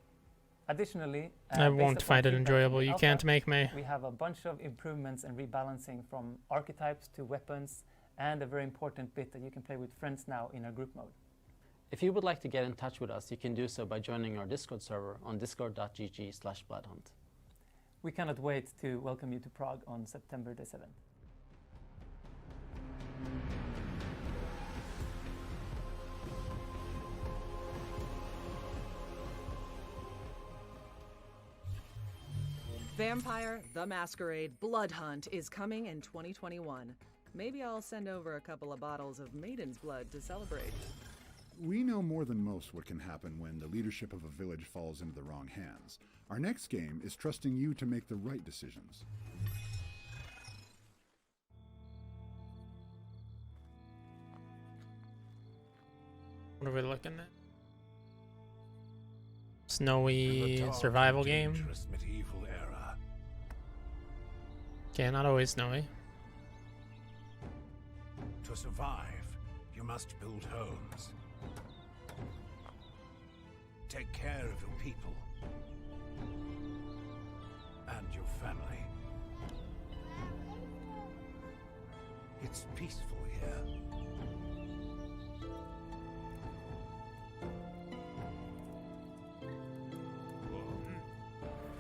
Additionally, I won't find it enjoyable. You can't make me. We have a bunch of improvements and rebalancing, from archetypes to weapons, and a very important bit that you can play with friends now in our group mode. If you would like to get in touch with us, you can do so by joining our Discord server on discord.gg/bloodhunt. We cannot wait to welcome you to Prague on September the 7th. Vampire the Masquerade Blood Hunt is coming in 2021. Maybe I'll send over a couple of bottles of Maiden's Blood to celebrate. We know more than most what can happen when the leadership of a village falls into the wrong hands. Our next game is trusting you to make the right decisions. What are we looking at? Snowy survival game. Medieval era. Okay, not always snowy. To survive, you must build homes. Take care of your people and your family. It's peaceful here.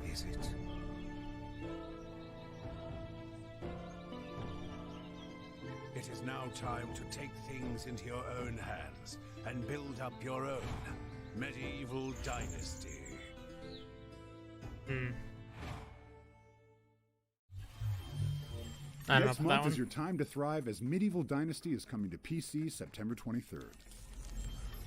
Is it? It is now time to take things into your own hands and build up your own medieval dynasty. Next month is your time to thrive, as Medieval Dynasty is coming to PC September 23rd.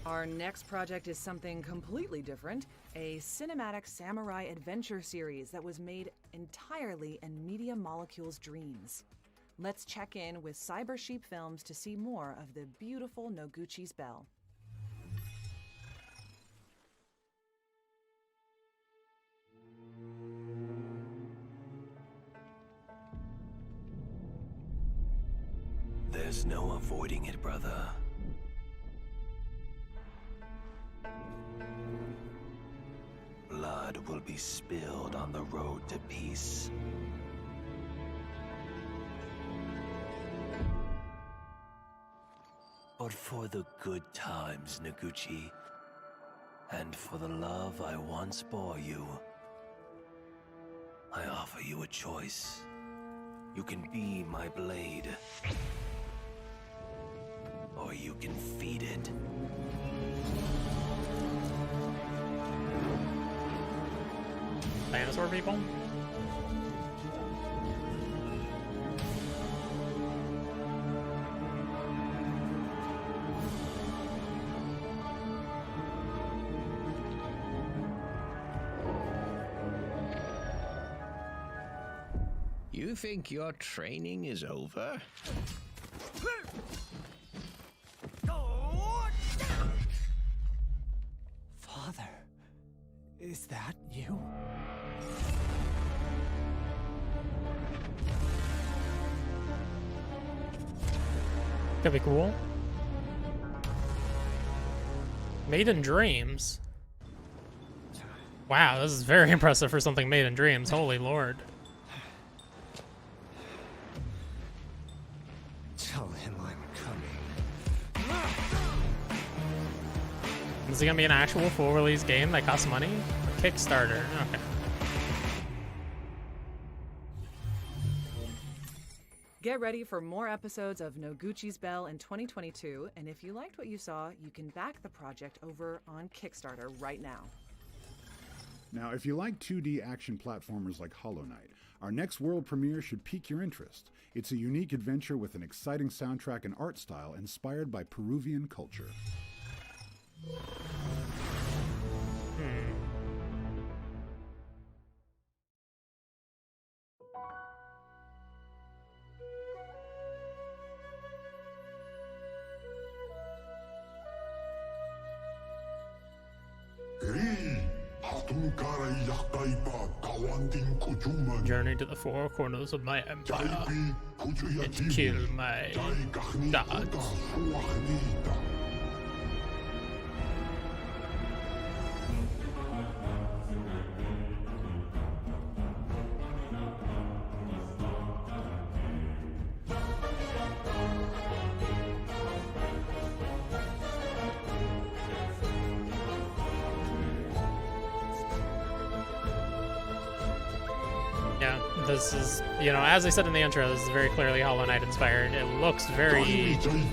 Our next project is something completely different, a cinematic samurai adventure series that was made entirely in Media Molecule's dreams. Let's check in with Cyber Sheep Films to see more of the beautiful Noguchi's Bell. There's no avoiding it, brother. Blood will be spilled on the road to peace. But for the good times, Noguchi, and for the love I once bore you, I offer you a choice. You can be my blade, or you can feed it. Dinosaur people? You think your training is over? Father, is that you? Could be cool. Made in Dreams. Wow, this is very impressive for something made in Dreams. Holy Lord. Tell him I'm coming. Is it gonna be an actual full release game that costs money? Kickstarter. Okay. Get ready for more episodes of Noguchi's Bell in 2022, and if you liked what you saw, you can back the project over on Kickstarter right now. Now, if you like 2D action platformers like Hollow Knight, our next world premiere should pique your interest. It's a unique adventure with an exciting soundtrack and art style inspired by Peruvian culture. Journey to the four corners of my empire and kill my gods. Yeah, this is, you know, as I said in the intro, this is very clearly Hollow Knight inspired. It looks very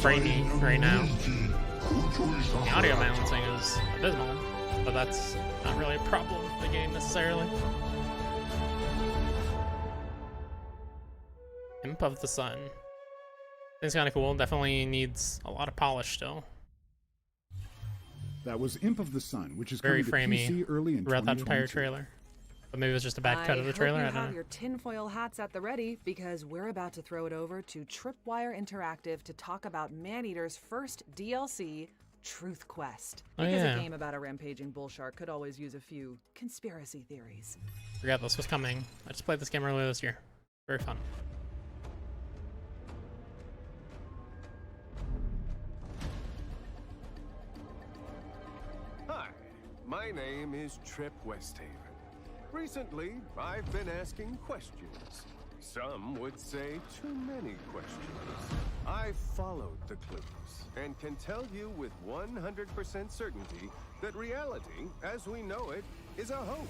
framey right now. The audio balancing is abysmal, but that's not really a problem with the game necessarily. Imp of the Sun. It's kind of cool. Definitely needs a lot of polish still. That was Imp of the Sun, which is Very coming to framey PC early in throughout that 2022. entire trailer. But maybe it was just a bad cut of the trailer. I I hope you don't have know. your tinfoil hats at the ready because we're about to throw it over to Tripwire Interactive to talk about Maneater's first DLC, Truth Quest. Oh, Because yeah. a game about a rampaging bull shark could always use a few conspiracy theories. Forgot this was coming. I just played this game earlier this year. Very fun. Hi, my name is Trip Westhaven. Recently, I've been asking questions. Some would say too many questions. I followed the clues and can tell you with 100% certainty that reality, as we know it, is a hoax.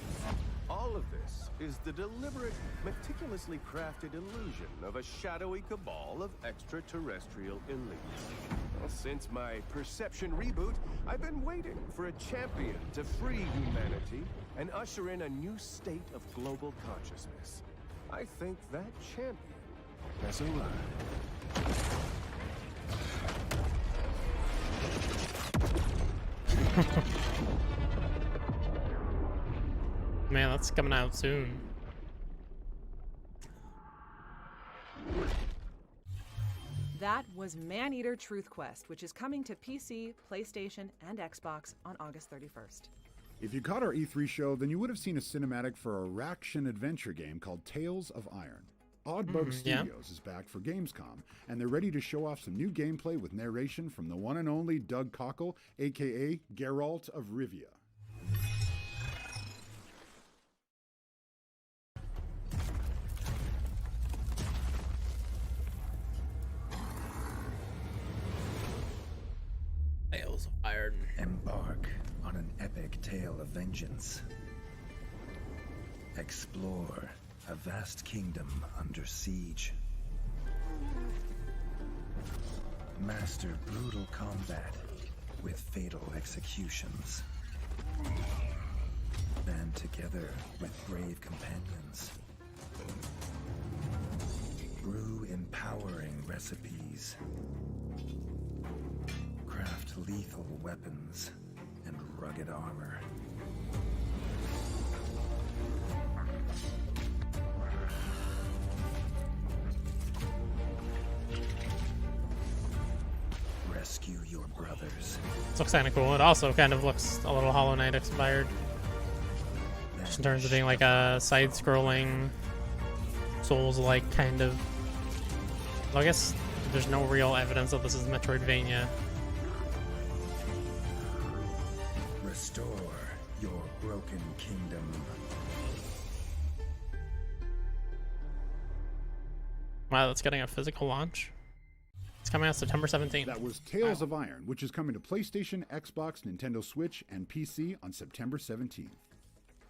All of this is the deliberate, meticulously crafted illusion of a shadowy cabal of extraterrestrial elites. Well, since my perception reboot, I've been waiting for a champion to free humanity and usher in a new state of global consciousness. I think that champion has arrived. Man, that's coming out soon. That was Maneater Truth Quest, which is coming to PC, PlayStation, and Xbox on August 31st. If you caught our E3 show, then you would have seen a cinematic for a Raction adventure game called Tales of Iron. Oddbug yeah. Studios is back for Gamescom, and they're ready to show off some new gameplay with narration from the one and only Doug Cockle, aka Geralt of Rivia. Tales of Iron. Embark on an epic tale of vengeance. Explore a vast kingdom under siege. Master brutal combat with fatal executions. Band together with brave companions. Brew empowering recipes. Craft lethal weapons and rugged armor. Rescue your brothers. This looks kind of cool. It also kind of looks a little Hollow Knight inspired. Just in terms of being like a side-scrolling, Souls-like kind of. Well, I guess there's no real evidence that this is Metroidvania. Restore your broken kingdom. Wow, that's getting a physical launch. It's coming out September 17th. That was Tales of Iron, which is coming to PlayStation, Xbox, Nintendo Switch, and PC on September 17th.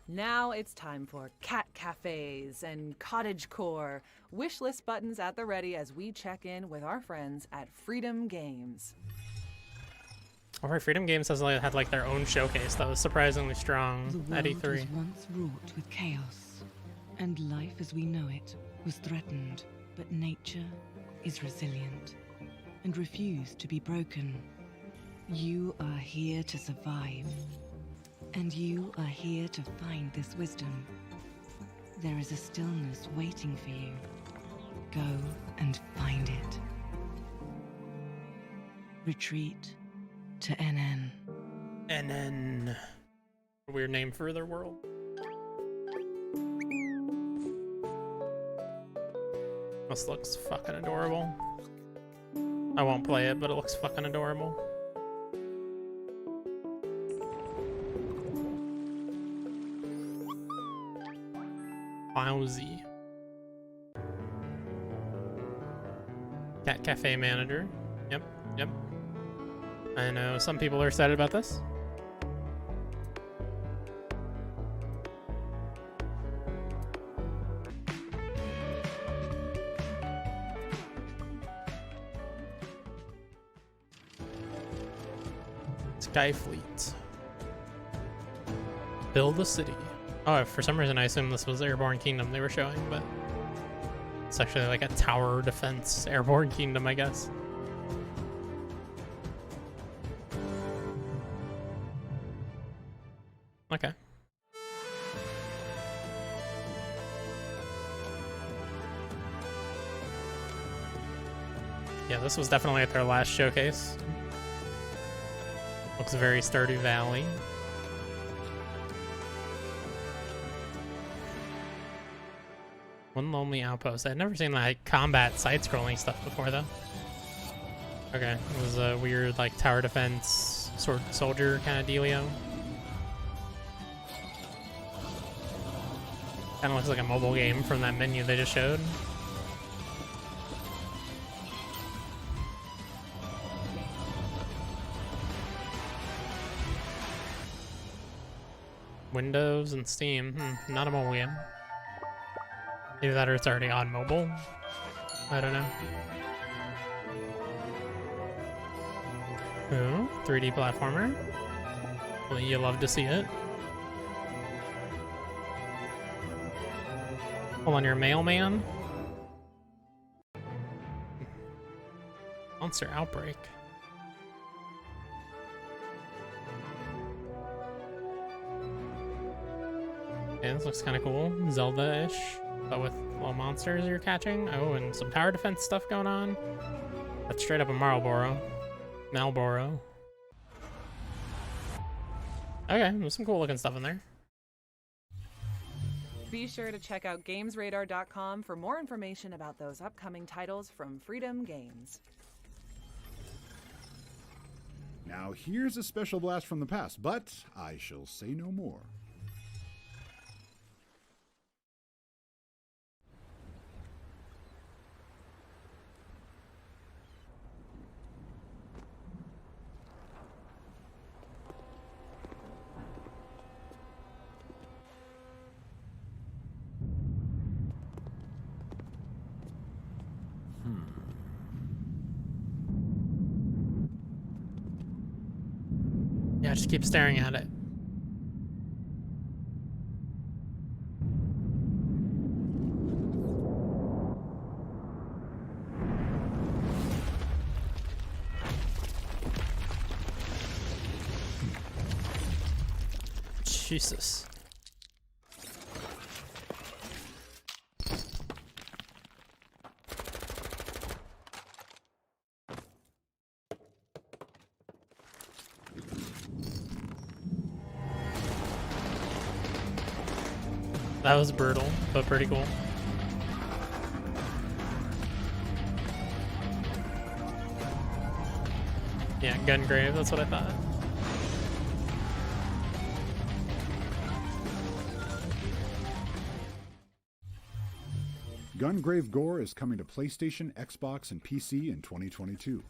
Now it's time for cat cafes and cottagecore. Wishlist buttons at the ready as we check in with our friends at Freedom Games. Alright, Freedom Games has had like their own showcase that was surprisingly The strong at world was E3. once wrought with chaos, and life as we know it was threatened. But nature is resilient and refused to be broken. You are here to survive, and you are here to find this wisdom. There is a stillness waiting for you. Go and find it. Retreat to NN. NN. Weird name for their world. This looks fucking adorable. I won't play it, but it looks fucking adorable. Lousy. Cat Cafe Manager. Yep, yep. I know some people are excited about this. Skyfleet. Build a city. Oh, for some reason I assumed this was Airborne Kingdom they were showing, but it's actually like a tower defense Airborne Kingdom, I guess. Okay. Yeah, this was definitely at their last showcase. Looks very Stardew Valley. One Lonely Outpost. I'd never seen like combat side-scrolling stuff before though. Okay, it was a weird like tower defense sword soldier kind of dealio. Kind of looks like a mobile game from that menu they just showed. Windows and Steam. Not a mobile game. Either that or it's already on mobile. I don't know. Ooh, 3D platformer. Well, you love to see it. Hold on, your mailman. Monster Outbreak. Yeah, this looks kind of cool. Zelda-ish, but with little monsters you're catching. Oh, and some tower defense stuff going on. That's straight up a Marlboro. Malboro. Okay, there's some cool looking stuff in there. Be sure to check out GamesRadar.com for more information about those upcoming titles from Freedom Games. Now here's a special blast from the past, but I shall say no more. Yeah, just keep staring at it. Jesus. That was brutal, but pretty cool. Yeah, Gungrave, that's what I thought. Gungrave Gore is coming to PlayStation, Xbox, and PC in 2022.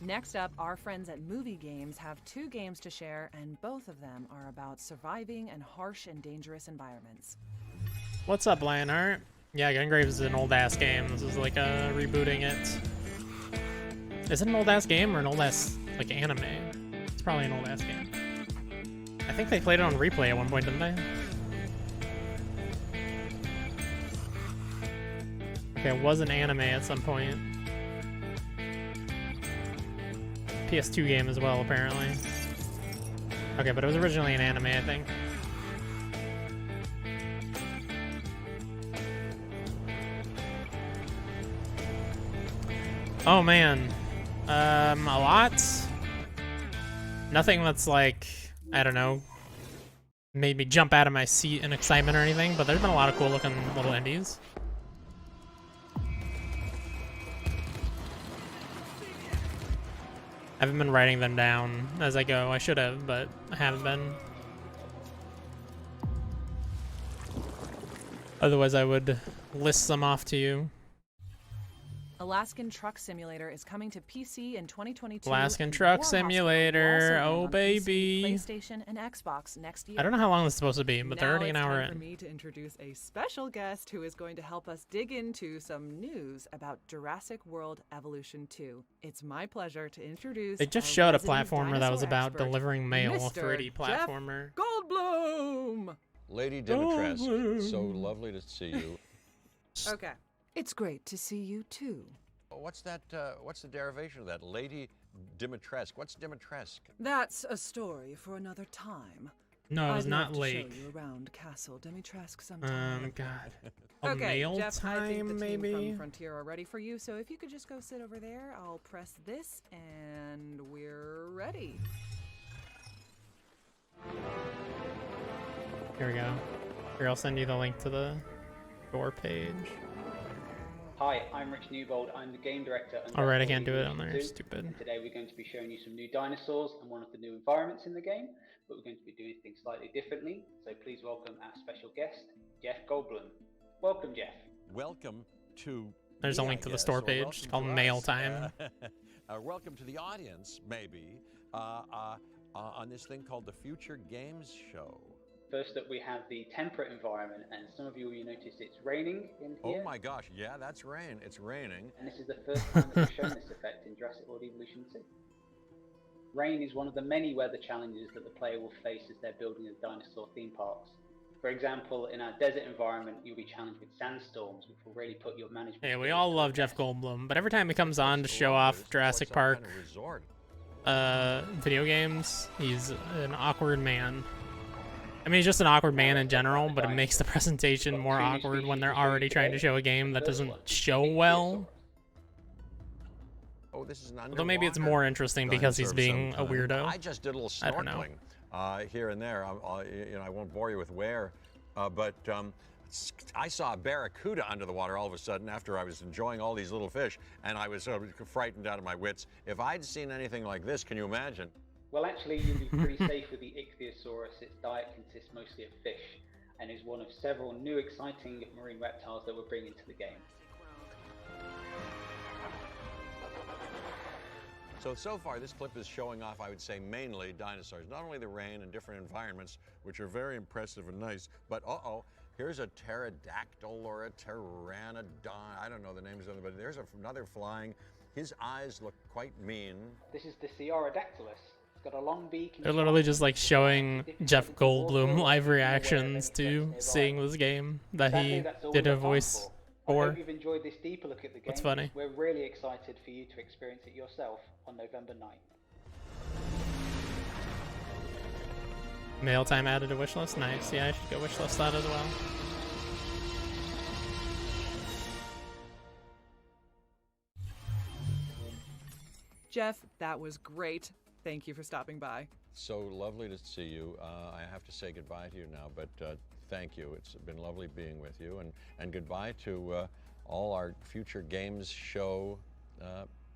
Next up, our friends at Movie Games have 2 games to share, and both of them are about surviving in harsh and dangerous environments. What's up, Lionheart? Yeah, Gungrave is an old-ass game. This is like rebooting it. Is it an old-ass game or an old-ass, like, anime? It's probably an old-ass game. I think they played it on replay at one point, didn't they? Okay, it was an anime at some point. PS2 game as well, apparently. Okay, but it was originally an anime, I think. Oh man, a lot. Nothing that's like, I don't know, made me jump out of my seat in excitement or anything, but there's been a lot of cool looking little indies. I haven't been writing them down as I go. I should have, but I haven't been. Otherwise, I would list them off to you. Alaskan Truck Simulator is coming to PC in 2022. Alaskan Truck Simulator, oh baby. PlayStation and Xbox next year. I don't know how long this is supposed to be, but they're already an hour Now it's time in. for me to introduce a special guest who is going to help us dig into some news about Jurassic World Evolution 2. It's my pleasure to introduce. They just our showed a resident platformer that was dinosaur about expert, delivering mail, a Mr. 3D platformer. Jeff Goldblum. Lady Dimitrescu, so lovely to see you. Okay. It's great to see you too. What's that? What's the derivation of that? Lady Dimitrescu. What's Dimitrescu? That's a story for another time. No, it's I'd not love to Lake. show you around Castle Dimitrescu sometime. God. A Okay, mail Jeff, I think time, the team maybe? from Frontier are ready for you, so if you could just go sit over there, I'll press this, and we're ready. Here we go. Here, I'll send you the link to the door page. Hi, I'm Rich Newbold. I'm the game director. Alright, I can't do it on there. Stupid. And today we're going to be showing you some new dinosaurs and one of the new environments in the game, but we're going to be doing things slightly differently. So please welcome our special guest, Jeff Goldblum. Welcome, Jeff. Welcome to. There's a me, link I to the guess, store or page. welcome It's called to Mail us. Time. Welcome to the audience, maybe, on this thing called the Future Games Show. First up, we have the temperate environment, and some of you will notice it's raining in here. Oh my gosh, yeah, that's rain. It's raining. And this is the first time that we've shown this effect in Jurassic World Evolution 2. Rain is one of the many weather challenges that the player will face as they're building the dinosaur theme parks. For example, in our desert environment, you'll be challenged with sandstorms, which will really put your management. Hey, we all love Jeff Goldblum, but every time he comes on to show off Jurassic Park video games, he's an awkward man. I mean, he's just an awkward man in general, but it makes the presentation more awkward when they're already trying to show a game that doesn't show well. Oh, this is an Although maybe it's more interesting because he's being a weirdo. I just did a little I don't know. snorkeling here and there. I won't bore you with where, but I saw a barracuda under the water all of a sudden after I was enjoying all these little fish, and I was frightened out of my wits. If I'd seen anything like this, can you imagine? Well, actually, you'll be pretty safe with the Ichthyosaurus. Its diet consists mostly of fish, and is one of several new exciting marine reptiles that we're bringing to the game. So far, this clip is showing off, I would say, mainly dinosaurs. Not only the rain and different environments, which are very impressive and nice, but here's a pterodactyl or a pteranodon. I don't know the names of them, but there's another flying. His eyes look quite mean. This is the Sciuradactylus. It's got a long beak. They're literally just like showing Jeff Goldblum live reactions to seeing this game that he did a voice I for. hope you've enjoyed this deeper look at the game. That's funny. We're really excited for you to experience it yourself on November 9th. Mail time added to wishlist. Nice. Yeah, I should go wishlist that as well. Jeff, that was great. Thank you for stopping by. So lovely to see you. I have to say goodbye to you now, but thank you. It's been lovely being with you, and goodbye to all our Future Games Show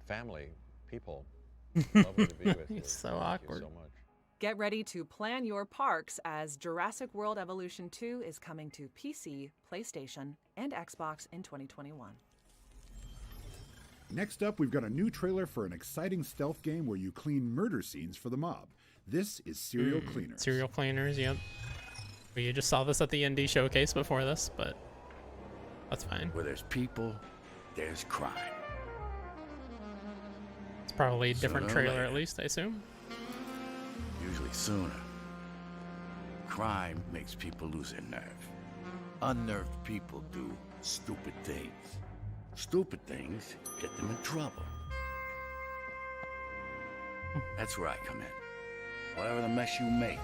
family people. Lovely to be with you. It's so Thank awkward. you so much. Get ready to plan your parks as Jurassic World Evolution 2 is coming to PC, PlayStation, and Xbox in 2021. Next up, we've got a new trailer for an exciting stealth game where you clean murder scenes for the mob. This is Serial Cleaners. Serial Cleaners, yep. We just saw this at the indie showcase before this, but that's fine. Where there's people, there's crime. It's probably a different Sooner or trailer later. at least, I assume. Usually sooner. Crime makes people lose their nerve. Unnerved people do stupid things. Stupid things get them in trouble. That's where I come in. Whatever the mess you make,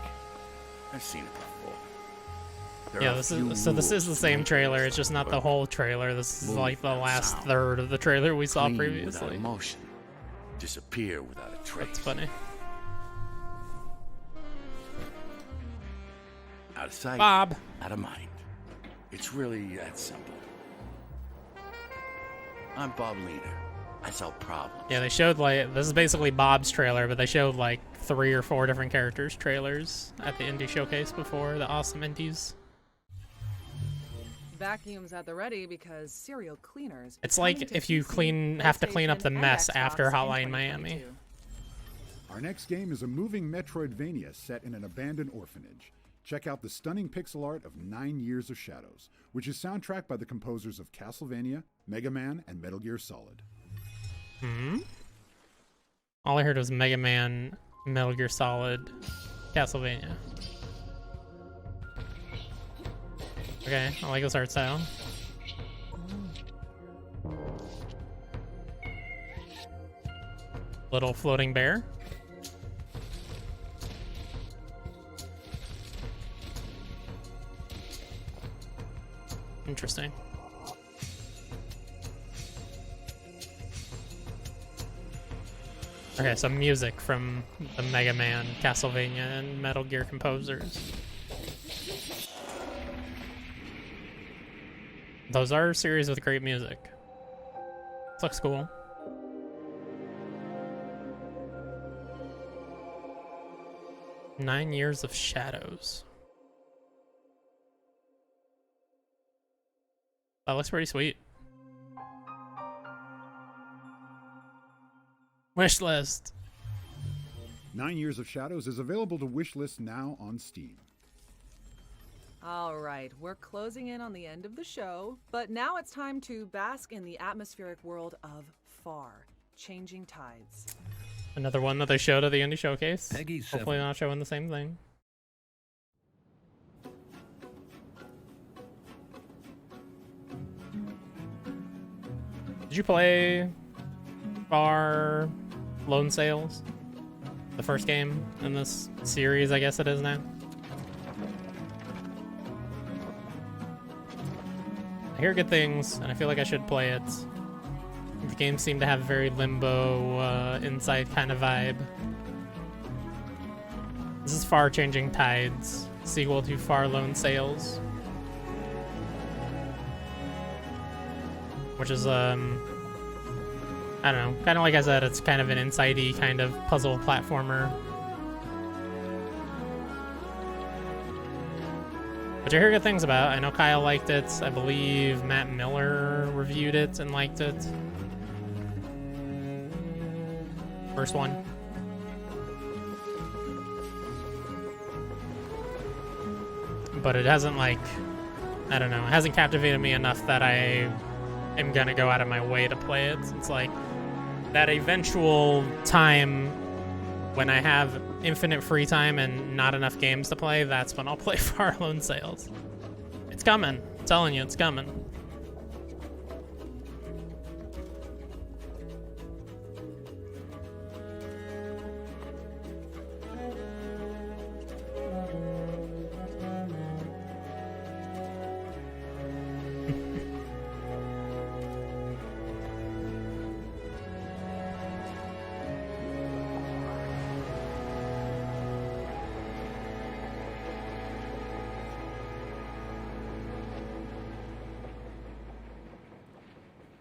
I've seen it before. There Yeah, are this few is so. This is the rules same to trailer. make It's just not the but whole trailer. This is move like the without last sound. third of the trailer we saw Clean previously. without emotion. Disappear without a trace. That's funny. Out of sight, Bob. out of mind. It's really that simple. I'm Bob Leader, I solve problems. Yeah, they showed like, this is basically Bob's trailer, but they showed like 3 or 4 different characters trailers at the indie showcase before, the awesome indies. Vacuums at the ready because serial cleaners. It's like if you have to clean up the mess after Hotline Miami. Our next game is a moving Metroidvania set in an abandoned orphanage. Check out the stunning pixel art of 9 Years of Shadows, which is soundtracked by the composers of Castlevania, Mega Man, and Metal Gear Solid. All I heard was Mega Man, Metal Gear Solid, Castlevania. Okay, I like this art style. Little floating bear. Interesting. Okay, so music from the Mega Man, Castlevania, and Metal Gear composers. Those are series with great music. This looks cool. Nine Years of Shadows. That looks pretty sweet. Wishlist. 9 Years of Shadows is available to wishlist now on Steam. All right, we're closing in on the end of the show, but now it's time to bask in the atmospheric world of Far, Changing Tides. Another one that they showed at the indie showcase. Peggy 7. Hopefully not showing the same thing. Did you play Far Lone Sails? The first game in this series, I guess it is now. I hear good things, and I feel like I should play it. The game seemed to have a very Limbo, Inside kind of vibe. This is Far Changing Tides, sequel to Far Lone Sails. Which is, I don't know, kind of like I said, it's kind of an Inside-y kind of puzzle platformer. Which I hear good things about. I know Kyle liked it. I believe Matt Miller reviewed it and liked it. First one. But it hasn't, like, I don't know, it hasn't captivated me enough that I am gonna go out of my way to play it. It's like that eventual time when I have infinite free time and not enough games to play, that's when I'll play Far Lone Sails. It's coming. I'm telling you, it's coming.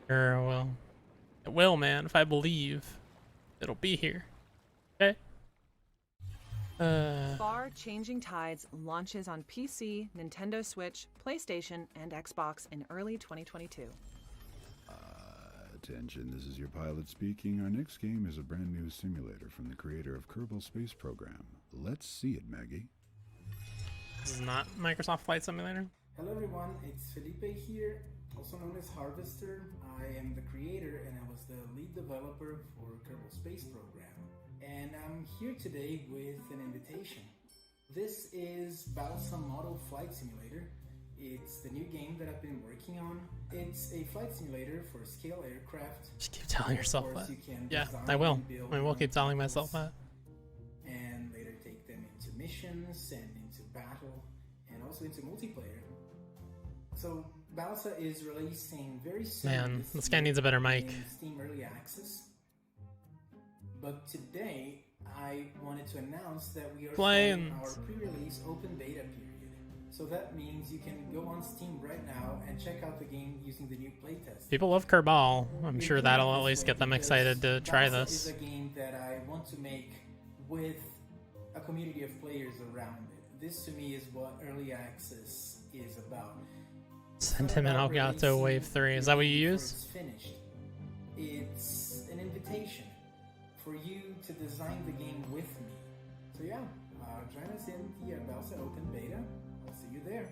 Sure, well, it will, man. If I believe, it'll be here. Okay? Far Changing Tides launches on PC, Nintendo Switch, PlayStation, and Xbox in early 2022. Attention, this is your pilot speaking. Our next game is a brand new simulator from the creator of Kerbal Space Program. Let's see it, Maggie. This is not Microsoft Flight Simulator? Hello everyone, it's Felipe here, also known as Harvester. I am the creator and I was the lead developer for Kerbal Space Program. And I'm here today with an invitation. This is Balsa Model Flight Simulator. It's the new game that I've been working on. It's a flight simulator for scale aircraft. Just keep telling yourself that. Yeah, I will. I will keep telling myself that. And later take them into missions and into battle and also into multiplayer. So Balsa is releasing very soon. Man, this guy needs a better mic. In Steam Early Access. But today, I wanted to announce that we are starting our pre-release open beta period. So that means you can go on Steam right now and and check out the game using the new playtest. People love Kerbal. I'm sure that'll at least get them excited to try Balsa this. is a game that I want to make with a community of players around it. This to me is what early access is about. Sentiment Elgato Wave 3. Is that what you use? It's finished. It's an invitation for you to design the game with me. So yeah, join us in the Balsa Open Beta. I'll see you there.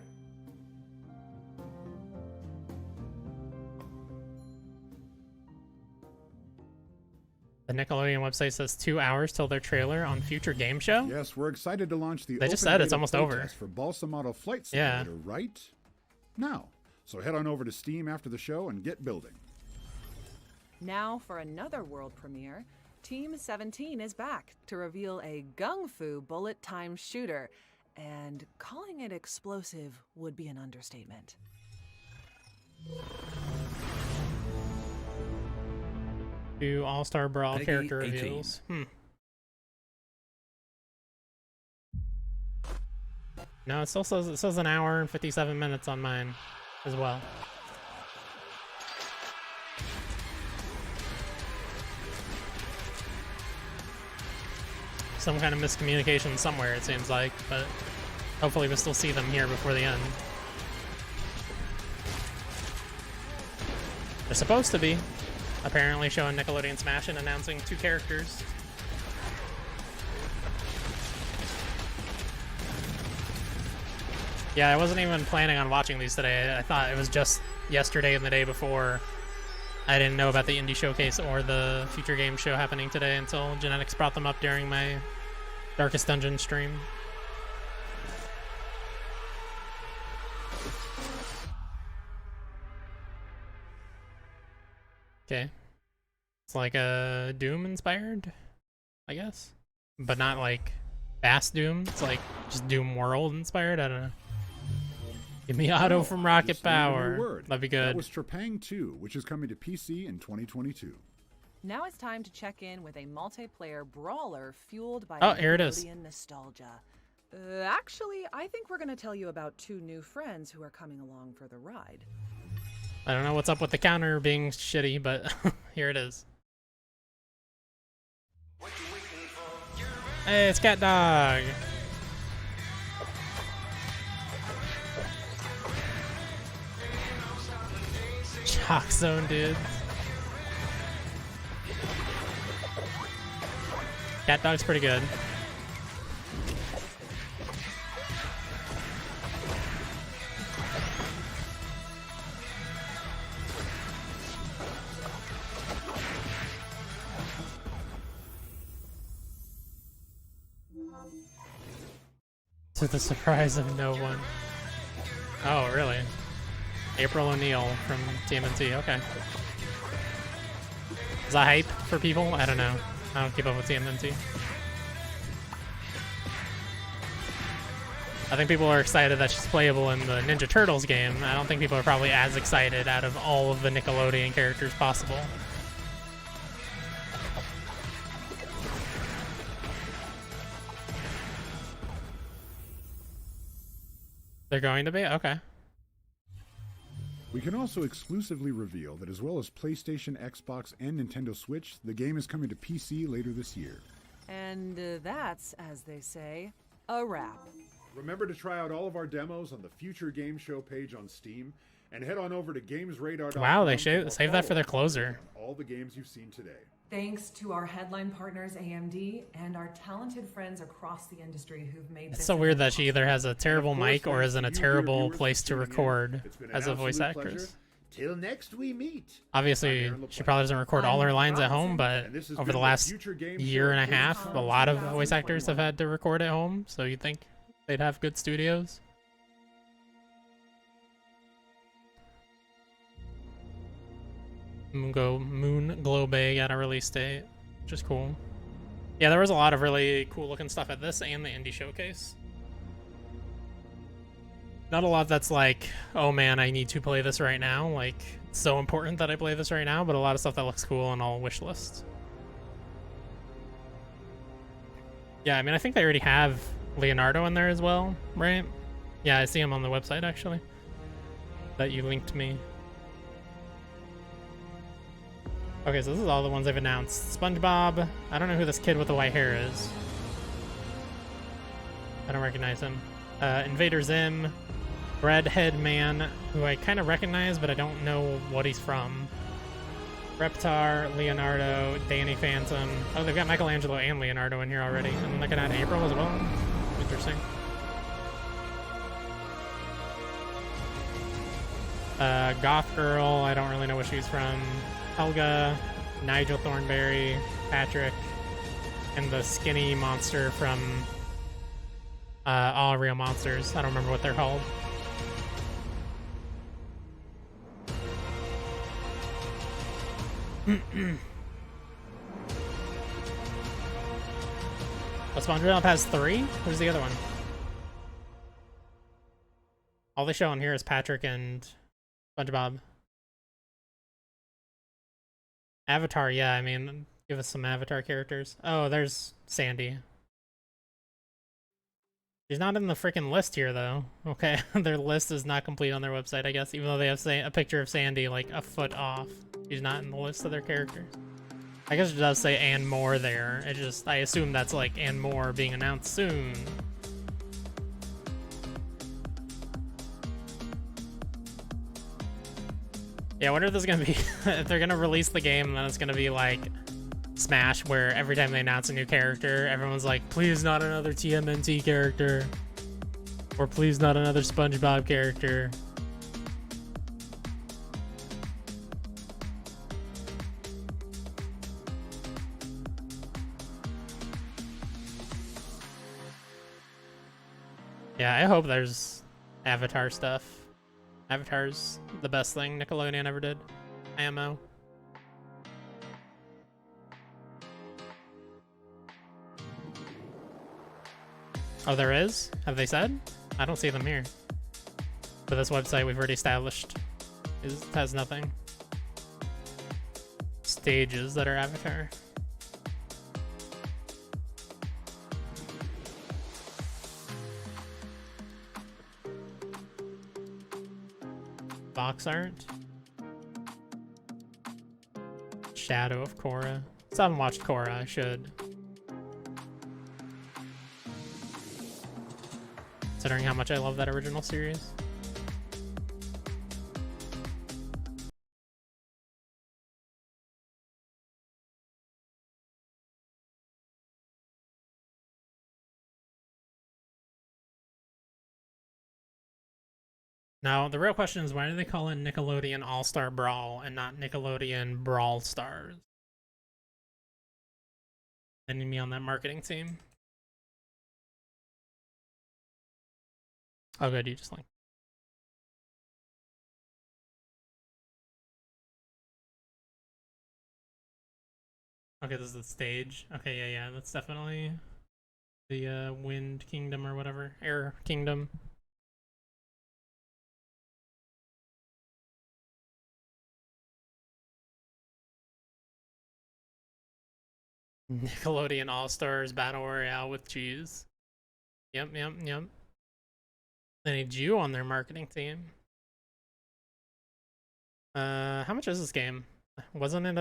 The Nickelodeon website says 2 hours till their trailer on Future Game Show. Yes, we're excited to launch the They just open said it's beta almost playtest over. for Balsa Model Flight Yeah. Simulator right now. So head on over to Steam after the show and get building. Now for another world premiere, Team 17 is back to reveal a Gung Fu bullet time shooter, and calling it explosive would be an understatement. Do All-Star Brawl Peggy character 18. reveals. No, it still says an hour and 57 minutes on mine as well. Some kind of miscommunication somewhere, it seems like, but hopefully we'll still see them here before the end. They're supposed to be. Apparently showing Nickelodeon Smash and announcing 2 characters. Yeah, I wasn't even planning on watching these today. I thought it was just yesterday and the day before. I didn't know about the Indie Showcase or the Future Game Show happening today until Genetics brought them up during my Darkest Dungeon stream. Okay. It's like a Doom inspired, I guess. But not like fast Doom. It's like just Doom World inspired. I don't know. Give me Otto from Rocket Power. That'd be good. That was Trepang 2, which is coming to PC in 2022. Now it's time to check in with a multiplayer brawler fueled by Oh, here it is. Nickelodeon nostalgia. Actually, I think we're going to tell you about 2 new friends who are coming along for the ride. I don't know what's up with the counter being shitty, but here it is. Hey, it's Cat Dog. Chalk Zone, dude. Cat Dog's pretty good. To the surprise of no one. Oh, really? April O'Neil from TMNT, okay. Is that hype for people? I don't know. I don't keep up with TMNT. I think people are excited that she's playable in the Ninja Turtles game. I don't think people are probably as excited out of all of the Nickelodeon characters possible. They're going to be? Okay. We can also exclusively reveal that as well as PlayStation, Xbox, and Nintendo Switch, the game is coming to PC later this year. And that's, as they say, a wrap. Remember to try out all of our demos on the Future Game Show page on Steam, and head on over to GamesRadar.com. Wow, they saved that for their closer. All the games you've seen today. Thanks to our headline partners AMD and our talented friends across the industry who've made It's so weird that she either has a terrible mic or is in a terrible place to record as a voice actress. Till next we meet. Obviously, she probably doesn't record all her lines at home, but over the last year and a half, a lot of voice actors have had to record at home, so you'd think they'd have good studios. Moon Glow Bay got a release date, which is cool. Yeah, there was a lot of really cool looking stuff at this and the Indie Showcase. Not a lot that's like, oh man, I need to play this right now. Like, it's so important that I play this right now, but a lot of stuff that looks cool and I'll wish list. Yeah, I mean, I think they already have Leonardo in there as well, right? Yeah, I see him on the website actually. that you linked me. Okay, so this is all the ones they've announced. SpongeBob. I don't know who this kid with the white hair is. I don't recognize him. Invader Zim. Redhead Man, who I kind of recognize, but I don't know what he's from. Reptar, Leonardo, Danny Phantom. Oh, they've got Michelangelo and Leonardo in here already. And then they can add April as well. Interesting. Goth Girl, I don't really know where she's from. Helga, Nigel Thornberry, Patrick, and the skinny monster from All Real Monsters. I don't remember what they're called. Oh, SpongeBob has 3? Who's the other one? All they show on here is Patrick and SpongeBob. Avatar, yeah, I mean, give us some Avatar characters. Oh, there's Sandy. She's not in the freaking list here, though. Okay, their list is not complete on their website, I guess, even though they have a picture of Sandy, like, a foot off. She's not in the list of their characters. I guess it does say and more there. It just, I assume that's like and more being announced soon. Yeah, I wonder if this is gonna be, if they're gonna release the game and then it's gonna be like Smash, where every time they announce a new character, everyone's like, please not another TMNT character. Or please not another SpongeBob character. Yeah, I hope there's Avatar stuff. Avatar's the best thing Nickelodeon ever did. IMO. Oh, there is? Have they said? I don't see them here. But this website we've already established has nothing. Stages that are Avatar. Box art. Shadow of Korra. Still haven't watched Korra, I should. Considering how much I love that original series. Now, the real question is, why do they call it Nickelodeon All-Star Brawl and not Nickelodeon Brawl Stars? They need me on that marketing team. Oh, good, you just like. Okay, this is the stage. Okay, yeah, that's definitely the Wind Kingdom or whatever. Air Kingdom. Nickelodeon All-Stars Battle Royale with cheese. Yep. They need you on their marketing team. How much is this game? Wasn't it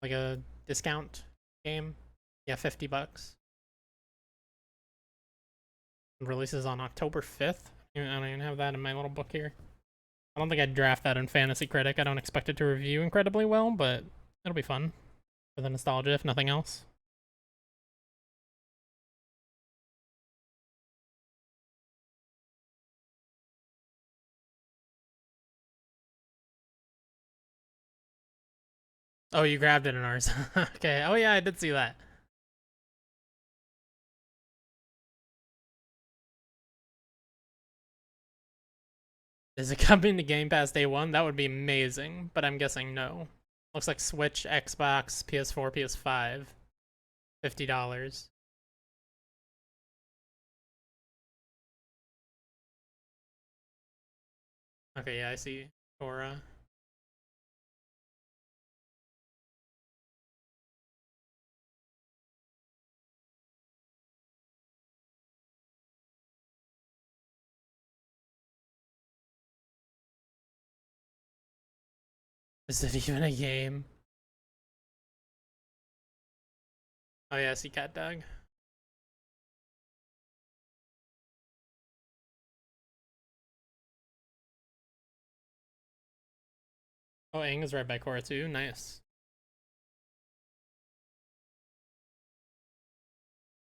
like a discount game? Yeah, $50. Releases on October 5th. I don't even have that in my little book here. I don't think I'd draft that in Fantasy Critic. I don't expect it to review incredibly well, but it'll be fun. For the nostalgia, if nothing else. Oh, you grabbed it in ours. Okay. Oh yeah, I did see that. Is it coming to Game Pass day one? That would be amazing, but I'm guessing no. Looks like Switch, Xbox, PS4, PS5. $50. Okay, yeah, I see Korra. Is it even a game? Oh yeah, see Cat Dog. Oh, Aang is right by Korra too. Nice.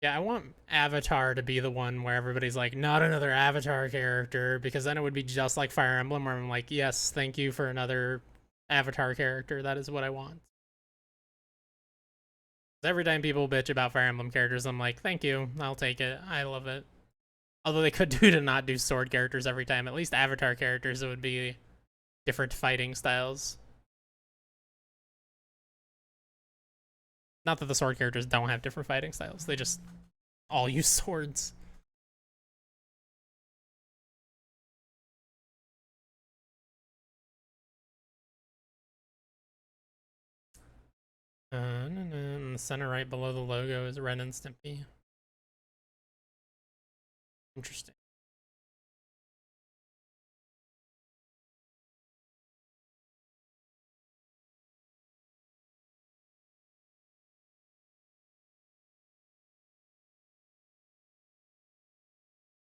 Yeah, I want Avatar to be the one where everybody's like, not another Avatar character, because then it would be just like Fire Emblem, where I'm like, yes, thank you for another Avatar character. That is what I want. Every time people bitch about Fire Emblem characters, I'm like, thank you, I'll take it. I love it. Although they could do to not do sword characters every time. At least Avatar characters, it would be different fighting styles. Not that the sword characters don't have different fighting styles. They just all use swords. In the center right below the logo is Ren and Stimpy. Interesting.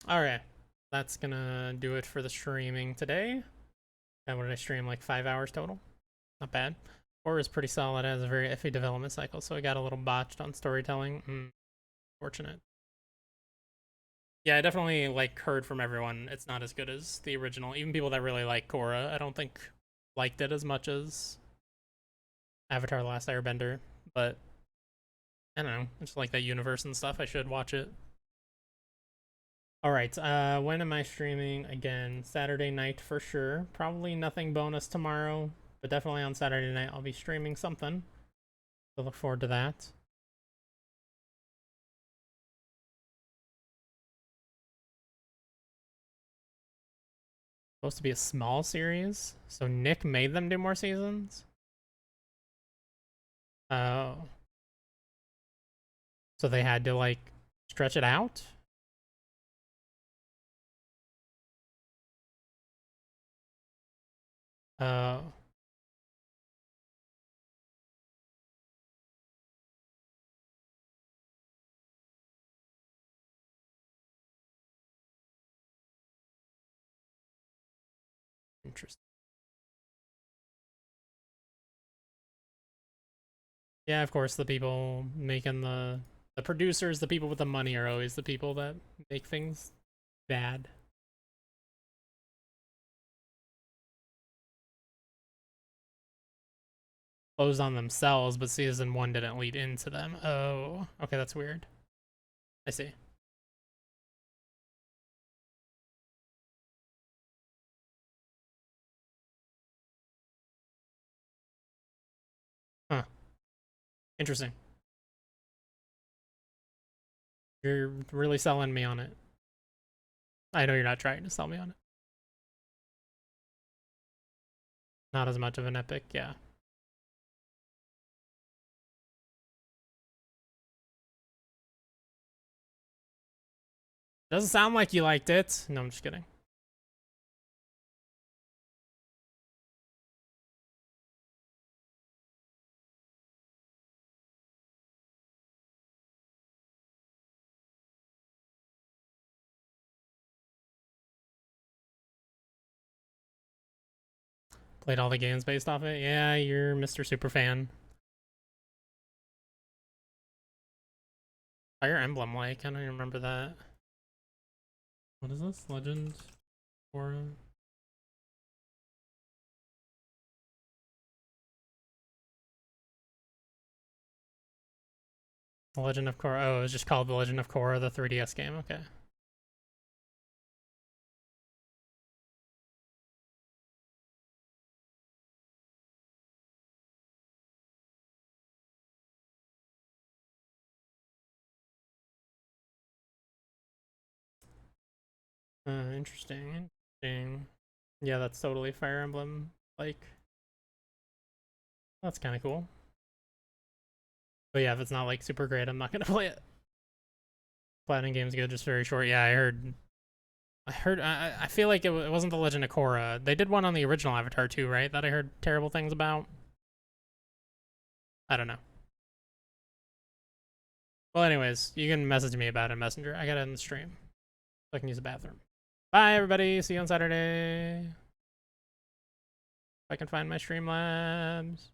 Alright, that's gonna do it for the streaming today. And what did I stream? Like 5 hours total? Not bad. Or is pretty solid. It has a very iffy development cycle, so I got a little botched on storytelling. Fortunate. Yeah, I definitely like heard from everyone it's not as good as the original. Even people that really like Korra, I don't think liked it as much as Avatar: The Last Airbender. But I don't know, I just like that universe and stuff. I should watch it. Alright, when am I streaming again? Saturday night for sure. Probably nothing bonus tomorrow, but definitely on Saturday night I'll be streaming something. So look forward to that. Supposed to be a small series, so Nick made them do more seasons? Oh. So they had to, like, stretch it out? Oh. Interesting. Yeah, of course, the people making the producers, the people with the money are always the people that make things bad. Closed on themselves, but season 1 didn't lead into them. Oh, okay, that's weird. I see. Huh. Interesting. You're really selling me on it. I know you're not trying to sell me on it. Not as much of an epic, yeah. Doesn't sound like you liked it. No, I'm just kidding. Played all the games based off it. Yeah, you're Mr. Superfan. Fire Emblem like, I don't even remember that. What is this? Legend? Korra? The Legend of Korra. Oh, it was just called The Legend of Korra, the 3DS game. Okay. Interesting. Interesting. Yeah, that's totally Fire Emblem like. That's kind of cool. But yeah, if it's not like super great, I'm not gonna play it. Platinum game's good, just very short. Yeah, I heard I heard. I feel like it wasn't the Legend of Korra. They did one on the original Avatar too, right? That I heard terrible things about. I don't know. Well, anyways, you can message me about it in Messenger. I got it in the stream, so I can use the bathroom. Bye, everybody. See you on Saturday. If I can find my Streamlabs.